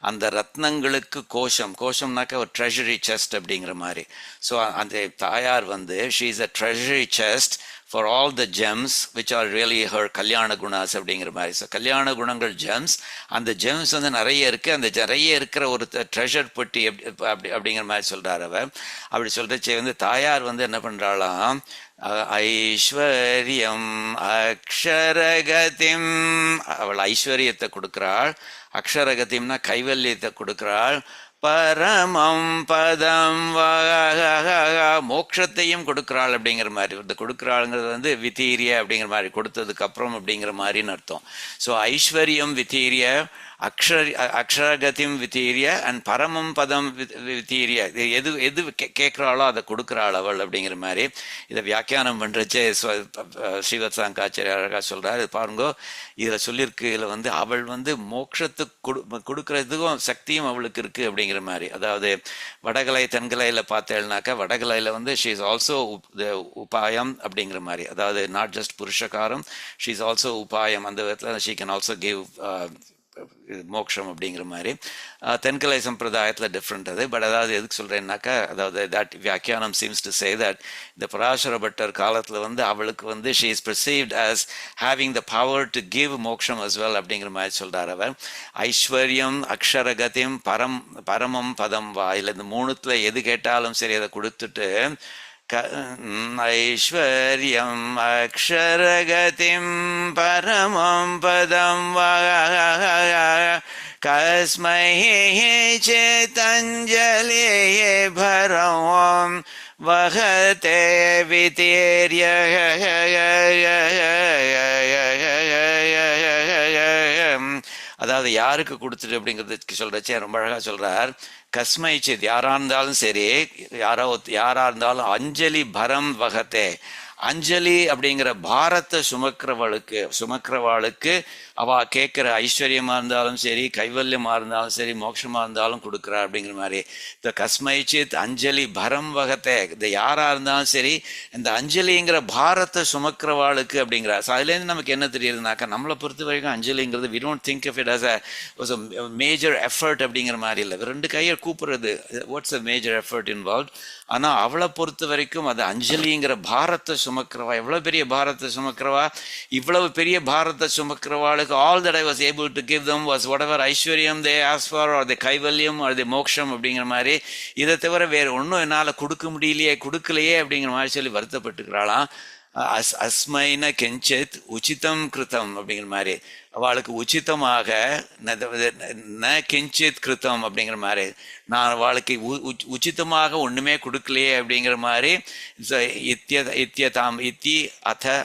அந்த ரத்னங்களுக்கு கோஷம்னாக்க ஒரு ட்ரெஷரி செஸ்ட் அப்படிங்கிற மாதிரி. ஸோ அந்த தாயார் வந்து she is a treasury chest for all the gems which are really her கல்யாண குணாஸ் அப்படிங்கிற மாதிரி. ஸோ கல்யாண குணங்கள் ஜெம்ஸ், அந்த ஜெம்ஸ் வந்து நிறைய இருக்குது. அந்த நிறைய இருக்கிற ஒரு ட்ரெஷர் பெட்டி அப்படிங்கிற மாதிரி சொல்கிறார் அவர். அப்படி சொல்கிறச்சே வந்து தாயார் வந்து என்ன பண்ணுறாளாம், ஐஸ்வர்யம் அக்ஷரகதிம், அவள் ஐஸ்வர்யத்தை கொடுக்குறாள், அக்ஷரகதிம்னா கைவல்யத்தை கொடுக்குறாள், பரமம் பதம் மோட்சத்தையும் கொடுக்குறாள் அப்படிங்கிற மாதிரி. இந்த கொடுக்குறாளுங்கிறது வந்து வித்தீரிய அப்படிங்கிற மாதிரி, கொடுத்ததுக்கு அப்புறம் அப்படிங்கிற மாதிரின்னு அர்த்தம். ஸோ ஐஸ்வர்யம் வித்தீரிய அக்ஷரகதிம் வித்தீரிய அண்ட் பரமம் பதம் வித்தீரிய, எது எது கேட்குறாளோ அதை கொடுக்குறாள் அவள் அப்படிங்கிற மாதிரி இதை வியாக்கியானம் பண்ணுறச்சே ஸ்ரீவத் சாங்காச்சாரிய அழகாக சொல்கிறார். இது பாருங்கோ, இதில் சொல்லியிருக்கு, இதில் வந்து அவள் வந்து மோட்சத்துக்கு கொடுக்கறதுக்கும் சக்தியும் அவளுக்கு இருக்குது அப்படிங்கிற மாதிரி. அதாவது வடகலை தென்கலையில் பார்த்தேன்னாக்கா வடகலையில் வந்து ஷீ இஸ் ஆல்சோ உபாயம் அப்படிங்கிற மாதிரி. அதாவது not just purushakaram, she is also upayam. அந்த விதத்தில் ஷீ கேன் ஆல்சோ கிவ் மோக்ஷம் அப்படிங்கிற மாதிரி. தென்கலை சம்பிரதாயத்தில் டிஃப்ரெண்ட் அது. பட் அதாவது எதுக்கு சொல்கிறேன்னாக்கா, அதாவது தட் வியாக்கியானம் சீம்ஸ் டு சே தட் இந்த பராசர பட்டர் காலத்தில் வந்து அவளுக்கு வந்து she is perceived as having the power to give மோக்ஷம் அஸ் வெல் அப்படிங்கிற மாதிரி சொல்கிறார் அவர். ஐஸ்வர்யம் அக்ஷரகதிம் பரமம் பதம் வா, இல்லை இந்த மூணுத்தில் எது கேட்டாலும் சரி அதை கொடுத்துட்டு ஐஸ்வர்யம் அக்ஷரகதிம் பரமம் பதம் வா கஸ்மை சேதஞ்சலி பரம் வஹதே விதேர்ய. அதாவது யாருக்கு கொடுத்துட்டு அப்படிங்கிறதுக்கு சொல்கிறச்சே ரொம்ப அழகாக சொல்கிறார். கஸ்மை சேத், யாராக இருந்தாலும் சரி, யாராக இருந்தாலும் அஞ்சலி பரம் வகத்தே, அஞ்சலி அப்படிங்கிற பாரத்தை சுமக்கிறவாளுக்கு அவ கேட்குற ஐஸ்வர்யமாக இருந்தாலும் சரி, கைவல்யமாக இருந்தாலும் சரி, மோட்சமாக இருந்தாலும் கொடுக்குறா அப்படிங்கிற மாதிரி. இந்த கஸ்மைச்சித் அஞ்சலி பரம் வகத்தை, இந்த யாராக இருந்தாலும் சரி இந்த அஞ்சலிங்கிற பாரத்தை சுமக்கிறவாளுக்கு அப்படிங்கிற. ஸோ அதுலேருந்து நமக்கு என்ன தெரியுதுனாக்கா, நம்மளை பொறுத்த வரைக்கும் அஞ்சலிங்கிறது we don't think of it as a major effort அப்படிங்கிற மாதிரி இல்லை. ரெண்டு கையை கூப்பிடுறது, what's a major effort involve. ஆனால் அவளை பொறுத்த வரைக்கும் அது அஞ்சலிங்கிற பாரத்தை சுமக்கிறவா, எவ்வளோ பெரிய பாரத்தை சுமக்கிறவா, இவ்வளவு பெரிய பாரத்தை சுமக்கிறவாளுக்கு all that I was able to give them was whatever ஐஸ்வர்யம் they asked for or the Kaivalyam or the மோக்ஷம் அப்படிங்கிற மாதிரி. இதை தவிர வேறு ஒன்றும் என்னால் கொடுக்கலையே அப்படிங்கிற மாதிரி சொல்லி வருத்தப்பட்டுக்கிறாளாம். அஸ்மைன கெஞ்சித் உச்சிதம் கிருத்தம் அப்படிங்கிற மாதிரி. அவளுக்கு உச்சிதமாக ந கிஞ்சித் கிருத்தம் அப்படிங்கிற மாதிரி, நான் அவளுக்கு உச்சிதமாக ஒன்றுமே கொடுக்கலையே அப்படிங்கிற மாதிரி. இத்தி அத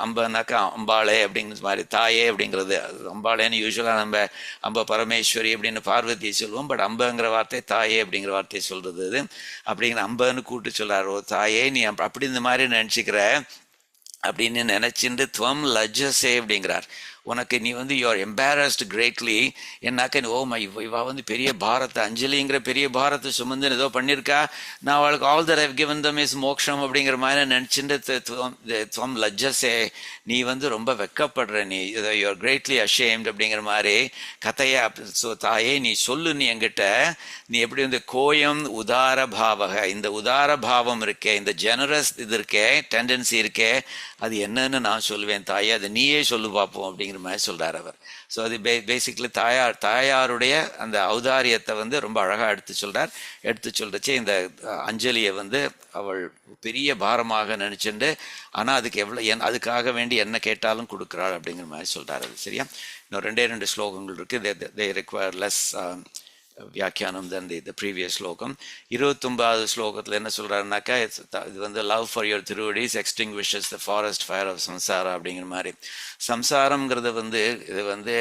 அம்பனாக்கா அம்பாளே அப்படிங்கிற மாதிரி, தாயே அப்படிங்கிறது. அம்பாளேன்னு யூஸ்வலாக நம்ம அம்ப பரமேஸ்வரி அப்படின்னு பார்வதியை சொல்லுவோம். பட் அம்பங்கிற வார்த்தை தாயே அப்படிங்கிற வார்த்தையை சொல்கிறது இது. அப்படிங்கிற அம்பன்னு கூப்பிட்டு சொல்கிறார், ஓ தாயே நீ அப்படி இந்த மாதிரி நினச்சிக்கிற அப்படின்னு நினச்சிட்டு துவம் லஜ்ஜசே அப்படிங்கிறார். உனக்கு நீ வந்து யூஆர் எம்பாரஸ்ட் கிரேட்லி. என்னாக்க ஓ மை இவா வந்து பெரிய பாரத்தை அஞ்சலிங்கிற பெரிய பாரத்தை சுமந்து ஏதோ பண்ணியிருக்கா, நான் அவளுக்கு all that I've given them is மோக்ஷம் அப்படிங்கிற மாதிரி நினச்சிட்டு துவம் லஜ்ஜசே, நீ வந்து ரொம்ப வெக்கப்படுற, நீ யூஆர் கிரேட்லி அஷேம்ட் அப்படிங்கிற மாதிரி கதையா. ஸோ தாயே நீ சொல்லு, நீ என்கிட்ட நீ எப்படி வந்து கோயம் உதார பாவக, இந்த உதார பாவம் இருக்கே, இந்த ஜெனரஸ் இது இருக்கே, டெண்டன்சி இருக்கே, அது என்னன்னு நான் சொல்லுவேன் தாயே, அதை நீயே சொல்லு பார்ப்போம் அப்படிங்கிற மாதிரி சொல்றார் அவர். ஸோ அது பேசிக்கலி தாயாருடைய அந்த ஔதாரியத்தை வந்து ரொம்ப அழகாக எடுத்து சொல்றச்சே இந்த அஞ்சலியை வந்து அவள் பெரிய பாரமாக நினைச்சுண்டு, ஆனால் அதுக்கு அதுக்காக வேண்டி என்ன கேட்டாலும் கொடுக்குறாள் அப்படிங்கிற மாதிரி சொல்றாரு. அது சரியா? இன்னும் ரெண்டு ஸ்லோகங்கள் இருக்கு. they require less வியாக்கியானம் தன் தி ப்ரீவியஸ் ஸ்லோகம். 29வது ஸ்லோகத்தில் என்ன சொல்கிறாருனாக்கா, இது வந்து love for your thiruvadis extinguishes the forest fire of samsara அப்படிங்கிற மாதிரி. சம்சாரம்ங்கிறது வந்து இது வந்து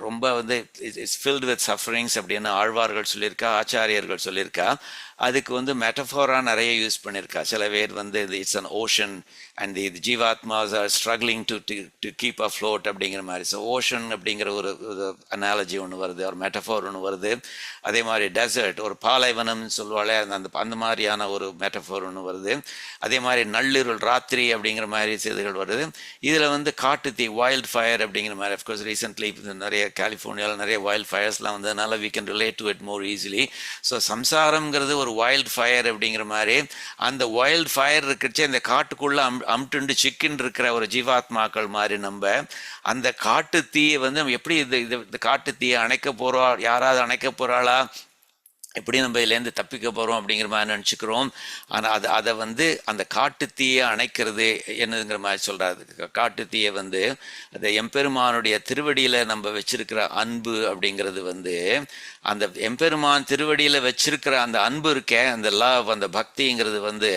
ரொம்ப வந்து இட்ஸ் ஃபில்டு வித் சஃபரிங்ஸ் அப்படின்னு ஆழ்வார்கள் சொல்லியிருக்கா, ஆச்சாரியர்கள் சொல்லியிருக்கா. அதுக்கு வந்து மெட்டஃபோராக நிறைய யூஸ் பண்ணியிருக்கா. சில பேர் வந்து it's an ocean and the ஜீவாத்மாஸ் are struggling to keep a float அப்படிங்கிற மாதிரி. ஸோ ஓஷன் அப்படிங்கிற ஒரு அனாலஜி ஒன்று வருது, ஒரு மெட்டஃபோர் ஒன்று வருது. அதே மாதிரி டெசர்ட், ஒரு பாலைவனம்னு சொல்லுவாளே, அந்த மாதிரியான ஒரு மெட்டஃபோர் ஒன்று வருது. அதே மாதிரி நள்ளிருள், ராத்திரி அப்படிங்கிற மாதிரி செய்திகள் வருது. இதில் வந்து காட்டுத்தீ, வைல்ட் ஃபயர் அப்படிங்கிற மாதிரி. அஃப்கோர்ஸ் ரீசென்ட்லி நிறைய கலிஃபோர்னியாவில் நிறைய வைல்ட் ஃபயர்ஸ்லாம் வந்ததுனால we can relate to it more easily. So சம்சாரம்ங்கிறது ஒரு வைல்ட் ஃபயர் அப்படிங்கிற மாதிரி. அந்த வைல்ட் ஃபயர் இருக்கிறச்சே இந்த காட்டுக்குள்ளே அம்ட்டுண்டு சிக்கின்னு இருக்கிற ஒரு ஜீவாத்மாக்கள் மாதிரி நம்ம அந்த காட்டு தீயை வந்து எப்படி இந்த காட்டு தீயை அணைக்க போகிறோம், யாராவது அணைக்க போகிறாளா, எப்படி நம்ம இதுலேருந்து தப்பிக்க போகிறோம் அப்படிங்கிற மாதிரி நினச்சிக்கிறோம். ஆனால் அதை வந்து அந்த காட்டுத்தீயை அணைக்கிறது என்னதுங்கிற மாதிரி சொல்கிறாரு. காட்டுத்தீயை வந்து அந்த எம்பெருமானுடைய திருவடியில் நம்ம வச்சிருக்கிற அன்பு அப்படிங்கிறது வந்து, அந்த எம்பெருமான் திருவடியில் வச்சிருக்கிற அந்த அன்பு இருக்கே, அந்த லவ், அந்த பக்திங்கிறது வந்து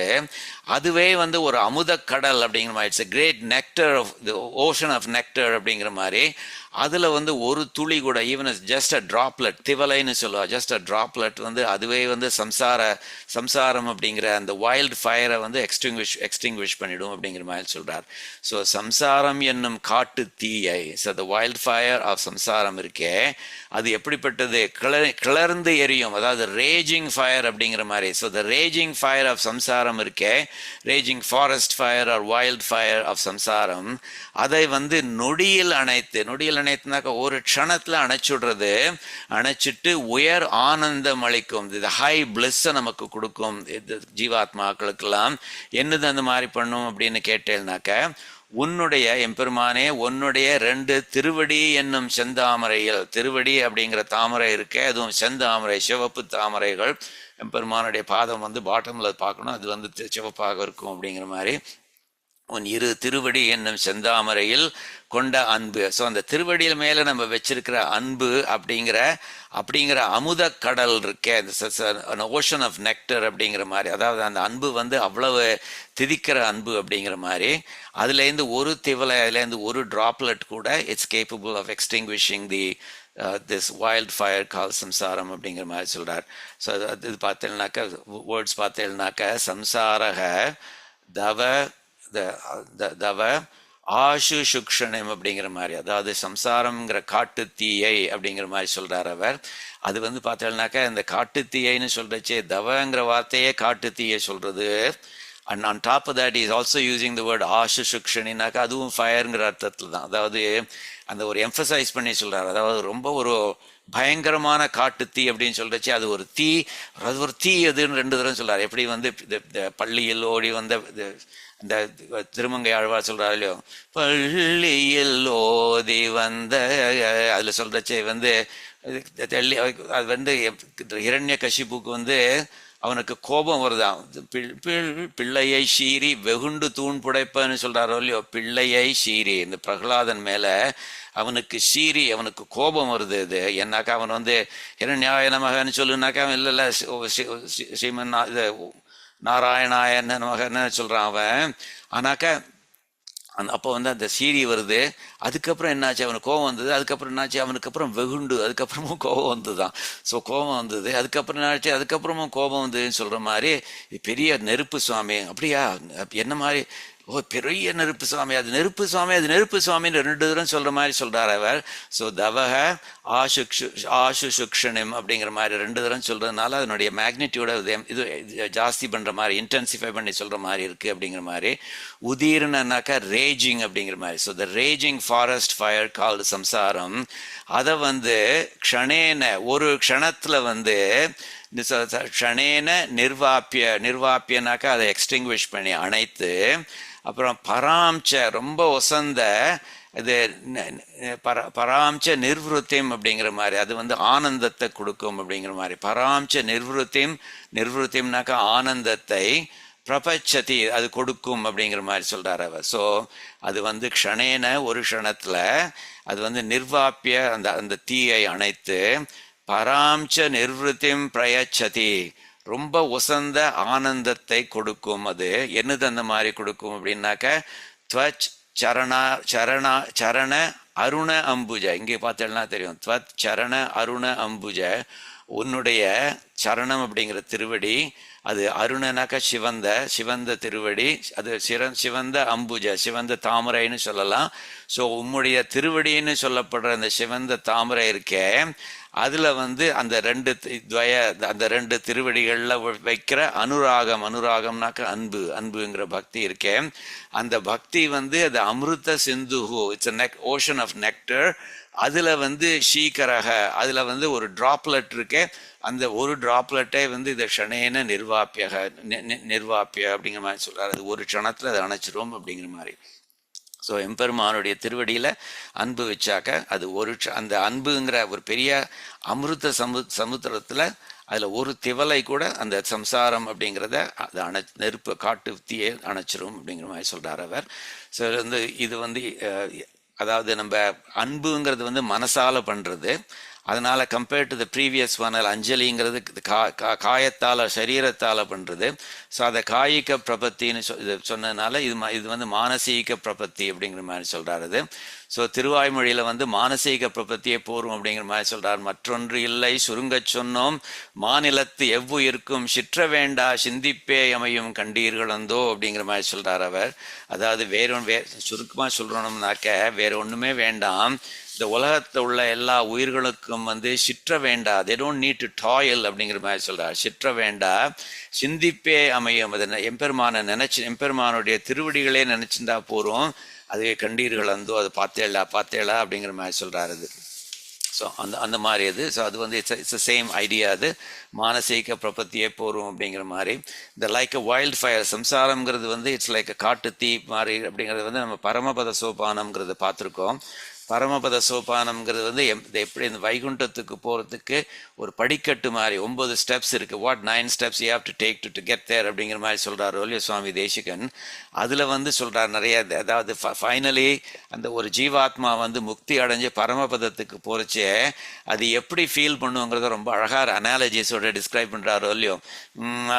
அதுவே வந்து ஒரு அமுத கடல் அப்படிங்கிற மாதிரி. It's a great nectar of the ocean of nectar அப்படிங்கிற மாதிரி. அதில் வந்து ஒரு துளி கூட, ஈவன் ஜஸ்ட் அ ட்ராப்லெட், திவலைன்னு சொல்லுவா, ஜஸ்ட் அ ட்ராப்லெட் வந்து அதுவே வந்து சம்சாரம் அப்படிங்கிற அந்த வைல்ட் ஃபயரை வந்து எக்ஸ்டிங்விஷ் பண்ணிடும் அப்படிங்கிற மாதிரி சொல்றார். ஸோ சம்சாரம் என்னும் காட்டு தீயை, so the wild fire of samsaram இருக்கே, அது எப்படிப்பட்டது, கிளர்ந்து எரியும், அதாவது ரேஜிங் ஃபயர் அப்படிங்கிற மாதிரி. So the raging fire of samsaram இருக்கே, raging forest fire or wild fire of samsaram, அதை வந்து நொடியில் அணைத்துனாக்க ஒரு க்ஷணத்தில் அணைச்சுடுறது, அணைச்சிட்டு உயர் ஆனந்தம் அளிக்கும், இது ஹை பிளஸ்ஸை நமக்கு கொடுக்கும் ஜீவாத்மாக்களுக்கெல்லாம். என்னது அந்த மாதிரி பண்ணும் அப்படின்னு கேட்டேன்னாக்க, உன்னுடைய எம்பெருமானே உன்னுடைய 2 திருவடி என்னும் செந்தாமரையில், திருவடி அப்படிங்கிற தாமரை இருக்க, அதுவும் செந்தாமரை சிவப்பு தாமரைகள், எம்பெருமானுடைய பாதம் வந்து பாட்டம்ல பார்க்கணும், அது வந்து சிவப்பாக இருக்கும் அப்படிங்கிற மாதிரி, உன் 2 திருவடி என்னும் செந்தாமரையில் கொண்ட அன்பு. ஸோ அந்த திருவடியில் மேலே நம்ம வச்சிருக்கிற அன்பு அப்படிங்கிற அமுத கடல் இருக்கே, ஓஷன் ஆஃப் நெக்டர் அப்படிங்கிற மாதிரி, அதாவது அந்த அன்பு வந்து அவ்வளவு திதிக்கிற அன்பு அப்படிங்கிற மாதிரி, அதுலேருந்து ஒரு திவலை, அதுலேருந்து ஒரு ட்ராப்லெட் கூட it's capable of extinguishing the this wild fire call samsaram அப்படிங்கிற மாதிரி சொல்கிறார். ஸோ இது பார்த்தேன்னாக்கா, வேர்ட்ஸ் பார்த்தேன்னாக்கா, சம்சாரக தவ ஆஷு சுக்ஷணம் அப்படிங்கிற மாதிரி, அதாவது சம்சாரம்ங்கிற காட்டு தீயை அப்படிங்கிற மாதிரி சொல்றார் அவர். அது வந்து பார்த்தோம்னாக்கா, இந்த காட்டு தீயைன்னு சொல்றச்சே தவங்கிற வார்த்தையே காட்டு தீயை சொல்றது. And on top of that is also using the word ஆஷு சுக்ஷணினாக்கா, அதுவும் ஃபயருங்கிற அர்த்தத்தில் தான். அதாவது அந்த ஒரு எம்ஃபசைஸ் பண்ணி சொல்றாரு, அதாவது ரொம்ப ஒரு பயங்கரமான காட்டு தீ அப்படின்னு சொல்றச்சு, அது ஒரு தீ, அது ஒரு தீ எதுன்னு 2 தடவை சொல்றாரு. எப்படி வந்து பள்ளியில் ஓடி வந்த இந்த திருமங்கை ஆழ்வார் சொல்றாரு இல்லையோ, பள்ளியில் ஓதி வந்த, அதுல சொல்றச்சே வந்து அது வந்து இரண்ய கசிப்புக்கு வந்து அவனுக்கு கோபம் வருதான், பிள்ளையை சீறி வெகுண்டு தூண் புடைப்பன்னு சொல்றாரோ இல்லையோ, பிள்ளையை சீறி, இந்த பிரகலாதன் மேல அவனுக்கு சீறி அவனுக்கு கோபம் வருது. இது என்னாக்கா அவன் வந்து இரண்யாய நமகன்னு சொல்லுனாக்கா, அவன் இல்லை ஸ்ரீமன் இது நாராயணாயன் மகன்னு சொல்றான் அவன். ஆனாக்கா அப்போ வந்து அந்த சீரி வருது, அதுக்கப்புறம் என்னாச்சு, அவனுக்கு கோபம் வந்தது, அதுக்கப்புறம் என்னாச்சு, அவனுக்கு அப்புறம் வெகுண்டு, அதுக்கப்புறமும் கோபம் வந்துதான். ஸோ கோபம் வந்தது, அதுக்கப்புறம் என்னாச்சு, அதுக்கப்புறமும் கோபம் வந்ததுன்னு சொல்ற மாதிரி, பெரிய நெருப்பு சுவாமி. அப்படியா, என்ன மாதிரி, ஓ பெரிய நெருப்பு சுவாமி, அது நெருப்பு சுவாமின்னு 2 தடவை சொல்ற மாதிரி சொல்றார் அவர். ஸோ தவக ஆஷு சுக்ஷணம் அப்படிங்கிற மாதிரி 2 தடவை சொல்றதுனால அதனுடைய மேக்னிடியூட இது ஜாஸ்தி பண்ற மாதிரி, இன்டென்சிஃபை பண்ணி சொல்ற மாதிரி இருக்கு அப்படிங்கிற மாதிரி. உதீர்னாக்கா ரேஜிங் அப்படிங்கிற மாதிரி. So the raging forest fire called சம்சாரம், அதை வந்து க்ஷணேன ஒரு க்ஷணத்துல வந்து க்ஷணேன நிர்வாப்பியனாக்கா அதை எக்ஸ்டிங்விஷ் பண்ணி அணைத்து, அப்புறம் பராம்ச ரொம்ப ஒசந்த இது பராம்ச நிர்வத்தியம் அப்படிங்கிற மாதிரி, அது வந்து ஆனந்தத்தை கொடுக்கும் அப்படிங்கிற மாதிரி. பராம்ச நிர்வத்தியம்னாக்கா ஆனந்தத்தை, பிரபச்சதி அது கொடுக்கும் அப்படிங்கிற மாதிரி சொல்றார் அவர். ஸோ அது வந்து க்ஷணேன ஒரு க்ஷணத்துல அது வந்து நிர்வாப்பிய அந்த தீயை அணைத்து, பராம்ச நிர்வத்தியம் பிரயச்சதி ரொம்ப உசந்த ஆனந்தத்தை கொடுக்கும். அது என்னது அந்த மாதிரி கொடுக்கும் அப்படின்னாக்க, துவச் சரண அருண அம்புஜ, இங்கே பார்த்தேன்னா தெரியும், துவத் சரண அருண அம்புஜ, உன்னுடைய சரணம் அப்படிங்கிற திருவடி, அது அருணனாக்க சிவந்த திருவடி, அது சிவந்த அம்புஜ, சிவந்த தாமரைன்னு சொல்லலாம். ஸோ உம்முடைய திருவடின்னு சொல்லப்படுற அந்த சிவந்த தாமரை இருக்கே, அதுல வந்து அந்த அந்த 2 திருவடிகள்ல வைக்கிற அனுராகம்னாக்க அன்புங்கிற பக்தி இருக்கே, அந்த பக்தி வந்து அது அமிர்த சிந்துஹு, இட்ஸ் ஓஷன் ஆஃப் நெக்டர். அதுல வந்து ஷீகரக, அதுல வந்து ஒரு டிராப்லெட் இருக்கே, அந்த ஒரு டிராப்லெட்டை வந்து இதை க்ஷணேன நிர்வாப்பிய அப்படிங்கிற மாதிரி சொல்றாரு. அது ஒரு க்ஷணத்துல அதை அணைச்சிரும் அப்படிங்கிற மாதிரி. ஸோ எம்பெருமானுடைய திருவடியில் அன்பு வச்சாக்க அது அந்த அன்புங்கிற ஒரு பெரிய அமிர்த சமுத்திரத்தில் அதில் ஒரு திவலை கூட அந்த சம்சாரம் அப்படிங்கிறத அது நெருப்பு காட்டு தீயை அணைச்சிரும் அப்படிங்கிற மாதிரி சொல்கிறார் அவர். ஸோ இது வந்து அதாவது நம்ம அன்புங்கிறது வந்து மனசால பண்ணுறது. அதனால compared to the previous one, அஞ்சலிங்கிறது காயத்தால் சரீரத்தால் பண்ணுறது. ஸோ அதை காய்க பிரபத்தின்னு சொன்னதுனால இது வந்து மானசீக பிரபத்தி அப்படிங்கிற மாதிரி சொல்கிறாரு. ஸோ திருவாய்மொழியில் வந்து மானசீக பிரபத்தியே போரும் அப்படிங்கிற மாதிரி சொல்றார். மற்றொன்று இல்லை சுருங்கச் சொன்னோம் மாநிலத்து எவ்வுயிர்க்கும் சிற்ற வேண்டா சிந்திப்பே அமையும் கண்டீர்களந்தோ அப்படிங்கிற மாதிரி சொல்றார் அவர். அதாவது சுருக்கமாக சொல்றோம்னாக்க வேற ஒண்ணுமே வேண்டாம், இந்த உலகத்தில் உள்ள எல்லா உயிர்களுக்கும் வந்து சிற்ற வேண்டா, they don't need to toil அப்படிங்கிற மாதிரி சொல்றார். சிற்ற வேண்டா சிந்திப்பே அமையும், அதை எம்பெருமானுடைய திருவடிகளே நினைச்சிருந்தா போறோம், அதுவே கண்டீர்கள் அந்தோ அது பார்த்தேளா அப்படிங்கிற மாதிரி சொல்றாரு அது. ஸோ அந்த மாதிரி அது. ஸோ அது வந்து இட்ஸ் சேம் ஐடியா. அது மானசீக பிரபத்தியே போரும் அப்படிங்கிற மாதிரி. இந்த லைக் அ வைல்ட் ஃபயர் சம்சாரம்ங்கிறது வந்து இட்ஸ் லைக் காட்டு தீ மாதிரி அப்படிங்கிறது வந்து நம்ம பரமபத சோபானம்ங்கிறத பார்த்துருக்கோம். பரமபத சோபானம்ங்கிறது வந்து எப்படி இந்த வைகுண்டத்துக்கு போகிறதுக்கு ஒரு படிக்கட்டு மாதிரி 9 ஸ்டெப்ஸ் இருக்குது. What 9 steps you have to take to get there அப்படிங்கிற மாதிரி சொல்கிறார் இல்லையா சுவாமி தேசிகன். அதில் வந்து சொல்கிறார் நிறைய, அதாவது ஃபைனலி அந்த ஒரு ஜீவாத்மா வந்து முக்தி அடைஞ்சு பரமபதத்துக்கு போகிறச்சே அது எப்படி ஃபீல் பண்ணுங்கிறத ரொம்ப அழகாக அனாலஜிஸோட டிஸ்கிரைப் பண்ணுறாரோ இல்லையோ.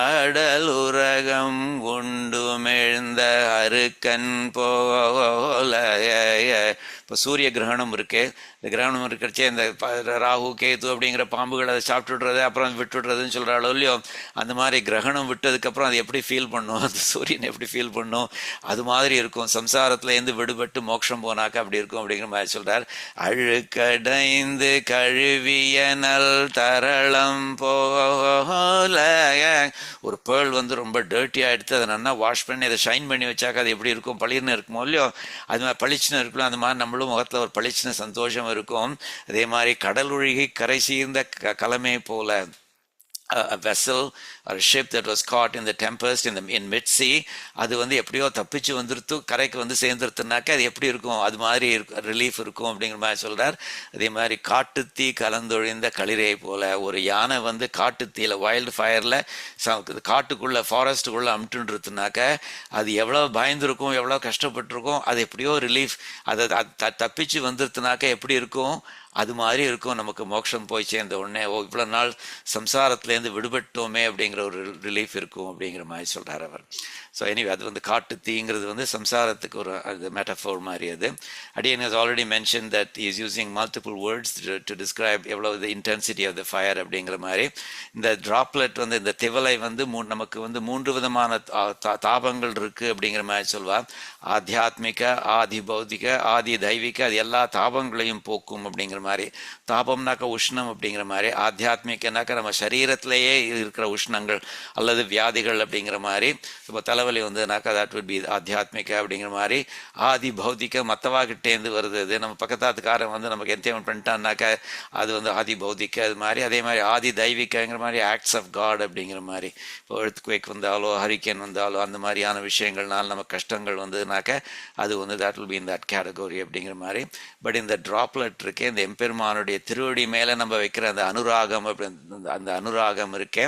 அடல் உலகம் உண்டுமெழுந்த அருக்கன் போல, இப்போ சூரிய கிரகணம் இருக்கு, இந்த கிரகணம் இருக்கிறச்சே இந்த ராகு கேது அப்படிங்கிற பாம்புகள் அதை சாப்பிட்டுடுறது அப்புறம் விட்டுடுறதுன்னு சொல்கிறாளோ இல்லையோ. அந்த மாதிரி கிரகணம் விட்டதுக்கப்புறம் அது எப்படி ஃபீல் பண்ணும், அந்த சூரியன் எப்படி ஃபீல் பண்ணும், அது மாதிரி இருக்கும். சம்சாரத்துலேருந்து விடுபட்டு மோட்சம் போனாக்கா அப்படி இருக்கும் அப்படிங்கிற மாதிரி சொல்கிறார். அழுக்கடைந்து கழுவிய நல் தரளம் போல, ஒரு பேர்ல் வந்து ரொம்ப டர்ட்டியாக எடுத்து அதை நல்லா வாஷ் பண்ணி அதை ஷைன் பண்ணி வச்சாக்கா அது எப்படி இருக்கும், பளிர்னு இருக்குமோ இல்லையோ, அது மாதிரி பளிச்சுன்னு இருக்கலாம். அந்த மாதிரி நம்மளும் முகத்தில் ஒரு பளிச்சுன்னு சந்தோஷம் இருக்கும். அதே மாதிரி கடல் ஒழுகி கரை சீர்ந்த கலமே போல, a vessel or a ship that was caught in the tempest in mid-sea, அது வந்து எப்படியோ தப்பிச்சு வந்துருத்து கரைக்கு வந்து சேர்ந்துருத்துனாக்க அது எப்படி இருக்கும், அது மாதிரி ரிலீஃப் இருக்கும் அப்படிங்கிற மாதிரி சொல்கிறார். அதே மாதிரி காட்டுத்தீ கலந்தொழிந்த களிரை போல, ஒரு யானை வந்து காட்டுத்தீயில் வைல்டு ஃபயரில் காட்டுக்குள்ளே ஃபாரஸ்ட்டுக்குள்ளே அமுட்டுன்றதுனாக்க அது எவ்வளோ பயந்துருக்கும், எவ்வளோ கஷ்டப்பட்டுருக்கும், அது எப்படியோ ரிலீஃப், அதை தப்பிச்சு வந்துருத்துனாக்க எப்படி இருக்கும், அது மாதிரி இருக்கும். நமக்கு மோட்சம் போய் சேர்ந்த உடனே இவ்வளோ நாள் சம்சாரத்துலேருந்து விடுபட்டோமே அப்படிங்கிற ஒரு ரிலீஃப் இருக்கும் அப்படிங்கிற மாதிரி சொல்கிறார் அவர். ஸோ எனிவே அது வந்து காட்டு தீங்கிறது வந்து சம்சாரத்துக்கு ஒரு அது மெட்டஃபோர் மாதிரி. அது அடியன் has already mention that is using multiple words to describe எவ்வளோ இன்டென்சிட்டி ஆஃப் த ஃபயர் அப்படிங்கிற மாதிரி. இந்த ட்ராப்லெட் வந்து இந்த திவலை வந்து நமக்கு வந்து 3 விதமான தாபங்கள் இருக்குது அப்படிங்கிற மாதிரி சொல்வார். ஆத்தியாத்மிக, ஆதி பௌதிக, ஆதி தெய்வீக, அது எல்லா தாபங்களையும் போக்கும் அப்படிங்கிற மாதிரி. தாபம்னாக்கா உஷ்ணம் அப்படிங்கிற மாதிரி, ஆத்தியாத்மிகனாக்கா நம்ம சரீரத்திலேயே இருக்கிற உஷ்ணங்கள் அல்லது வியாதிகள் அப்படிங்கிற மாதிரி. இப்போ தலைவலி வந்துனாக்கா தட் வுட் பி ஆத்தியாத்மிக அப்படிங்கிற மாதிரி. ஆதி பௌதிக மற்றவாகிட்டேருந்து வருது, அது நம்ம பக்கத்தாத்துக்காரன் வந்து நமக்கு என்டர்டைன்மெண்ட் பண்ணிட்டான்னாக்கா அது வந்து ஆதி பௌதிக அது மாதிரி. அதே மாதிரி ஆதி தெய்வீகங்கிற மாதிரி ஆக்ட்ஸ் ஆஃப் காட் அப்படிங்கிற மாதிரி. இப்போ எர்த்குவேக் வந்தாலோ ஹரிக்கேன் வந்தாலோ அந்த மாதிரியான விஷயங்கள்னால நமக்கு கஷ்டங்கள் வந்ததுனாக்க அது வந்து that will be in that category அப்படிங்கிற மாதிரி. பட் இந்த ட்ராப்லெட் இருக்கே, இந்த எம்பெருமானுடைய திருவடி மேலே நம்ம வைக்கிற அந்த அனுராகம் அப்படி, அந்த அனுராகம் இருக்கே,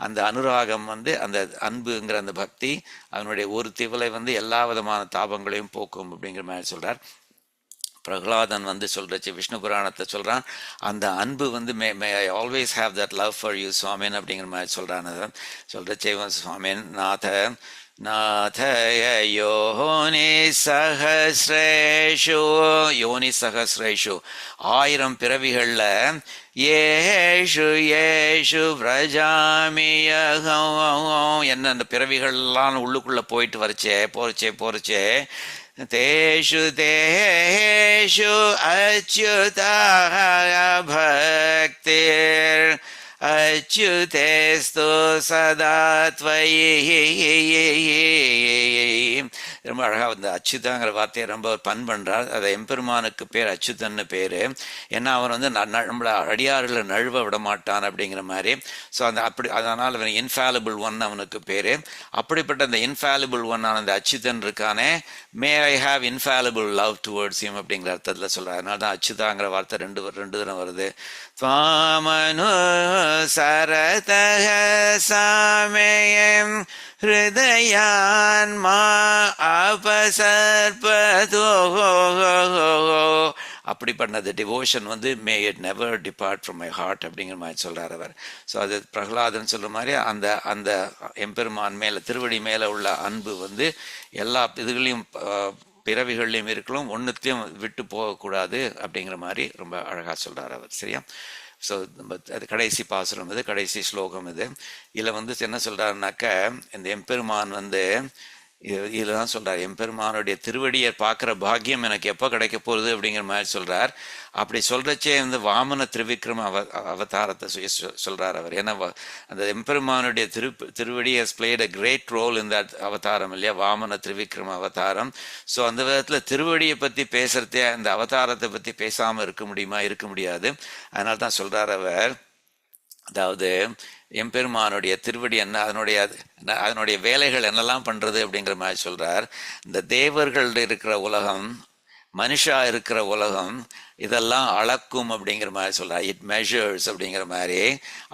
அந்த அனுராகம் வந்து அந்த அன்புங்கிற அந்த பக்தி அதனுடைய ஒரு திவலை வந்து எல்லா விதமான தாபங்களையும் போக்கும் அப்படிங்கிற மாதிரி சொல்றார். பிரகலாதன் வந்து சொல்றச்சு விஷ்ணு புராணத்தை சொல்றான், அந்த அன்பு வந்து may I always have that love for you Swamin அப்படிங்கிற மாதிரி சொல்றான். சொல்றச்சே சுவாமின் நாதய யோனி சஹஸ்ரேஷு, யோனி சஹஸ்ரேஷு 1000 பிறவிகளில் ஏஷு ஏஷு பிரஜாமியகம் என்ன பிறவிகள்லாம் உள்ளுக்குள்ளே போயிட்டு போறச்சே தேஷு தேஷு அச்சுதா பக்திர் அச்சுதேஸ்து சதா த்வயி. ரொம்ப அழகாக வந்து அச்சுதாங்கிற வார்த்தையை ரொம்ப பண் பண்ணுறார். அதை எம்பெருமானுக்கு பேர் அச்சுதன்னு பேர். ஏன்னா அவன் வந்து நம்மளை அடியாறுகளை நழுவ விட மாட்டான் அப்படிங்கிற மாதிரி. ஸோ அதனால் அவன் இன்ஃபாலிபிள் ஒன் அவனுக்கு பேர். அப்படிப்பட்ட அந்த இன்ஃபாலிபிள் ஒன்னான அந்த அச்சுதன் இருக்கானே, may I have infallible love towards him அப்படிங்கிற அர்த்தத்தில் சொல்கிறார். அதனால தான் அச்சுதாங்கிற வார்த்தை ரெண்டு தரம் வருது. त्वामनु सरतः सामेयं हृदयान्मा अपसर्पतो. அப்படி பண்ணது டிவோஷன் வந்து may it never depart from my heart அப்படிங்கிற மாதிரி சொல்கிறார் அவர். ஸோ அது பிரகலாதன் சொல்கிற மாதிரி அந்த எம்பெருமான் மேலே திருவடி மேலே உள்ள அன்பு வந்து எல்லா இதுகளையும் பிறவிகள்லையும் இருக்கலாம், ஒன்றுத்தையும் விட்டு போகக்கூடாது அப்படிங்கிற மாதிரி ரொம்ப அழகாக சொல்கிறார் அவர். சரியா? ஸோ அது கடைசி பாசுரம் இது, கடைசி ஸ்லோகம் இது. இதில் வந்து என்ன சொல்கிறாருனாக்க, இந்த எம்பெருமான் வந்து இதில் தான் சொல்கிறார், எம்பெருமானுடைய திருவடியை பார்க்குற பாக்கியம் எனக்கு எப்போ கிடைக்க போகுது அப்படிங்கிற மாதிரி சொல்கிறார். அப்படி சொல்கிறச்சே வந்து வாமன திரிவிக்ரம அவதாரத்தை சொல்கிறார் அவர். ஏன்னா அந்த எம்பெருமானுடைய திருவடி has played a great role இந்த அவதாரம் இல்லையா, வாமன திரிவிக்ரம அவதாரம். ஸோ அந்த விதத்தில் திருவடியை பற்றி பேசுகிறதே, அந்த அவதாரத்தை பற்றி பேசாமல் இருக்க முடியுமா? இருக்க முடியாது. அதனால தான் சொல்கிறார் அவர், அதாவது எம்பெருமானுடைய திருவடி என்ன, அதனுடைய வேலைகள் என்னெல்லாம் பண்ணுறது அப்படிங்கிற மாதிரி சொல்கிறார். இந்த தேவர்கள் இருக்கிற உலகம், மனுஷா இருக்கிற உலகம், இதெல்லாம் அளக்கும் அப்படிங்கிற மாதிரி சொல்கிறார். இட் மெஷர்ஸ் அப்படிங்கிற மாதிரி.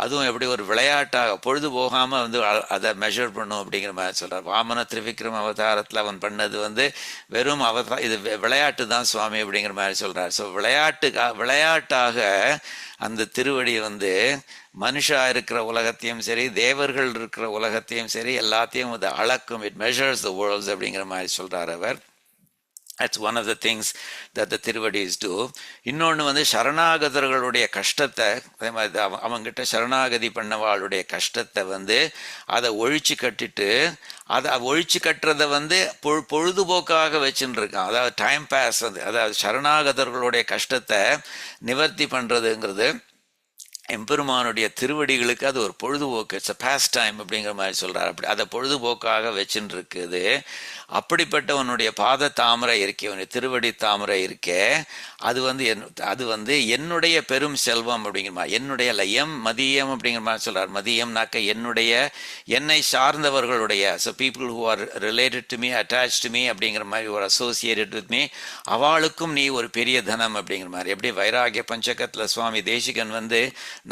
அதுவும் எப்படி ஒரு விளையாட்டாக பொழுது போகாமல் வந்து அதை மெஷர் பண்ணும் அப்படிங்கிற மாதிரி சொல்கிறார். வாமன திரிவிக்ரம அவதாரத்தில் அவன் பண்ணது வந்து வெறும் இது விளையாட்டு தான் சுவாமி அப்படிங்கிற மாதிரி சொல்கிறார். ஸோ விளையாட்டாக அந்த திருவடி வந்து மனுஷா இருக்கிற உலகத்தையும் சரி, தேவர்கள் இருக்கிற உலகத்தையும் சரி, எல்லாத்தையும் அது அளக்கும். இட் மெஷர்ஸ் த வேர்ல்ட்ஸ் அப்படிங்கிற மாதிரி சொல்கிறார் அவர். That's one of the things that the திருவடிஸ் do. இன்னொன்று வந்து சரணாகதர்களுடைய கஷ்டத்தை, அதே மாதிரி அவங்ககிட்ட சரணாகதி பண்ணவாளுடைய கஷ்டத்தை வந்து அதை ஒழிச்சு கட்டிட்டு, அதை ஒழிச்சு கட்டுறதை வந்து பொழுதுபோக்காக வச்சுன்னு இருக்கான். அதாவது டைம் பாஸ், அதாவது சரணாகதர்களுடைய கஷ்டத்தை நிவர்த்தி பண்ணுறதுங்கிறது எம்பெருமானுடைய திருவடிகளுக்கு அது ஒரு பொழுதுபோக்கு. இட்ஸ் அ பாஸ் டைம் அப்படிங்கிற மாதிரி சொல்கிறார். அப்படி அதை பொழுதுபோக்காக வச்சுன்னு இருக்குது. அப்படிப்பட்டவனுடைய பாத தாமரை இருக்கே, அவனுடைய திருவடி தாமரை இருக்கே, அது வந்து என்னுடைய பெரும் செல்வம் அப்படிங்கிற மாதிரி, என்னுடைய மதியம் அப்படிங்கிற மாதிரி சொல்கிறார். மதியம்னாக்க என்னை சார்ந்தவர்களுடைய, so people who are related to me, attach to me அப்படிங்கிற மாதிரி, ஒரு அசோசியேட்டட் வித் மீ, அவளுக்கும் நீ ஒரு பெரிய தனம் அப்படிங்கிற மாதிரி. எப்படி வைராகிய பஞ்சகத்தில் சுவாமி தேசிகன் வந்து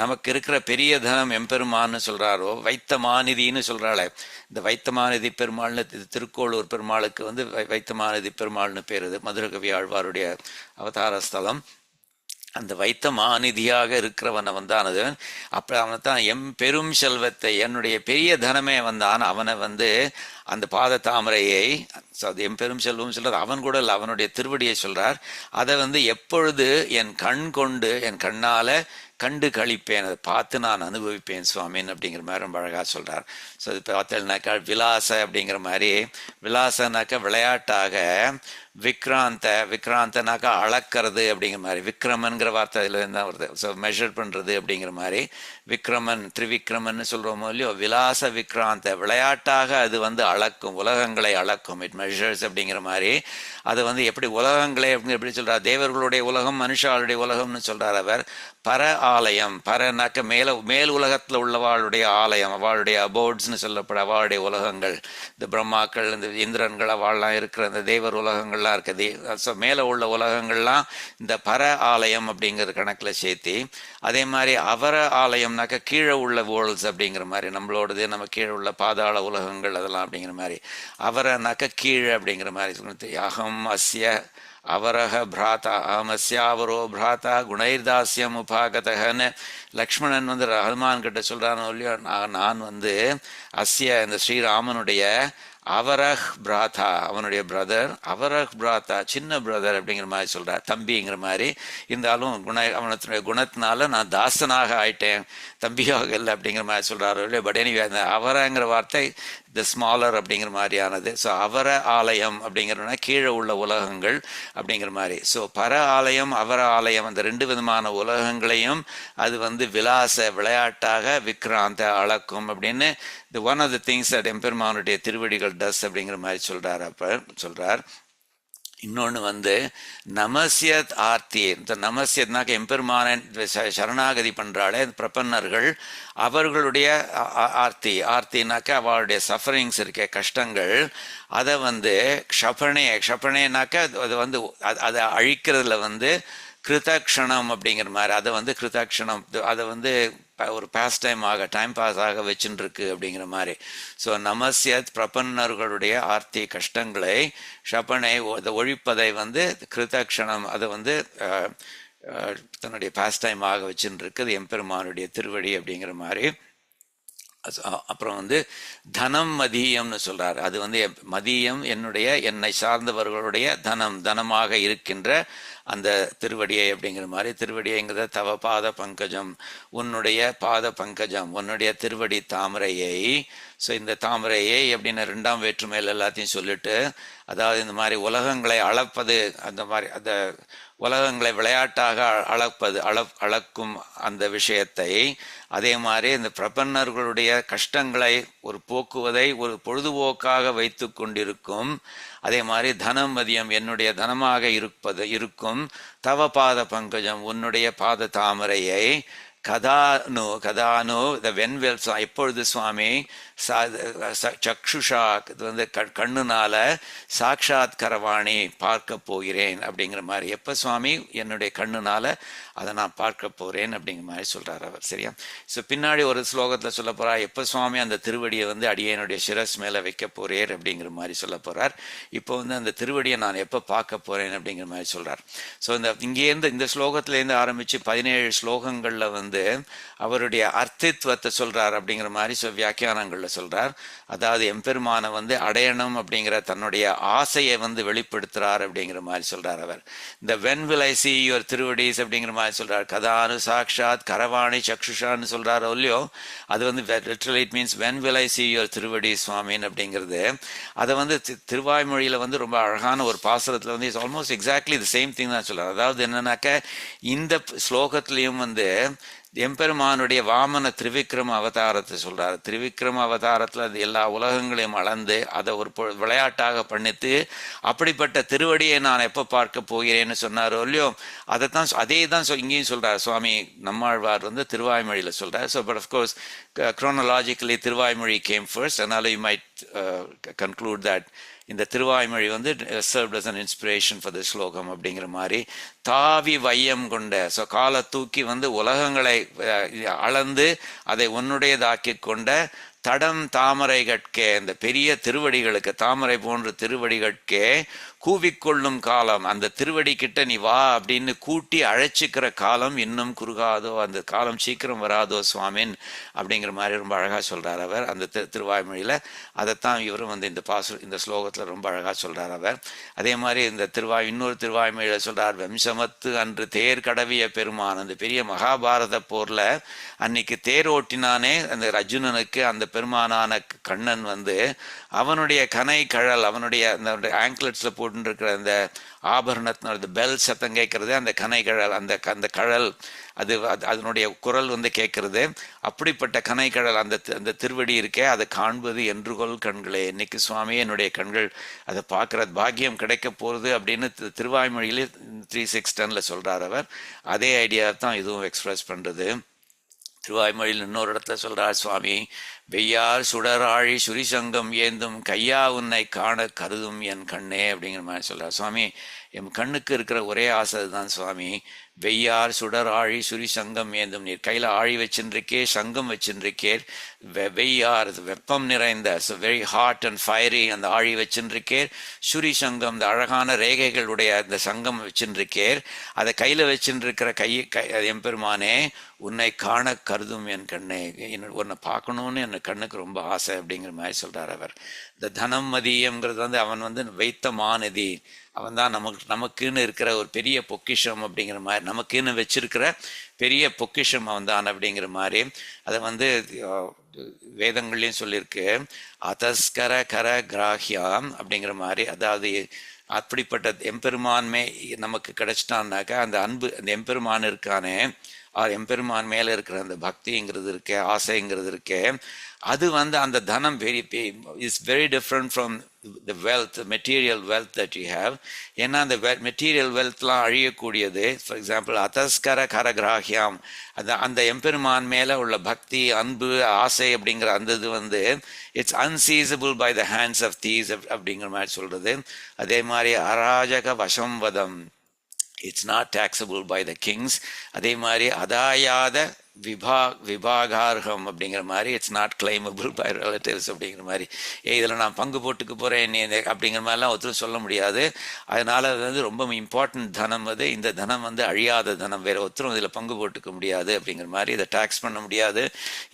நமக்கு இருக்கிற பெரிய தனம் எம்பெருமான்னு சொல்கிறாரோ, வைத்தமாநிதின்னு சொல்கிறாளே, இந்த வைத்தமாநிதி பெருமாள்னு திருக்கோளூர் பெருமாளுக்கு வந்து வைத்தமாநிதி பெருமாள்னு பேர். இது மதுரகவி ஆழ்வாருடைய அவதார ஸ்தலம். அந்த வைத்தமாநிதியாக இருக்கிறவனை வந்தானது. அப்போ அவனை தான் பெரும் செல்வத்தை, என்னுடைய பெரிய தனமே வந்தான், அவனை வந்து அந்த பாத தாமரையை, அது பெரும் செல்வம் சொல்கிறார். அவன் கூட இல்லை, அவனுடைய திருவடியை சொல்கிறார். அதை வந்து எப்பொழுது என் கண்ணால் கண்டு கழிப்பேன், அதை பார்த்து நான் அனுபவிப்பேன் சுவாமின் அப்படிங்கிற மாதிரி ரொம்ப அழகாக சொல்கிறார். ஸோ இது பார்த்தீங்கன்னாக்கா விலாச அப்படிங்கிற மாதிரி, விலாசனாக்கா விளையாட்டாக, விக்ராந்தனாக்கா அளக்கிறது அப்படிங்கிற மாதிரி, விக்ரமன்கிற வார்த்தை அதில் தான் வருது. ஸோ மெஷர் பண்ணுறது அப்படிங்கிற மாதிரி, திரிவிக்ரமன் சொல்கிறோமோ இல்லையோ, விலாச விக்ராந்த, விளையாட்டாக அது வந்து அளக்கும், உலகங்களை அளக்கும். இட் மெஷர்ஸ் அப்படிங்கிற மாதிரி. அது வந்து எப்படி உலகங்களே எப்படி சொல்கிறார், தேவர்களுடைய உலகம், மனுஷாளுடைய உலகம்னு சொல்கிறார் அவர். பர ஆலயம், பரனாக்க மேல் உலகத்தில் உள்ளவாளுடைய ஆலயம், அவளுடைய அபோர்ட்ஸ்னு சொல்லப்பட அவளுடைய உலகங்கள், இந்த பிரம்மாக்கள், இந்த இந்திரன்கள், அவள்லாம் இருக்கிற இந்த தேவர் உலகங்கள்லாம் இருக்குது. ஸோ மேலே உள்ள உலகங்கள்லாம் இந்த பர ஆலயம் அப்படிங்கிற கணக்கில் சேர்த்தி, அதே மாதிரி அவர ஆலயம்னாக்க கீழே உள்ள வேர்ல்ட்ஸ் அப்படிங்கிற மாதிரி, நம்மளோடது நம்ம கீழே உள்ள பாதாள உலகங்கள் அதெல்லாம் அப்படிங்கிற மாதிரி. அவரனாக்க கீழே அப்படிங்கிற மாதிரி. அகம் அஸ்ய அவரக பிராத்தா அமஸ்யாவரோ பிராத்தா குணைர்தாசியம் உபாகதகன்னு லக்ஷ்மணன் வந்து ஹனுமான் கிட்ட சொல்கிறானோ இல்லையோ, நான் வந்து அஸ்ய இந்த ஸ்ரீராமனுடைய அவரஹ் பிராத்தா, அவனுடைய பிரதர், அவரஹ் பிராத்தா சின்ன பிரதர் அப்படிங்கிற மாதிரி சொல்கிறார், தம்பிங்கிற மாதிரி. இருந்தாலும் அவனுடைய குணத்தினால நான் தாசனாக ஆயிட்டேன், தம்பியாக இல்லை அப்படிங்கிற மாதிரி சொல்கிறாரோ இல்லையோ. பட் எனிவே அந்த அவரங்கிற வார்த்தை த ஸ்மாலர் அப்படிங்கிற மாதிரியானது. ஸோ அவர ஆலயம் அப்படிங்கிறனா கீழே உள்ள உலகங்கள் அப்படிங்கிற மாதிரி. ஸோ பர ஆலயம் அவர ஆலயம், அந்த ரெண்டு விதமான உலகங்களையும் அது வந்து விளையாட்டாக விக்ராந்த அளக்கும் அப்படின்னு one of the things that எம்பெருமானுடைய திருவடிகள் டஸ் அப்படிங்கிற மாதிரி சொல்றார். இன்னொன்று வந்து நமசியத் ஆர்த்தி, இந்த நமசியத்னாக்க எம்பெருமானன் சரணாகதி பண்ணுறாளே பிரபன்னர்கள், அவர்களுடைய ஆர்த்தினாக்க அவளுடைய சஃபரிங்ஸ் இருக்க கஷ்டங்கள், அதை வந்து க்ஷபணேனாக்க அது வந்து அதை அழிக்கிறதுல வந்து கிருதக்ஷணம் அப்படிங்கிற மாதிரி, அதை வந்து கிருதக்ஷணம், அதை வந்து ஒரு பாஸ் டைம் பாஸ் ஆக வச்சுருக்கு அப்படிங்கிற மாதிரி. ஸோ நமசியத் பிரபன்னர்களுடைய ஆர்த்தி கஷ்டங்களை ஷபனை ஒழிப்பதை வந்து கிருதக்ஷணம், அதை வந்து தன்னுடைய பாஸ் டைம் ஆக வச்சுருக்கு எம்பெருமானுடைய திருவடி அப்படிங்கிற மாதிரி. அப்புறம் வந்து தனம் மதியம்னு சொல்றாரு. அது வந்து மதியம் என்னுடைய என்னை சார்ந்தவர்களுடைய தனமாக இருக்கின்ற அந்த திருவடியை அப்படிங்கிற மாதிரி. திருவடிங்கிறத தவ பாத பங்கஜம், உன்னுடைய பாத பங்கஜம், உன்னுடைய திருவடி தாமரையை. ஸோ இந்த தாமரையை அப்படின்னு ரெண்டாம் வேற்றுமையில் எல்லாத்தையும் சொல்லிட்டு, அதாவது இந்த மாதிரி உலகங்களை அளப்பது, அந்த மாதிரி அந்த உலகங்களை விளையாட்டாக அளக்கும் அந்த விஷயத்தை, அதே மாதிரி இந்த பிரபன்னர்களுடைய கஷ்டங்களை ஒரு போக்குவதை ஒரு பொழுதுபோக்காக வைத்து கொண்டிருக்கும். அதே மாதிரி தனம் மதியம் என்னுடைய தனமாக இருக்கும் தவ பாத பங்கஜம் உன்னுடைய பாத தாமரையை. கதானு த வென்வெல், எப்பொழுது சுவாமி சக்ஷுஷா, இது வந்து கண்ணுனால சாட்சாத் கரவாணி பார்க்க போகிறேன் அப்படிங்கிற மாதிரி. எப்போ சுவாமி என்னுடைய கண்ணுனால அதை நான் பார்க்க போறேன் அப்படிங்கிற மாதிரி சொல்றார் அவர். சரியா? ஸோ பின்னாடி ஒரு ஸ்லோகத்தில் சொல்ல போறார், எப்போ சுவாமி அந்த திருவடியை வந்து அடியனுடைய சிரஸ் மேல வைக்க போறேன் அப்படிங்கிற மாதிரி சொல்ல போறார். இப்போ வந்து அந்த திருவடியை நான் எப்போ பார்க்க போறேன் அப்படிங்கிற மாதிரி சொல்றார். ஸோ இங்கேருந்து இந்த ஸ்லோகத்திலேருந்து ஆரம்பிச்சு 17 ஸ்லோகங்கள்ல வந்து அவருடைய அர்த்தித்வத்தை சொல்றார் அப்படிங்கிற மாதிரி வியாக்கியானங்கள்ல சொல்றார். அதாவது எம்பெருமான வந்து அடையணும் அப்படிங்கிற தன்னுடைய ஆசையை வந்து வெளிப்படுத்துறார் அப்படிங்கிற மாதிரி சொல்றார் அவர். இந்த when will I see your திருவடிஸ் அப்படிங்கிற மாதிரி சொல்றார். கதானு சாக்ஷாத் கரவாணி சக்ஷுஷான்னு சொல்றாரு இல்லையோ, அது வந்து literally it means when will I see your திருவடி சுவாமின் அப்படிங்கிறது. அதை வந்து திருவாய்மொழியில வந்து ரொம்ப அழகான ஒரு பாசுரத்துல வந்து it's almost exactly the same thing தான் சொல்றாரு. அதாவது என்னன்னாக்க இந்த ஸ்லோகத்திலையும் வந்து எம்பெருமானுடைய வாமன திரிவிக்ரம அவதாரத்தை சொல்றாரு. திரிவிக்ரம அவதாரத்துல அது எல்லா உலகங்களையும் அளந்து அதை ஒரு விளையாட்டாக பண்ணித்து, அப்படிப்பட்ட திருவடியை நான் எப்ப பார்க்க போகிறேன்னு சொன்னாரோ இல்லையோ, அதே தான் இங்கேயும் சொல்றாரு சுவாமி நம்மாழ்வார் வந்து திருவாய்மொழியில சொல்றாரு. So but of course chronologically Thiruvaimozhi game first. அதனால யூ மைட் கன்க்ளூட் தட் இந்த திருவாய்மொழி வந்து served as an inspiration for this ஸ்லோகம் அப்படிங்கிற மாதிரி. தாவி வையம் கொண்ட, ஸோ காலை தூக்கி வந்து உலகங்களை அளந்து அதை உன்னுடையதாக்கி கொண்ட தடம் தாமரை கட்கே, அந்த பெரிய திருவடிகளுக்கு, தாமரை போன்ற திருவடிகட்கே கூவிக்கொள்ளும் காலம், அந்த திருவடி கிட்ட நீ வா அப்படின்னு கூட்டி அழைச்சிக்கிற காலம் இன்னும் குறுகாதோ, அந்த காலம் சீக்கிரம் வராதோ சுவாமின் அப்படிங்கிற மாதிரி ரொம்ப அழகா சொல்றார் அவர் அந்த திருவாய்மொழியில. அதைத்தான் இவரும் வந்து இந்த ஸ்லோகத்துல ரொம்ப அழகா சொல்றார் அவர். அதே மாதிரி இந்த இன்னொரு திருவாய்மொழியில சொல்றார், வம்சமத்து அன்று தேர் கடவிய பெருமான், அந்த பெரிய மகாபாரத போர்ல அன்னைக்கு தேர் ஓட்டினானே அந்த அர்ஜுனனுக்கு, அந்த பெருமானான கண்ணன் வந்து அவனுடைய கனை கழல், அவனுடைய அந்த ஆங்க்லெட்ஸ்ல போட்டுருக்கிற அந்த ஆபரணத்தின பெல் சத்தம் கேட்கறது, அந்த கனை கழல், அந்த கழல் அதனுடைய குரல் வந்து கேட்கறது. அப்படிப்பட்ட கனை கழல் அந்த திருவடி இருக்கே, அதை காண்பது என்றுகொள் கண்களே, இன்னைக்கு சுவாமி என்னுடைய கண்கள் அதை பார்க்கற பாக்கியம் கிடைக்க போறது அப்படின்னு திருவாய்மொழியில 3:6-10 சொல்றார் அவர். அதே ஐடியா தான் இதுவும் எக்ஸ்பிரஸ் பண்றது. திருவாய்மொழியில் இன்னொரு இடத்துல சொல்றார் சுவாமி, வெய்யார் சுடராழி சுரிசங்கம் ஏந்தும் கையா உன்னை காண கருதும் என் கண்ணே அப்படிங்கிற மாதிரி சொல்றார். சுவாமி என் கண்ணுக்கு இருக்கிற ஒரே ஆசை தான் சுவாமி, வெய்யார் சுடர் ஆழி சுரி சங்கம் ஏந்தும், நீர் கையில ஆழி வச்சுருக்கே, சங்கம் வச்சுருக்கேர், வெய்யார் வெப்பம் நிறைந்த, வெரி ஹாட் அண்ட் ஃபயரி அந்த ஆழி வச்சுருக்கேர், சுரி சங்கம் இந்த அழகான ரேகைகளுடைய அந்த சங்கம் வச்சுருக்கேர், அதை கையில வச்சுருக்கிற எம்பெருமானே உன்னை காண கருதும் என் கண்ணே, உன்னை பார்க்கணும்னு என் கண்ணுக்கு ரொம்ப ஆசை அப்படிங்கிற மாதிரி சொல்றார் அவர். இந்த தனம் மதியம்ங்கிறது வந்து அவன் வந்து வைத்த மாநிதி, அவன் தான் நமக்குன்னு இருக்கிற ஒரு பெரிய பொக்கிஷம் அப்படிங்கிற மாதிரி, நமக்குன்னு வச்சிருக்கிற பெரிய பொக்கிஷம் அவன் தான் அப்படிங்கிற மாதிரி. அதை வந்து வேதங்கள்லையும் சொல்லியிருக்கு, அதஸ்கர கர கிராஹியாம் அப்படிங்கிற மாதிரி. அதாவது அப்படிப்பட்ட எம்பெருமான்மே நமக்கு கிடைச்சிட்டான்னாக்கா அந்த அன்பு, அந்த எம்பெருமான் இருக்கானே, எம்பெருமான் மேல இருக்கிற அந்த பக்திங்கிறது இருக்கே, ஆசைங்கிறது இருக்கே, அது வந்து அந்த தனம் is very different from the wealth, material wealth that you have. ஏன்னா அந்த மெட்டீரியல் வெல்த்லாம் அழியக்கூடியது. ஃபார் எக்ஸாம்பிள் அதஸ்கர கரகிராஹியாம், அந்த எம்பெருமான் மேல உள்ள பக்தி, அன்பு, ஆசை அப்படிங்கிற அந்த இது வந்து it's unseizable by the hands of these அப்படிங்கிற மாதிரி சொல்றது. அதே மாதிரி அராஜக வசம்வதம், it's not taxable by the kings. அதே மாதிரி அதாயாத விபாகார்ஹம் அப்படிங்கிற மாதிரி, it's not claimable by relatives அப்படிங்கிற மாதிரி. இதில் நான் பங்கு போட்டுக்க போகிறேன் நீ அப்படிங்கிற மாதிரிலாம் ஒருத்தரும் சொல்ல முடியாது. அதனால் அது வந்து ரொம்ப இம்பார்ட்டன்ட் தனம். அது இந்த தனம் வந்து அழியாத தனம், வேறு ஒருத்தரும் இதில் பங்கு போட்டுக்க முடியாது அப்படிங்கிற மாதிரி. இதை டேக்ஸ் பண்ண முடியாது,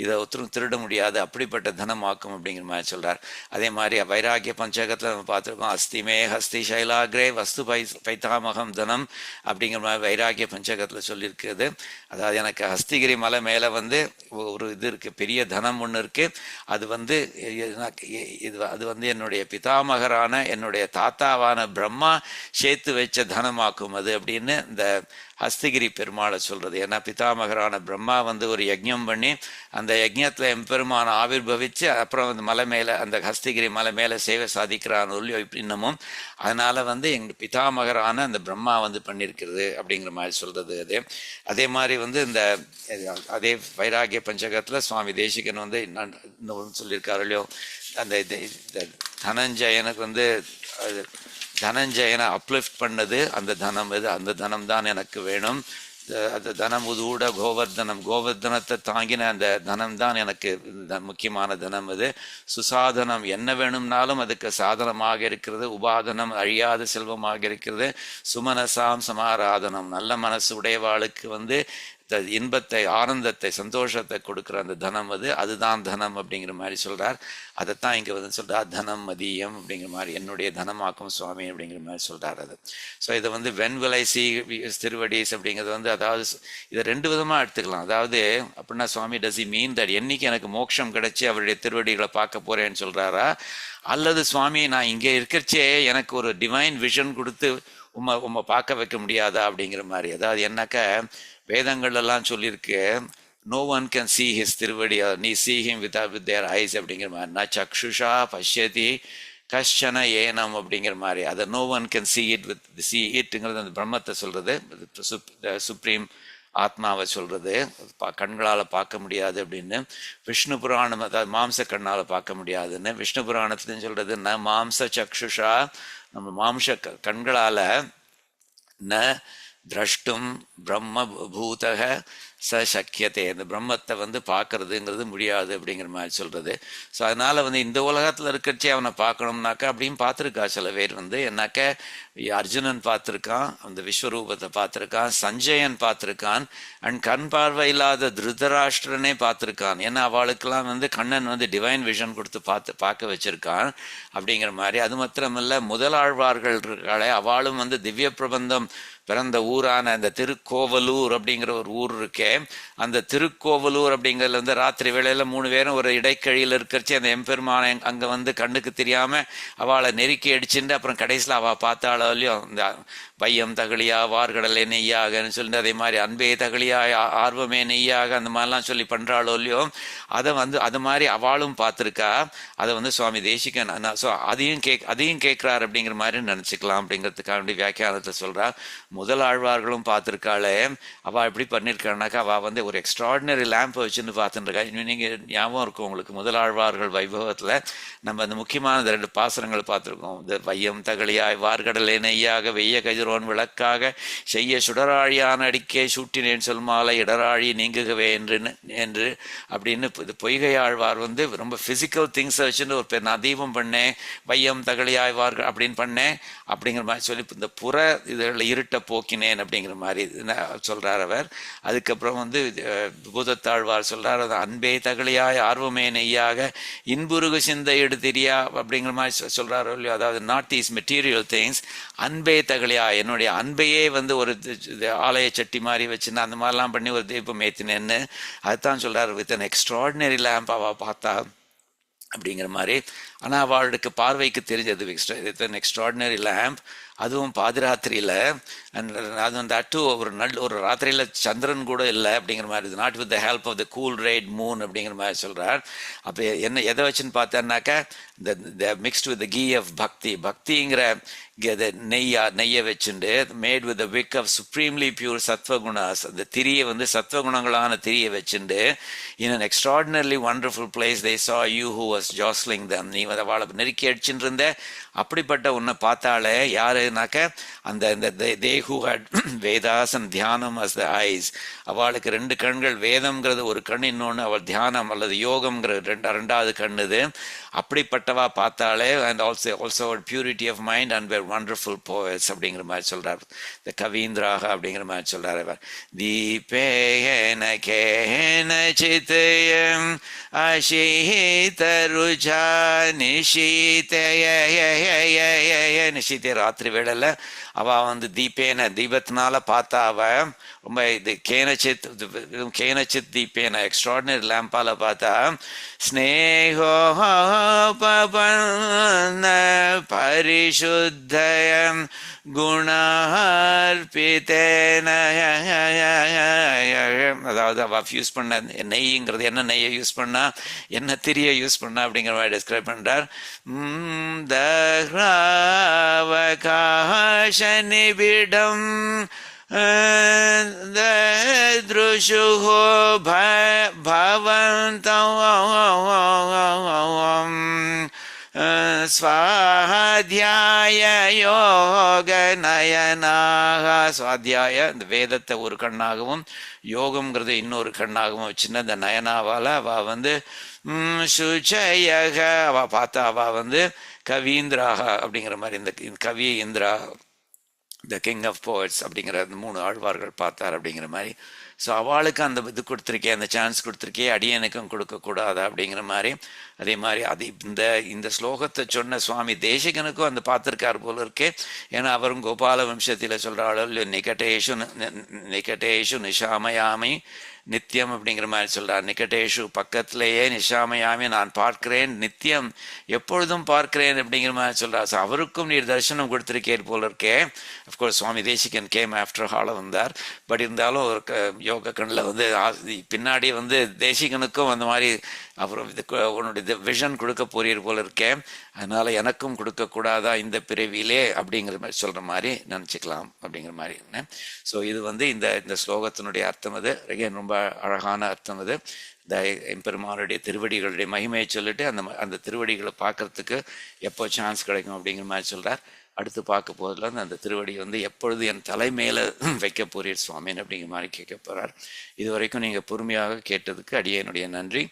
இதை ஒருத்தரும் திருட முடியாது, அப்படிப்பட்ட தனமாக்கும் அப்படிங்கிற மாதிரி சொல்கிறார். அதே மாதிரி வைராகிய பஞ்சகத்தில் நம்ம பார்த்துருக்கோம், அஸ்திமே ஹஸ்தி சைலாகிரே வஸ்து பைத்தாமகம் தனம் அப்படிங்கிற மாதிரி வைராகிய பஞ்சகத்தில் சொல்லியிருக்கிறது. அதாவது எனக்கு ஹஸ்திகிரி மலை மேலே வந்து ஒரு இது இருக்குது, பெரிய தனம் ஒன்று இருக்குது. அது வந்து அது வந்து என்னுடைய பிதாமகரான என்னுடைய தாத்தாவான பிரம்மா சேர்த்து வச்ச தனமாக்கும் அது அப்படின்னு இந்த ஹஸ்திகிரி பெருமாளை சொல்கிறது. ஏன்னா பிதாமகரான பிரம்மா வந்து ஒரு யஜ்ஞம் பண்ணி அந்த யஜ்ஞத்தில் எம்பெருமான ஆவிர்பவிச்சு அப்புறம் அந்த மலை மேலே, அந்த ஹஸ்திகிரி மலை மேலே சேவை சாதிக்கிறான் இன்னமும். அதனால் வந்து எங்கள் பிதாமகரான அந்த பிரம்மா வந்து பண்ணியிருக்கிறது அப்படிங்கிற மாதிரி சொல்கிறது அது. அதே மாதிரி வந்து இந்த அதே வைராகிய பஞ்சகத்தில் சுவாமி தேசிகன் வந்து இன்னொன்று சொல்லியிருக்காரு இல்லையோ, அந்த தனஞ்சயனுக்கு வந்து தனஞ்சயனை அப்லிஃப்ட் பண்ணது அந்த தனம். இது அந்த தனம் தான் எனக்கு வேணும். அந்த தனம் உதூட கோவர்தனம், கோவர்தனத்தை தாங்கின அந்த தனம் தான் எனக்கு முக்கியமான தனம். இது சுசாதனம், என்ன வேணும்னாலும் அதுக்கு சாதனமாக இருக்கிறது. உபாதனம், அழியாத செல்வமாக இருக்கிறது. சுமனசாம் சமாராதனம், நல்ல மனசு உடையவாளுக்கு வந்து இன்பத்தை, ஆனந்தத்தை, சந்தோஷத்தை கொடுக்குற அந்த தனம் அது, அதுதான் தனம் அப்படிங்கிற மாதிரி சொல்கிறார். அதைத்தான் இங்கே வந்து சொல்கிறார், தனம் மதியம் அப்படிங்கிற மாதிரி, என்னுடைய தனமாக்கும் சுவாமி அப்படிங்கிற மாதிரி சொல்கிறார் அது. ஸோ இதை வந்து வென் வில் ஐ சீ திருவடிஸ் அப்படிங்கிறது வந்து, அதாவது இதை ரெண்டு விதமாக எடுத்துக்கலாம். அதாவது அப்படின்னா சுவாமி டஸ் இ மீன் தட் என்னைக்கு எனக்கு மோட்சம் கிடைச்சி அவருடைய திருவடிகளை பார்க்க போகிறேன்னு சொல்கிறாரா, அல்லது சுவாமி நான் இங்கே இருக்கிறச்சே எனக்கு ஒரு டிவைன் விஷன் கொடுத்து உம்மை பார்க்க வைக்க முடியாதா அப்படிங்கிற மாதிரி. அதாவது என்னக்கா வேதங்கள்லாம் சொல்லியிருக்கு, no one can see his திருவடி, நீ see him with their eyes அப்படிங்கிற மாதிரி. நான் சக்ஷுஷா பஷ்யதி கஷ்டன ஏனம் அப்படிங்கிற மாதிரி. அதை no one can see it with see இட்ங்கிறது அந்த பிரம்மத்தை சொல்கிறது, சுப்ரீம் ஆத்மாவை சொல்கிறது. கண்களால் பார்க்க முடியாது அப்படின்னு. விஷ்ணு புராணம், அதாவது மாம்ச கண்ணால் பார்க்க முடியாதுன்னு விஷ்ணு புராணத்துலையும் சொல்கிறது. ந மாம்ச சக்ஷுஷா, நம்ம மாம்ச கண்களால் ந திரஷ்டும் பிரம்ம பூதக ச சக்கியத்தை, அந்த பிரம்மத்தை வந்து பார்க்கறதுங்கிறது முடியாது அப்படிங்கிற மாதிரி சொல்கிறது. ஸோ அதனால் வந்து இந்த உலகத்தில் இருக்கிறச்சே அவனை பார்க்கணும்னாக்கா அப்படின்னு பார்த்துருக்கா சில பேர் வந்து. என்னாக்கா அர்ஜுனன் பார்த்துருக்கான், அந்த விஸ்வரூபத்தை பார்த்துருக்கான், சஞ்சயன் பார்த்துருக்கான், அண்ட் கண் பார்வை இல்லாத திருதராஷ்டிரனே பார்த்துருக்கான். ஏன்னா அவளுக்கெல்லாம் வந்து கண்ணன் வந்து டிவைன் விஷன் கொடுத்து பார்க்க வச்சிருக்கான் அப்படிங்கிற மாதிரி. அது மாத்திரமல்ல, முதலாழ்வார்கள் இருக்காளே, அவளும் வந்து திவ்ய பிரபந்தம் பிறந்த ஊரான அந்த திருக்கோவலூர் அப்படிங்கிற ஒரு ஊர் இருக்கே, அந்த திருக்கோவலூர் அப்படிங்கிறதுல வந்து ராத்திரி வேளையில் 3 பேரும் ஒரு இடைக்கழியில் இருக்கிறச்சு அந்த எம்பெருமானை அங்கே வந்து கண்ணுக்கு தெரியாமல் அவளை நெருக்கி அடிச்சுட்டு அப்புறம் கடைசியில் அவள் பார்த்தாளோ இல்லையோ, இந்த வையம் தகழியா வார்கடலை நெய்யாகன்னு சொல்லிட்டு, அதே மாதிரி அன்பே தகழியா ஆர்வமே நெய்யாக அந்த மாதிரிலாம் சொல்லி பண்ணுறாளோ இல்லையோ, அதை வந்து அது மாதிரி அவளும் பார்த்துருக்கா. அதை வந்து சுவாமி தேசிகன் ஸோ அதையும் கேட்குறாரு அப்படிங்கிற மாதிரி நினச்சிக்கலாம் அப்படிங்கிறதுக்காக வியாக்கியானத்தை சொல்கிறா. முதல் ஆழ்வார்களும் பார்த்துருக்காளே, அவள் எப்படி பண்ணியிருக்கானாக்கா, அவள் வந்து ஒரு எக்ஸ்ட்ராடினரி லேம்பை வச்சுன்னு பார்த்துட்டுருக்கா. இன்னும் நீங்கள் ஞாபகம் இருக்கும் உங்களுக்கு, முதல் ஆழ்வார்கள் வைபவத்தில் நம்ம அந்த முக்கியமான 2 பாசுரங்கள் பார்த்துருக்கோம். இந்த வையம் தகழியாய் வார்கடலை நெய்யாக வெய்ய கதிரோன் விளக்காக செய்ய சுடராழியான அடிக்கே சூட்டினேன் சொல் மாலை இடராழி நீங்குகவே என்று அப்படின்னு. இது பொய்கை ஆழ்வார் வந்து ரொம்ப ஃபிசிக்கல் திங்ஸை வச்சுன்னு ஒரு நான் தீபம் பண்ணேன், வையம் தகழியாய் வார்கள் அப்படின்னு பண்ணேன் அப்படிங்கிற மாதிரி சொல்லி இந்த புற இதில் இருட்ட போக்கினேன் அப்படிங்கிற மாதிரி சொல்கிறார் அவர். அதுக்கப்புறம் வந்து பூதத்தாழ்வார் சொல்கிறார், அன்பே தகழியாய் ஆர்வமே நெய்யாக இன்புருகு சிந்தை எடுத்திரியா அப்படிங்கிற மாதிரி சொல்கிறாரோ இல்லையோ. அதாவது நாட் தீஸ் மெட்டீரியல் திங்ஸ், அன்பே தகழியா, என்னுடைய அன்பையே வந்து ஒரு ஆலய சட்டி மாதிரி வச்சுன்னு அந்த மாதிரிலாம் பண்ணி ஒரு தீபம் ஏற்றினேன்னு அதுதான் சொல்கிறார். வித் அன் எக்ஸ்ட்ராடினரி லேம்ப் அவள் பார்த்தா அப்படிங்கிற மாதிரி. ஆனால் அவளுக்கு பார்வைக்கு தெரிஞ்சது வித் அன் எக்ஸ்ட்ராடினரி லேம்ப், அதுவும் பாதிராத்திரியில். அது வந்து அட்டு ஒரு ராத்திரியில் சந்திரன் கூட இல்லை அப்படிங்கிற மாதிரி. இது not with the help of the cool rayed moon அப்படிங்கிற மாதிரி சொல்கிறார். அப்போ என்ன எதை வச்சுன்னு பார்த்தேன்னாக்கா, இந்த mixed with the ghee of பக்திங்கிற நெய்யை வச்சுட்டு made with the wick of supremely pure சத்வகுணாஸ், அந்த திரியை வந்து சத்வகுணங்களான திரியை வச்சுட்டு in an extraordinarily wonderful place they saw you who was dazzling them, நீ வந்து அவளை நெருக்கி அடிச்சுட்டு இருந்த, அப்படிப்பட்ட உன்னை பார்த்தாலே யாருனாக்க அந்த இந்த they who had Vedas and தியானம் as the eyes, அவளுக்கு 2 கண்கள், வேதம்ங்கிறது ஒரு கண், இன்னொன்று அவள் தியானம் அல்லது யோகம்ங்கிறது ரெண்டாவது கண்ணுது. அப்படிப்பட்டவா பார்த்தாலே and also purity of mind and were wonderful poets அப்படிங்கிற மாதிரி சொல்றார். இந்த கவீந்திராக அப்படிங்கிற மாதிரி சொல்றாரு அவர். தீபேன கேன சித்தயம் அஷீதருஜா நிஷீதய நிஷீதே ராத்திரி வேளையில் அவள் வந்து தீபத்தினால பார்த்தா அவள் ரொம்ப இது கேனச்சித் தீபேன எக்ஸ்ட்ராடினரி லேம்பால பார்த்தா ஸ்னேகோ பவன பரிசுத்தயம் குணார்பித்தேன, அதாவது அவ யூஸ் பண்ண நெய்ங்கிறது என்ன நெய்யை யூஸ் பண்ணா, என்ன திரியை யூஸ் பண்ணா அப்படிங்கிற மாதிரி டிஸ்கிரைப் பண்றார். தஹ்ராவகாஷ நிபிடம் திருஷுஹோ பவந்தம் ஸ்வாத்யாய யோக நயனாக, சுவாத்தியாய இந்த வேதத்தை ஒரு கண்ணாகவும் யோகம்ங்கிறது இன்னொரு கண்ணாகவும் வச்சுன்னா இந்த நயனாவால் அவள் வந்து சுச்சயக அவள் பார்த்தா அவள் வந்து கவீந்திராக அப்படிங்கிற மாதிரி இந்த கவி Indra the king of poets அப்படிங்கிற அந்த 3 ஆழ்வார்கள் பார்த்தார் அப்படிங்கிற மாதிரி. ஸோ அவளுக்கு அந்த இது கொடுத்துருக்கே, அந்த சான்ஸ் கொடுத்துருக்கே, அடியனுக்கும் கொடுக்கக்கூடாது அப்படிங்கிற மாதிரி. அதே மாதிரி அது இந்த ஸ்லோகத்தை சொன்ன சுவாமி தேசிகனுக்கும் அந்த பார்த்துருக்கார் போல இருக்கே. ஏன்னா அவரும் கோபால வம்சத்தில் சொல்கிறாள், நிகட்டேஷு நிஷாமயாமி நித்தியம் அப்படிங்கிற மாதிரி சொல்கிறார். நிகட்டேஷு பக்கத்திலேயே, நிஷாமயாமி நான் பார்க்கிறேன், நித்தியம் எப்பொழுதும் பார்க்கிறேன் அப்படிங்கிற மாதிரி சொல்கிறார். ஸோ அவருக்கும் நீர் தரிசனம் கொடுத்துருக்கேன் போல இருக்கே. Of course Swami Desikan game after ஹால வந்தார். பட் இருந்தாலும் ஒரு யோக கண்ணில் வந்து பின்னாடி வந்து தேசிகனுக்கும் அந்த மாதிரி அப்புறம் உன்னுடைய விஷன் கொடுக்க போறீர் போல இருக்கேன், அதனால எனக்கும் கொடுக்கக்கூடாதா இந்த பிறவியிலே அப்படிங்கிற மாதிரி சொல்கிற மாதிரி நினச்சிக்கலாம் அப்படிங்கிற மாதிரி. ஸோ இது வந்து இந்த ஸ்லோகத்தினுடைய அர்த்தம். அது ரொம்ப அழகான அர்த்தம். அது இந்த எம்பெருமானுடைய திருவடிகளுடைய மகிமையை சொல்லிட்டு அந்த திருவடிகளை பார்க்கறதுக்கு எப்போ சான்ஸ் கிடைக்கும் அப்படிங்கிற மாதிரி சொல்கிறார். அடுத்து பார்க்க போதில் அந்த திருவடி வந்து எப்பொழுது என் தலை மேலே வைக்க போறீர் சுவாமின்னு அப்படிங்கிற மாதிரி கேட்க போகிறார். இது வரைக்கும் நீங்கள் பொறுமையாக கேட்டதுக்கு அடியனுடைய நன்றி.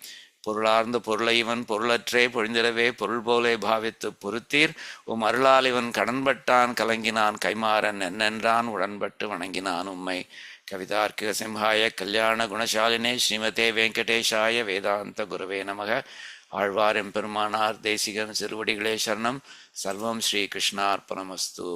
பொருளார்ந்த பொருளை இவன் பொருளற்றே பொழிந்திடவே பொருள் போலே பாவித்து பொறுத்தீர். அருளால் இவன் கடன்பட்டான் கலங்கினான் கைமாறன் என்னென்றான் உடன்பட்டு வணங்கினான் உம்மை. கவிதார்க்கிக சிம்ஹாய கல்யாண குணசாலினே ஸ்ரீமதே வெங்கடேஷாய வேதாந்த குரவே நமக. ஆழ்வார் எம்பெருமானார் தேசிகன் சிறுவடிகளே சரணம். சர்வம் ஸ்ரீ கிருஷ்ணார்ப்பணமஸ்து.